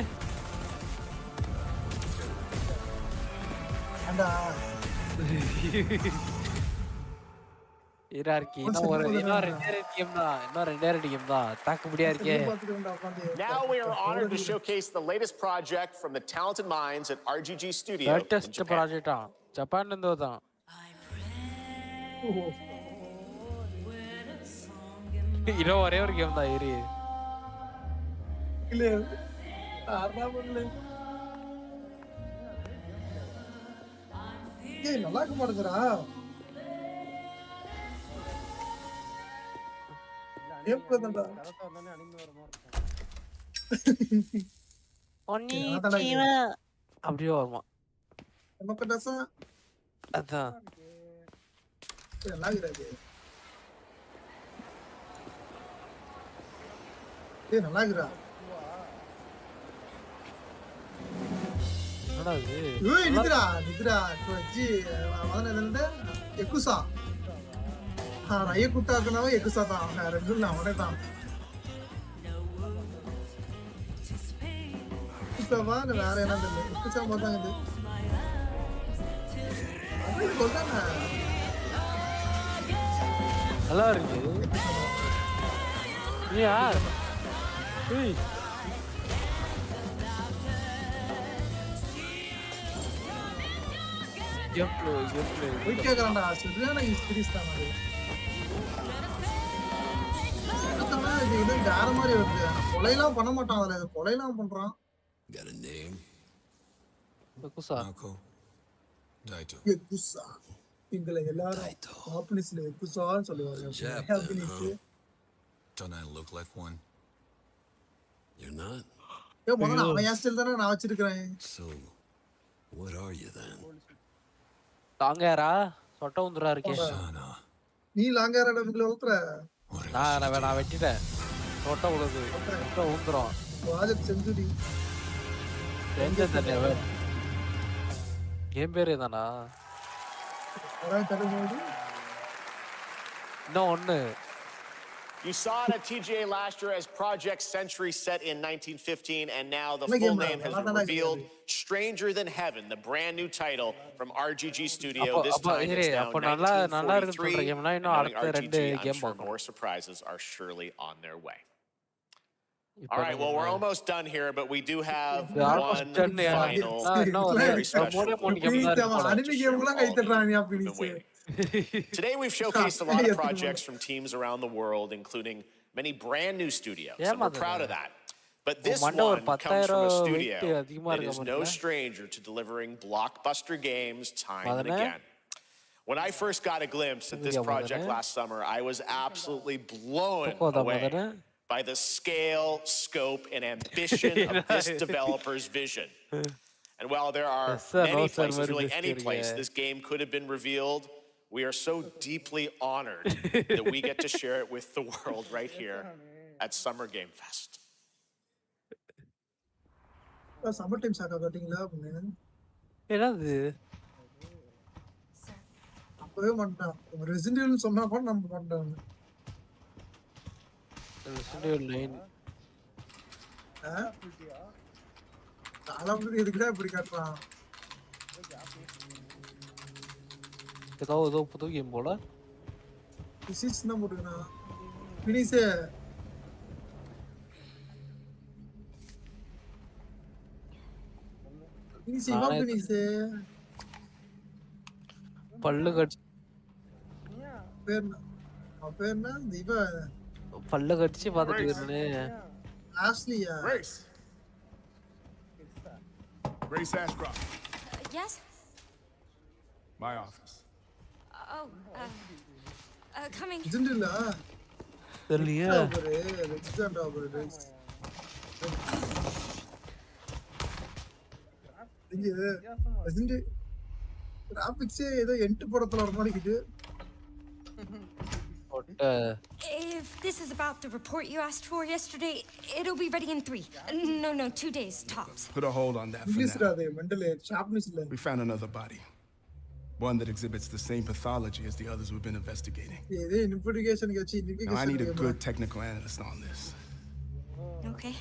உயிரா இருக்கு. இன்னும் ரெண்டே கேம் தான். தாக்க முடியா இருக்கே. Now we are honored to showcase the latest project from the talented minds at RGG Studio in latest Japan. project ஜப்பான்ல இருந்து வந்தான். இன்னும் ஒரே ஒரு கேம் தான் இரு. இல்ல ஆறாமல ஏய் நல்லா இருக்க மாட்டேங்கறா. எப்படா ஒன்னிச்சிவா அப்படியே வருமா நமக்கு டசா அதான் நல்லா இருக்கு. ஏய் நல்லா இருக்குடா. என்னடா இது? ஏய் நிக்குடா ஜி அவன என்னது எக்குசா ரய குட்டாக்குனவ எக்குசா தான். ரெண்டுல அவனே தான். எக்குசாவா வேற என்ன தெரியல. எக்குசா மாதிரி இது. அது கொண்டானே நல்லா இருக்கு. யார்? ஏய் கேம்ப்ளே போய் கேக்குறான்டா. சரியான சீரிஸ் தான் அது. இது வேற மாதிரி வருது. கொலைலாம் பண்ண மாட்டான் அதுல. கொலைலாம் பண்றான். Got a name? எக்குசா. எக்குசா. இங்கல எல்லாரும் ஜாப்பனீஸ்ல எக்குசான்னு சொல்லுவாங்க. Japanese. Don't I look like one? You're not? ஏய் முதல்ல அவன் ஹேர்ஸ்டைல் தானே நான் வச்சிருக்கேன். So, what are you then? லாங்கேரா சொட்ட உந்துரா இருக்கே. நீ லாங்கேராட வீட்ல வளர்த்துற. நான் வெட்டிட்டேன். சொட்ட உழுது. சொட்ட உந்துறோம். Project century. செஞ்சதே கேம் பேர் ஏதானா? இன்னும் ஒன்று. You saw it at TGA last year as Project Century set in 1915, and now the full name has been revealed. Stranger Than Heaven, the brand new title from RGG Studio. This time it's now 1943. Knowing RGG, I'm sure more surprises are surely on their way. All right, well, we're almost done here, but we do have one final, very special. Today we've showcased a lot of projects from teams around the world, including many brand new studios, and we're proud of that. But this one comes from a studio that is no stranger to delivering blockbuster games time and again. When I first got a glimpse at this project last summer, I was absolutely blown away by the scale, scope, and ambition of this developer's vision. And while there are many places, really any place, this game could have been revealed, we are so deeply honored that we get to share it with the world right here at Summer Game Fest. Summer time சாக்கா பாத்தீங்களா? என்னது? அப்பவே மாட்டான். Resident சொன்னா கூட நம்ம மாட்டாங்க. Resident line. காலம்புரி எதுக்குடா இப்படி காட்டுறான்? ஏதோ புது கேம் போல. பிசிக்ஸ் தான் போட்டுக்கறான். பினிஷ் பல்லு கடிச்சு பல்லு கடிச்சு பார்த்துட்டு இருக்கேன். Asliya Grace Ashcroft. Yes? My office. Oh, coming. Isn't தெரியலையா? கிராபிக்ஸே ஏதோ எண்ட் படத்துல வர மாதிரி இருக்குது. If this is about the report you asked for yesterday, it'll be ready in 3. No, 2 days tops. Put a hold on that for now. We found another body. One that exhibits the same pathology as the others we've been investigating. Now, I need a good technical analyst on this. Okay.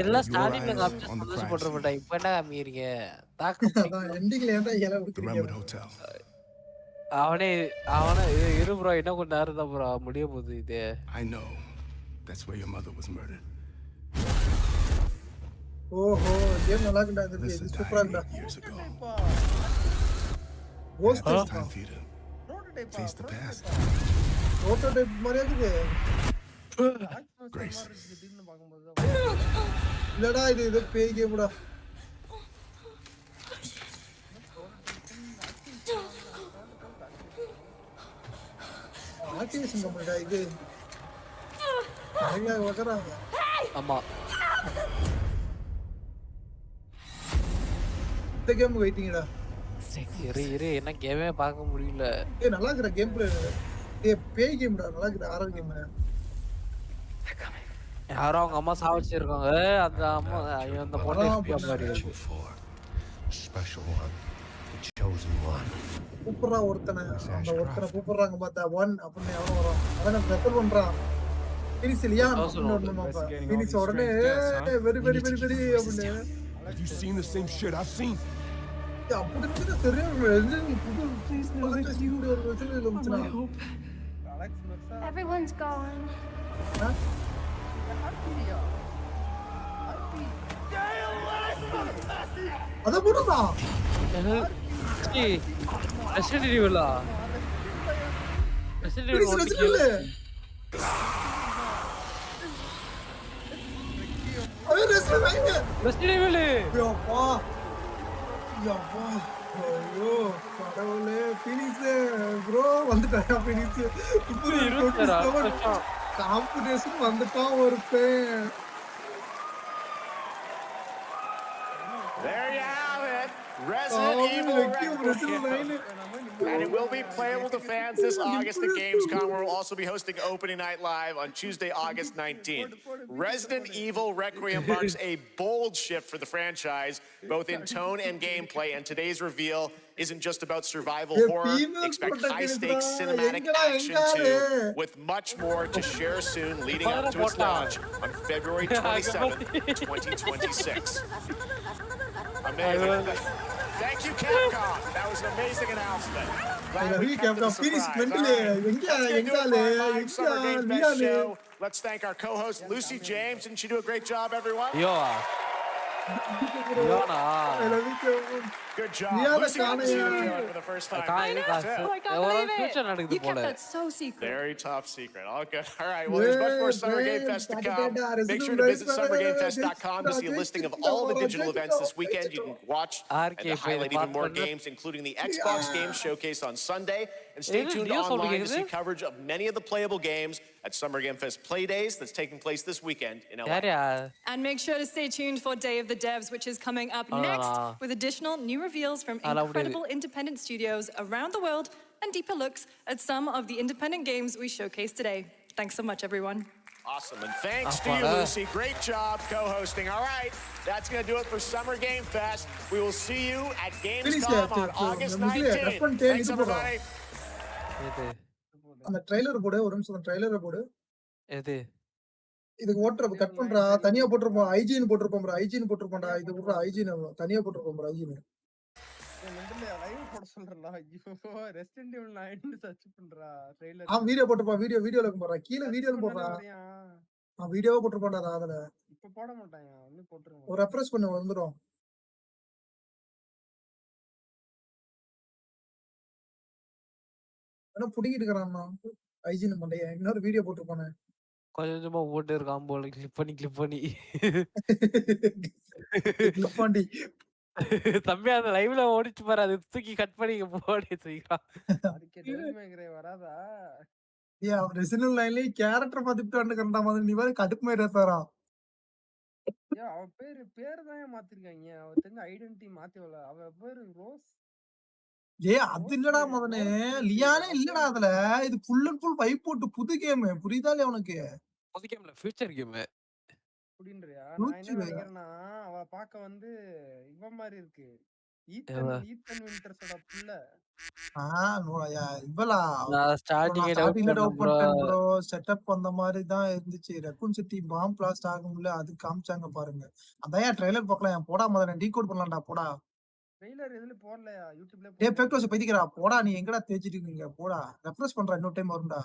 எல்லாம் ஸ்டார்டிங்ல காமிச்சு சந்தோஷப்பட்டு மாட்டாங்க. இப்ப என்ன காமிக்கிறீங்க? எண்டிங்ல ஏன்டா இலை ஊத்துறீங்க? அவனே இரு ப்ரோ, இன்னும் கொஞ்ச நேரம் தான் ப்ரோ முடிய போகுது இது. I know. That's where your mother was murdered. ஓஹோ, கேம் நல்லா இருக்குடா. இது சூப்பரா இருக்குடா. Ghost Time for you to face the past. Prototype மாதிரியா இருக்குது. Grace. இல்லடா, இது பேய் கேம்டா. ஆக்டிவேஷன் கம்பெனிடா இது. நிறைய வகறாங்க. ஆமா. இந்த கேம் வெயிட்டிங்கடா. இரு என்ன கேமே பார்க்க முடியல. ஏய் நல்லா இருக்குடா கேம் பிளே. ஏய் பேய் கேம்டா, நல்லா இருக்குடா ஹாரர் கேம். யாரோ அவங்க அம்மா சாவச்சிருக்காங்க. அந்த அம்மா அந்த பொண்ணு மாதிரி special one, the chosen one. கூப்பிடுறா ஒருத்தனை, அந்த ஒருத்தனை கூப்பிடுறாங்க பார்த்தா ஒன் அப்படின்னு எவனோ வரான். அவனை ரெஃபர் பண்றான். பினிக்ஸ் இல்லையா? பினிக்ஸ் உடனே வெரி வெரி வெரி வெரி அப்படின்னு. Have you seen the same shit I've seen? அப்படி தெரியும். Everyone's gone. அத போடுடா. ரெசிடென்ட் ஈவிலா. Resident evil. அரே ரெசிடென்ட் ஈவில். யப்பா. ஐயோ கடவுளே. பினிக்ஸ் ப்ரோ வந்துட்டாயா பினிக்ஸ்? காம்படிஷன் வந்துட்டான் ஒருத்தன். There you have it. Resident Evil Requiem. And it will be playable to fans this August at Gamescom, where we'll also be hosting Opening Night Live on Tuesday, August 19th. Resident Evil Requiem marks a bold shift for the franchise, both in tone and gameplay, and today's reveal isn't just about survival horror. Expect high-stakes cinematic action too, with much more to share soon, leading up to its launch on February 27th, 2026. Amazing. Thank you, Capcom. That was an amazing announcement. Let's thank our co-host Lucy James. Didn't she do a great job, everyone? Good job. Lucy got to see the video for the first time. I know. I can't believe it. You kept that so secret. Very top secret. All good. All right. Well, there's much more Summer Game Fest to come. Make sure to visit summergamefest.com to see a listing of all the digital events this weekend. You can watch and highlight even more games, including the Xbox Games Showcase on Sunday. And stay tuned online to see coverage of many of the playable games at Summer Game Fest Play Days that's taking place this weekend in LA. And make sure to stay tuned for Day of the Devs, which is coming up next with additional new reveals from incredible independent studios around the world and deeper looks at some of the independent games we showcased today. Thanks so much, everyone. Awesome, and thanks to you, Lucy. Great job co-hosting. All right, that's going to do it for Summer Game Fest. We will see you at Gamescom on August 19th. Thanks, everybody. அந்த trailer போடு, ஒரு நிமிஷம் ட்ரைலரை போடு. எது? இதுக்கு ஓட்டற cut பண்றா, தனியா போட்டுறோம். ஐஜின் போட்டுறோம் bro. ஐஜின் போட்டுறோம்டா. இது விட்ற ஐஜின் தனியா போட்டுறோம் bro. ஐஜின். லைவ் போட சொல்றேன்டா. ஐயோ ரெசிடென்ட் ஈவில் 9 சர்ச் பண்றா ட்ரைலர். வீடியோ போட்டுப்பா. வீடியோல போடுறா. கீழ வீடியோல போடுறா. வீடியோவா போட்டுறோம்டா அதுல. இப்ப போட மாட்டாங்க. ஒண்ணு போட்டுறோம். ஒரு ரெஃப்ரெஷ் பண்ணு வந்துரும். என்ன புடிங்கிட்டு இருக்கறான்மா ஐஜின் மண்டைய. இன்னொரு வீடியோ போட்டுப்பானே. கொஞ்சமா போட்டு இருக்கான் போல. கிளிப் பண்ணி கிளிப் பண்ணி தம்பி அந்த லைவ்ல ஓடிச்சு பாரு. அது தூக்கி கட் பண்ணி போடி தூக்கிடா. அதுக்கு டெல்மேங்கரே வராதா? ஏய் அவன் ரெசிடென்ட் லைன்ல கேரக்டர் பாத்துட்டு வந்துக்கறடா மாதிரி. நீ வேற கடுப்பு மேல ஏத்தாரா. ஏய் அவ பேர் தான் மாத்திருக்காங்க. அவ தெரிஞ்ச ஐடென்டிட்டி மாத்திவல. அவ பேரு ரோஸ். ஏய் அது இல்லடா மதனே. லியானே இல்லடா அதுல. இது ஃபுல் அண்ட் ஃபுல் வைப் போட்டு புது கேம். புரியுதா இல்ல உனக்கு? புது கேம்ல ஃபியூச்சர் கேம். புடின்றியா? நான் என்ன நினைக்கிறேன்னா அவ பாக்க வந்து இவ மாதிரி இருக்கு. ஈத்தன் வின்டர்ஸோட புள்ள. இவளா நான் ஸ்டார்டிங்கே ஸ்டார்டிங்ல டவுட்ல இருந்தேன் டவுட் ப்ரோ. பண்ணிட்டேன் ப்ரோ. செட்டப் அந்த மாதிரி தான் இருந்துச்சு. ரக்கூன் சிட்டி பாம் பிளாஸ்ட் ஆகும்ல, அது காமிச்சாங்க பாருங்க. அதான் ட்ரைலர் பார்க்கலாம். போடா முதல்ல டீகோட் பண்ணலாம்டா போடா. ட்ரெய்லர் எதுல போடலையா? யூடியூப்ல டேய் ஃபேக்டோஸ் பைத்தியக்காரா போடா. நீ எங்கடா தேய்ச்சிட்டு இருக்கீங்க போடா. ரெஃப்ரெஷ் பண்றா இன்னொரு டைம் வரும்டா.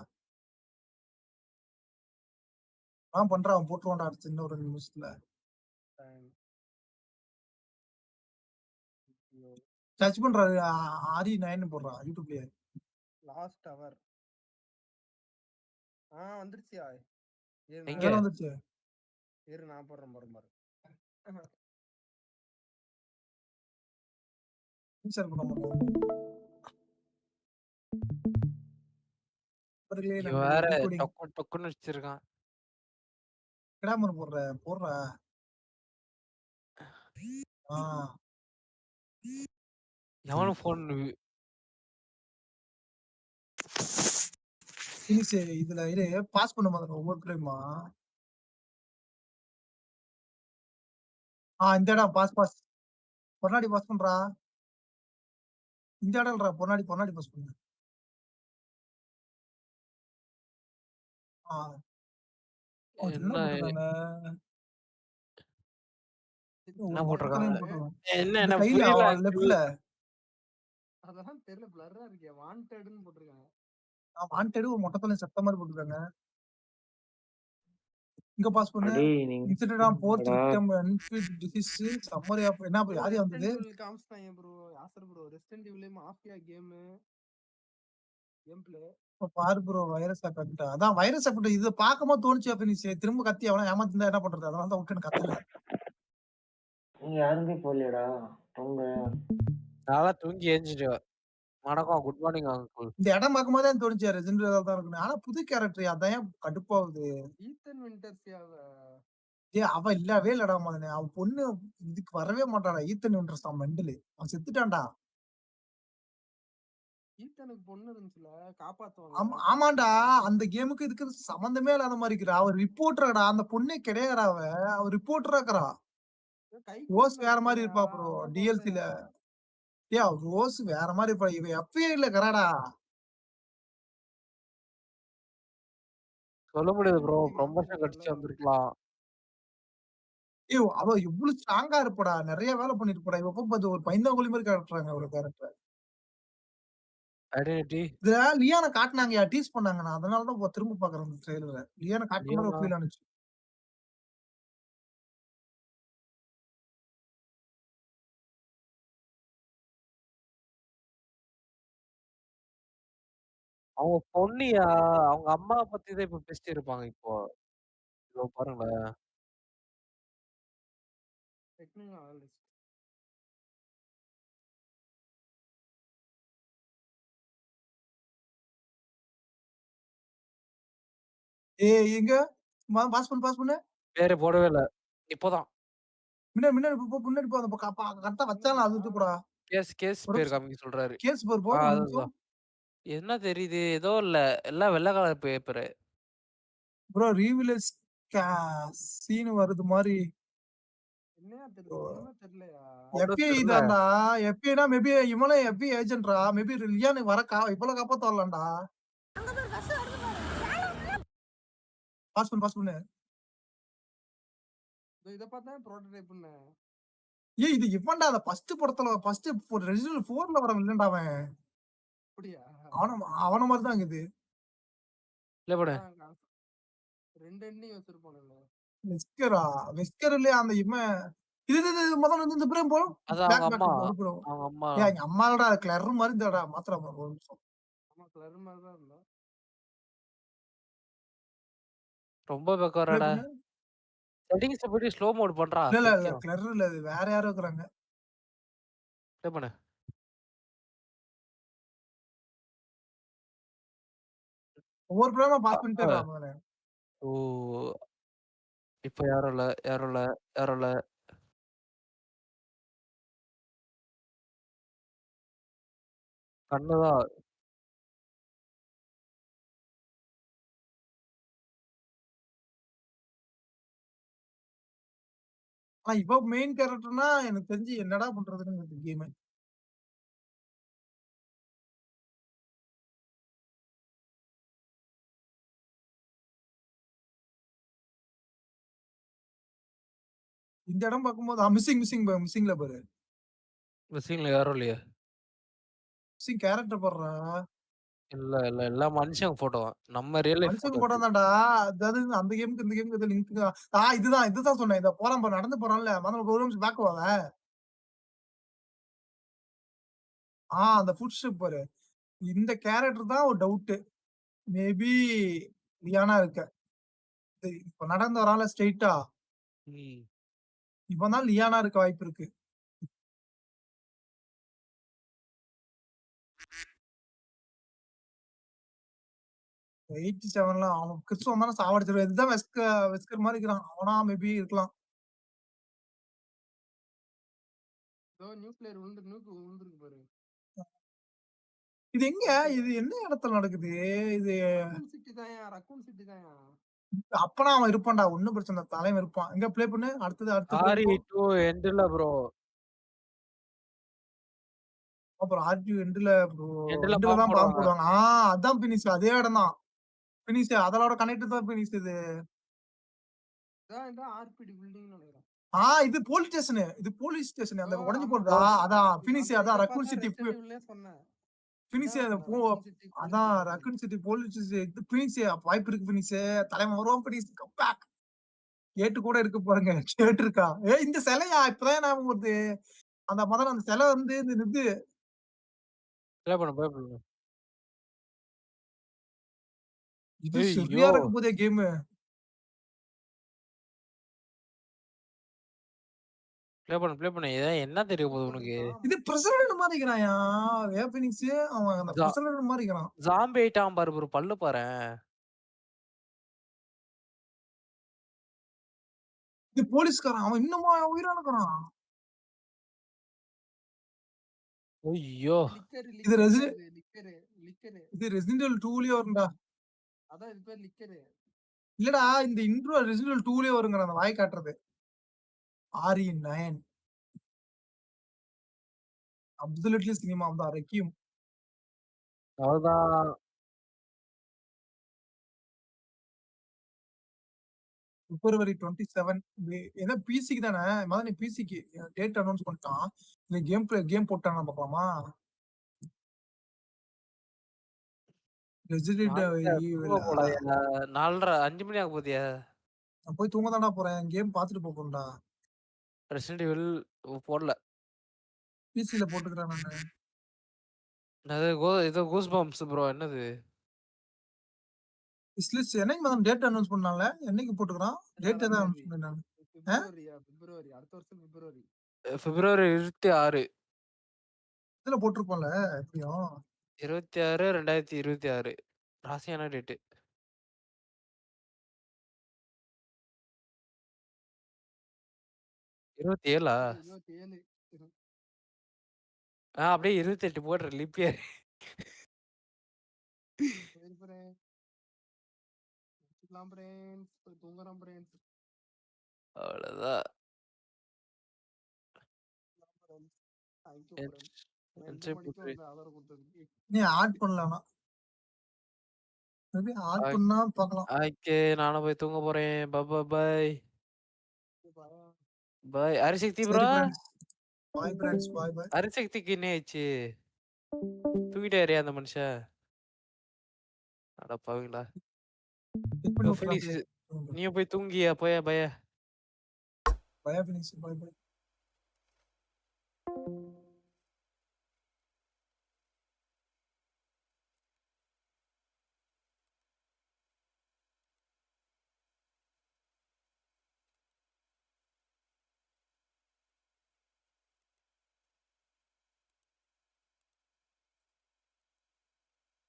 பண்றான் அவன் போட்டுருவான்டா அடுத்து இன்னொரு நிமிஷத்துல. சர்ச் பண்றாரு RE9 போடுறான் யூடியூப்லயே. லாஸ்ட் அவர். வந்துருச்சியா? எங்க வந்துருச்சு? இரு நான் போடுறேன் பாரு. சார் பண்ண மாட்டோம். வேற டொக்குன்னு வச்சிருக்கான். கிராமர் போடுறா. எவனும் போன் ஃபினிஷ் இதுல இரு பாஸ் பண்ண மாதிரி ஒவ்வொரு டைமா. இந்த இடம் பாஸ் பொன்னாடி பாஸ் பண்றா. இந்த இடம்ன்றா பொன்னாடி பாஸ் பண்ணு. என்ன போட்டிருக்காங்க? என்ன புரியல. லெஃப்ட்ல அதெல்லாம் தெரியல பிளர்ரா இருக்கே. வாண்டட்னு போட்டுருக்காங்க. வாண்டட் ஒரு மொட்டத்தல சத்த மாதிரி போட்டுருக்காங்க. இங்க பாஸ் பண்ணு. Incident of fourth victim unfit disease summary of என்ன யார் வந்தது? காமிச்சாங்க ப்ரோ. யாசர் bro resident evil mafia game play. பாரு ப்ரோ வைரஸ் அஃபெக்ட். அதான் வைரஸ் அஃபெக்ட் இது பாக்கும்போது தோணுச்சு ஃபினிஷ். திரும்ப கத்தி அவன ஏமாத்திருந்தா என்ன பண்றது? அதனால தான் விட்டுன்னு கத்தல. நீங்க யாருமே போகலையடா தூங்க. நாளா தூங்கி ஏஞ்சிட்டேன். வணக்கம் குட் மார்னிங் அங்கிள். இந்த இடம் பார்க்கும்போது தான் தோணுச்சு ரெசிடென்ட் ஈவில் தான் இருக்கு. ஆனா புது கேரக்டர் அதான் கடுப்பாவுது. ஈத்தன் வின்டர்ஸ்யாவ அவ இல்லவே இல்லடா மகனே. அவன் பொண்ணு இதுக்கு வரவே மாட்டாடா. ஈத்தன் வின்டர்ஸ் தான் மெண்டலு. அவன் செத்துட்டான்டா. ஈத்தனுக்கு பொண்ணு இருந்துச்சுல காப்பாத்துவாங்க. ஆமாண்டா அந்த கேமுக்கு இதுக்கு சம்பந்தமே இல்லாத மாதிரி இருக்கிறா. அவர் ரிப்போர்ட்டரடா. அந்த பொண்ணே கிடையாதுடா. அவ ரிப்போர்ட்டரா இருக்கிறா. ரோஸ் வேற மாதிரி இருப்பா ப்ரோ டிஎல்சில. ரோஸ் வேற மாதிரி இருப்பா. இவ FIA கராடா. சொல்ல முடியாது ப்ரோ. ப்ரமோஷன் கடிச்சு வந்திருக்கலாம். அவ எவ்வளவு ஸ்ட்ராங்கா இருப்படா. நிறைய வேலை பண்ணிட்டு போடா. இவ போய் ஒரு பைந்தாங்குழி மாதிரி காட்டுறாங்க ஒரு கேரக்டர். ஐடென்டிட்டி இதுல லியானை காட்டினாங்கயா. டீஸ் பண்ணாங்க. நான் அதனால தான் திரும்ப பாக்குறேன் ட்ரெய்லரை. லியானை காட்டுற மாதிரி ஃபீல் ஆனிச்சு. அவங்க பொண்ணியா அவங்க அம்மா பத்தி தான் இப்ப பேசிட்டு இருப்பாங்க இப்போ. இதோ பாருங்களேன். எங்க பாஸ் பண்ணு. பேரு போடவே இல்ல. இப்போதான். முன்னாடி போ. அந்த கரெக்டா வச்சாலும் அது விட்டுப்படா. கேஸ் பேர் காமிக்க சொல்றாரு. கேஸ் பேர் போ. என்ன தெரியுது? ஏதோ இல்ல. எல்லாம் வெள்ளை கலர் பேப்பரு. ப்ரோ ரீவிலஸ் சீன் வருது மாதிரி. என்னையா தெரியல. ஒண்ணுமே தெரியலையா? FBI இதான்டா. FBIனா மேபி இவனே FBI ஏஜென்ட்ரா. மேபி லியானை இப்பல காப்பாத்த வரலாம்டா. பாஸ் பண்ணு. இத பார்த்தா புரோட்டோடைப் பண்ண. இது இவன்டா அந்த ஃபர்ஸ்ட் படத்துல ஃபர்ஸ்ட் ரெசிடென்ட் 4ல வர வில்லன்டா அவன். அப்படியா? அவன மாதிரி தான் இது. இல்ல போடு. ரெண்டு எண்ணிங் வச்சிருப்பானே. வெஸ்கர் இல்ல அந்த இது முதல்ல இந்த பிரேம் போ. அது அவங்க அம்மா. எங்க அம்மாடா கிளர் மாதிரி இருந்தடா. மாத்திரா ஒரு நிமிஷம். ஆமா கிளர் மாதிரி தான் இருந்தா. ரொம்ப பெக்கறடா. செட்டிங்ஸ் போய் ஸ்லோ மோட் பண்றா. இல்ல கிளர் இல்ல இது வேற யாரோ இருக்கறாங்க. என்ன பண்ணு? ஒவ்வொரு பிரேமா பாஸ் பண்ணிட்டே வா மகனே. இப்ப யாரும் இல்ல. கண்ணுதான். இவ மெயின் கேரக்டர்னா எனக்கு தெரிஞ்சு என்னடா பண்றதுன்னு கேம். இந்த இடம் பார்க்கும்போது மிஸ்ஸிங்ல பாரு. மிஸ்ஸிங்ல யாரும் இல்லையா? மிஸ்ஸிங் கேரக்டர் பாருடா. இல்ல எல்லாம் மனுஷங்க போட்டோ. நம்ம ரியல் லைஃப் மனுஷங்க போட்டோ. போட்டோ தான்டா. அதாவது அந்த கேமுக்கு இந்த கேமுக்கு இது லிங்க். இதுதான் சொன்னேன். இத போறான் பாரு, நடந்து போறான்ல. முதல்ல ஒரு நிமிஷம் பேக் வாங்க. அந்த ஃபுட் ஸ்டெப் பாரு. இந்த கேரக்டர் தான் ஒரு டவுட். மேபி லியானா இருக்க. இப்ப நடந்து வரான்ல ஸ்ட்ரெயிட்டா. இவன் தான் லியானா இருக்க வாய்ப்பு இருக்கு. அவன் கிறிஸ்துவ தானே சாவடிச்சிருவான். இதுதான் வெஸ்கர் மாதிரி இருக்கிறான். அவனா மேபி இருக்கலாம். நியூக்ளியர் விழுந்துருக்கு பாரு. இது எங்க? இது என்ன இடத்துல நடக்குது? இது ரக்கூன் சிட்டி தான்யா. அப்பனா அவன் இருப்பான்டா. ஒண்ணும் பிரச்சனை இல்ல. தலைவன் இருப்பான். எங்க ப்ளே பண்ணு. அடுத்து RE2 எண்ட்ல ப்ரோ. அப்புறம் RE2 எண்ட்ல ப்ரோ. எண்ட்ல எண்ட்ல தான் பாம்பு போடுவாங்க. அதான் பினிஷ். அதே இடம் தான். பினிஷ் அதோட கனெக்ட் தான் பினிஷ் இது. இதான் ஆர்பிடி பில்டிங்னு நினைக்கிறேன். இது போலீஸ் ஸ்டேஷன். அந்த உடைஞ்சு போறதா? அதான் பினிஷ். அதான் ரக்கூன் சிட்டி சொன்னேன். பினிஷ் அதான் ரக்கூன் சிட்டி போலீஸ் பினிஷ். வாய்ப்பு இருக்கு பினிஷ். தலைவன் வருவான் பினிஷ். Come back. கேட்டு கூட இருக்கு பாருங்க. கேட்டு இருக்கா? இந்த சிலையா? இப்பதான் ஞாபகம் வருது. அந்த முதல்ல அந்த சிலை வந்து இது ப்ளே பண்ணு. இது சரியா இருக்க போதே கேம். ப்ளே பண்ணு. என்ன தெரிய போகுது உனக்கு? இது பிரசிடென்ட் மாதிரி இருக்கிறான்யா. பினிஷ் அவன் அந்த பிரசிடென்ட் மாதிரி இருக்கிறான். ஜாம்பி ஐட்டம் பாரு ப்ரோ. பல்லு பாரேன். இது போலீஸ்காரன். அவன் இன்னுமா உயிரா இருக்கிறான். ஐயோ. இது ரெசிடென்ட் எவில் 2லயே வரும்டா. அதான் இது பேர் லிக்கர். இல்லடா, இந்த இன்ட்ரோ ரெசிடென்ட் எவில் 2லயே வருங்கற அந்த வாய் காட்டுறது. RE9 அப்சல்யூட்லி சினிமா தான். ரெக்யூம் அவ்வளவுதான். February 27 ஏதோ பிசிக்கு தானே? மதனி பிசிக்கு டேட் அனௌன்ஸ் பண்ணிட்டான். இந்த கேம் போட்டானா பாப்பாமா? ரெசிடென்ட் ஈவில் 4:30 5 மணி ஆக போதியா? நான் போய் தூங்க தான்டா போறேன். கேம் பார்த்துட்டு போறேன்டா. ரெசிடென்ட் ஈவில் போடல. பிசில போட்டுக்கறேன் நானு. இது கூஸ் பம்ப்ஸ் ப்ரோ. என்னது? இஸ்லிஸ் என்னைக்கு மதன் டேட் அனௌன்ஸ் பண்ணால? என்னைக்கு போட்டுக்கறான்? டேட் எதாவது அனௌன்ஸ் பண்ணாங்க. பிப்ரவரி அடுத்த வருஷம் பிப்ரவரி. February 26. இதுல போட்டுருப்போம்ல எப்படியும். 26 2026 ராசியான டேட். 27 அப்படியே 28 போடுற லிப்பியர். அவ்வளவுதான். நீ ஆட் பண்ணலாமா? மேபி ஆட் பண்ணா பார்க்கலாம். ஓகே, நானும் போய் தூங்க போறேன். Bye. Bye Harisakthi bro. Bye friends. Bye. அரிசக்திக்கு என்ன ஆச்சு? தூங்கிட்டாரு அந்த மனுஷன். அட பாவீங்களா. நீ போய் தூங்கியா? போயா பய. பை.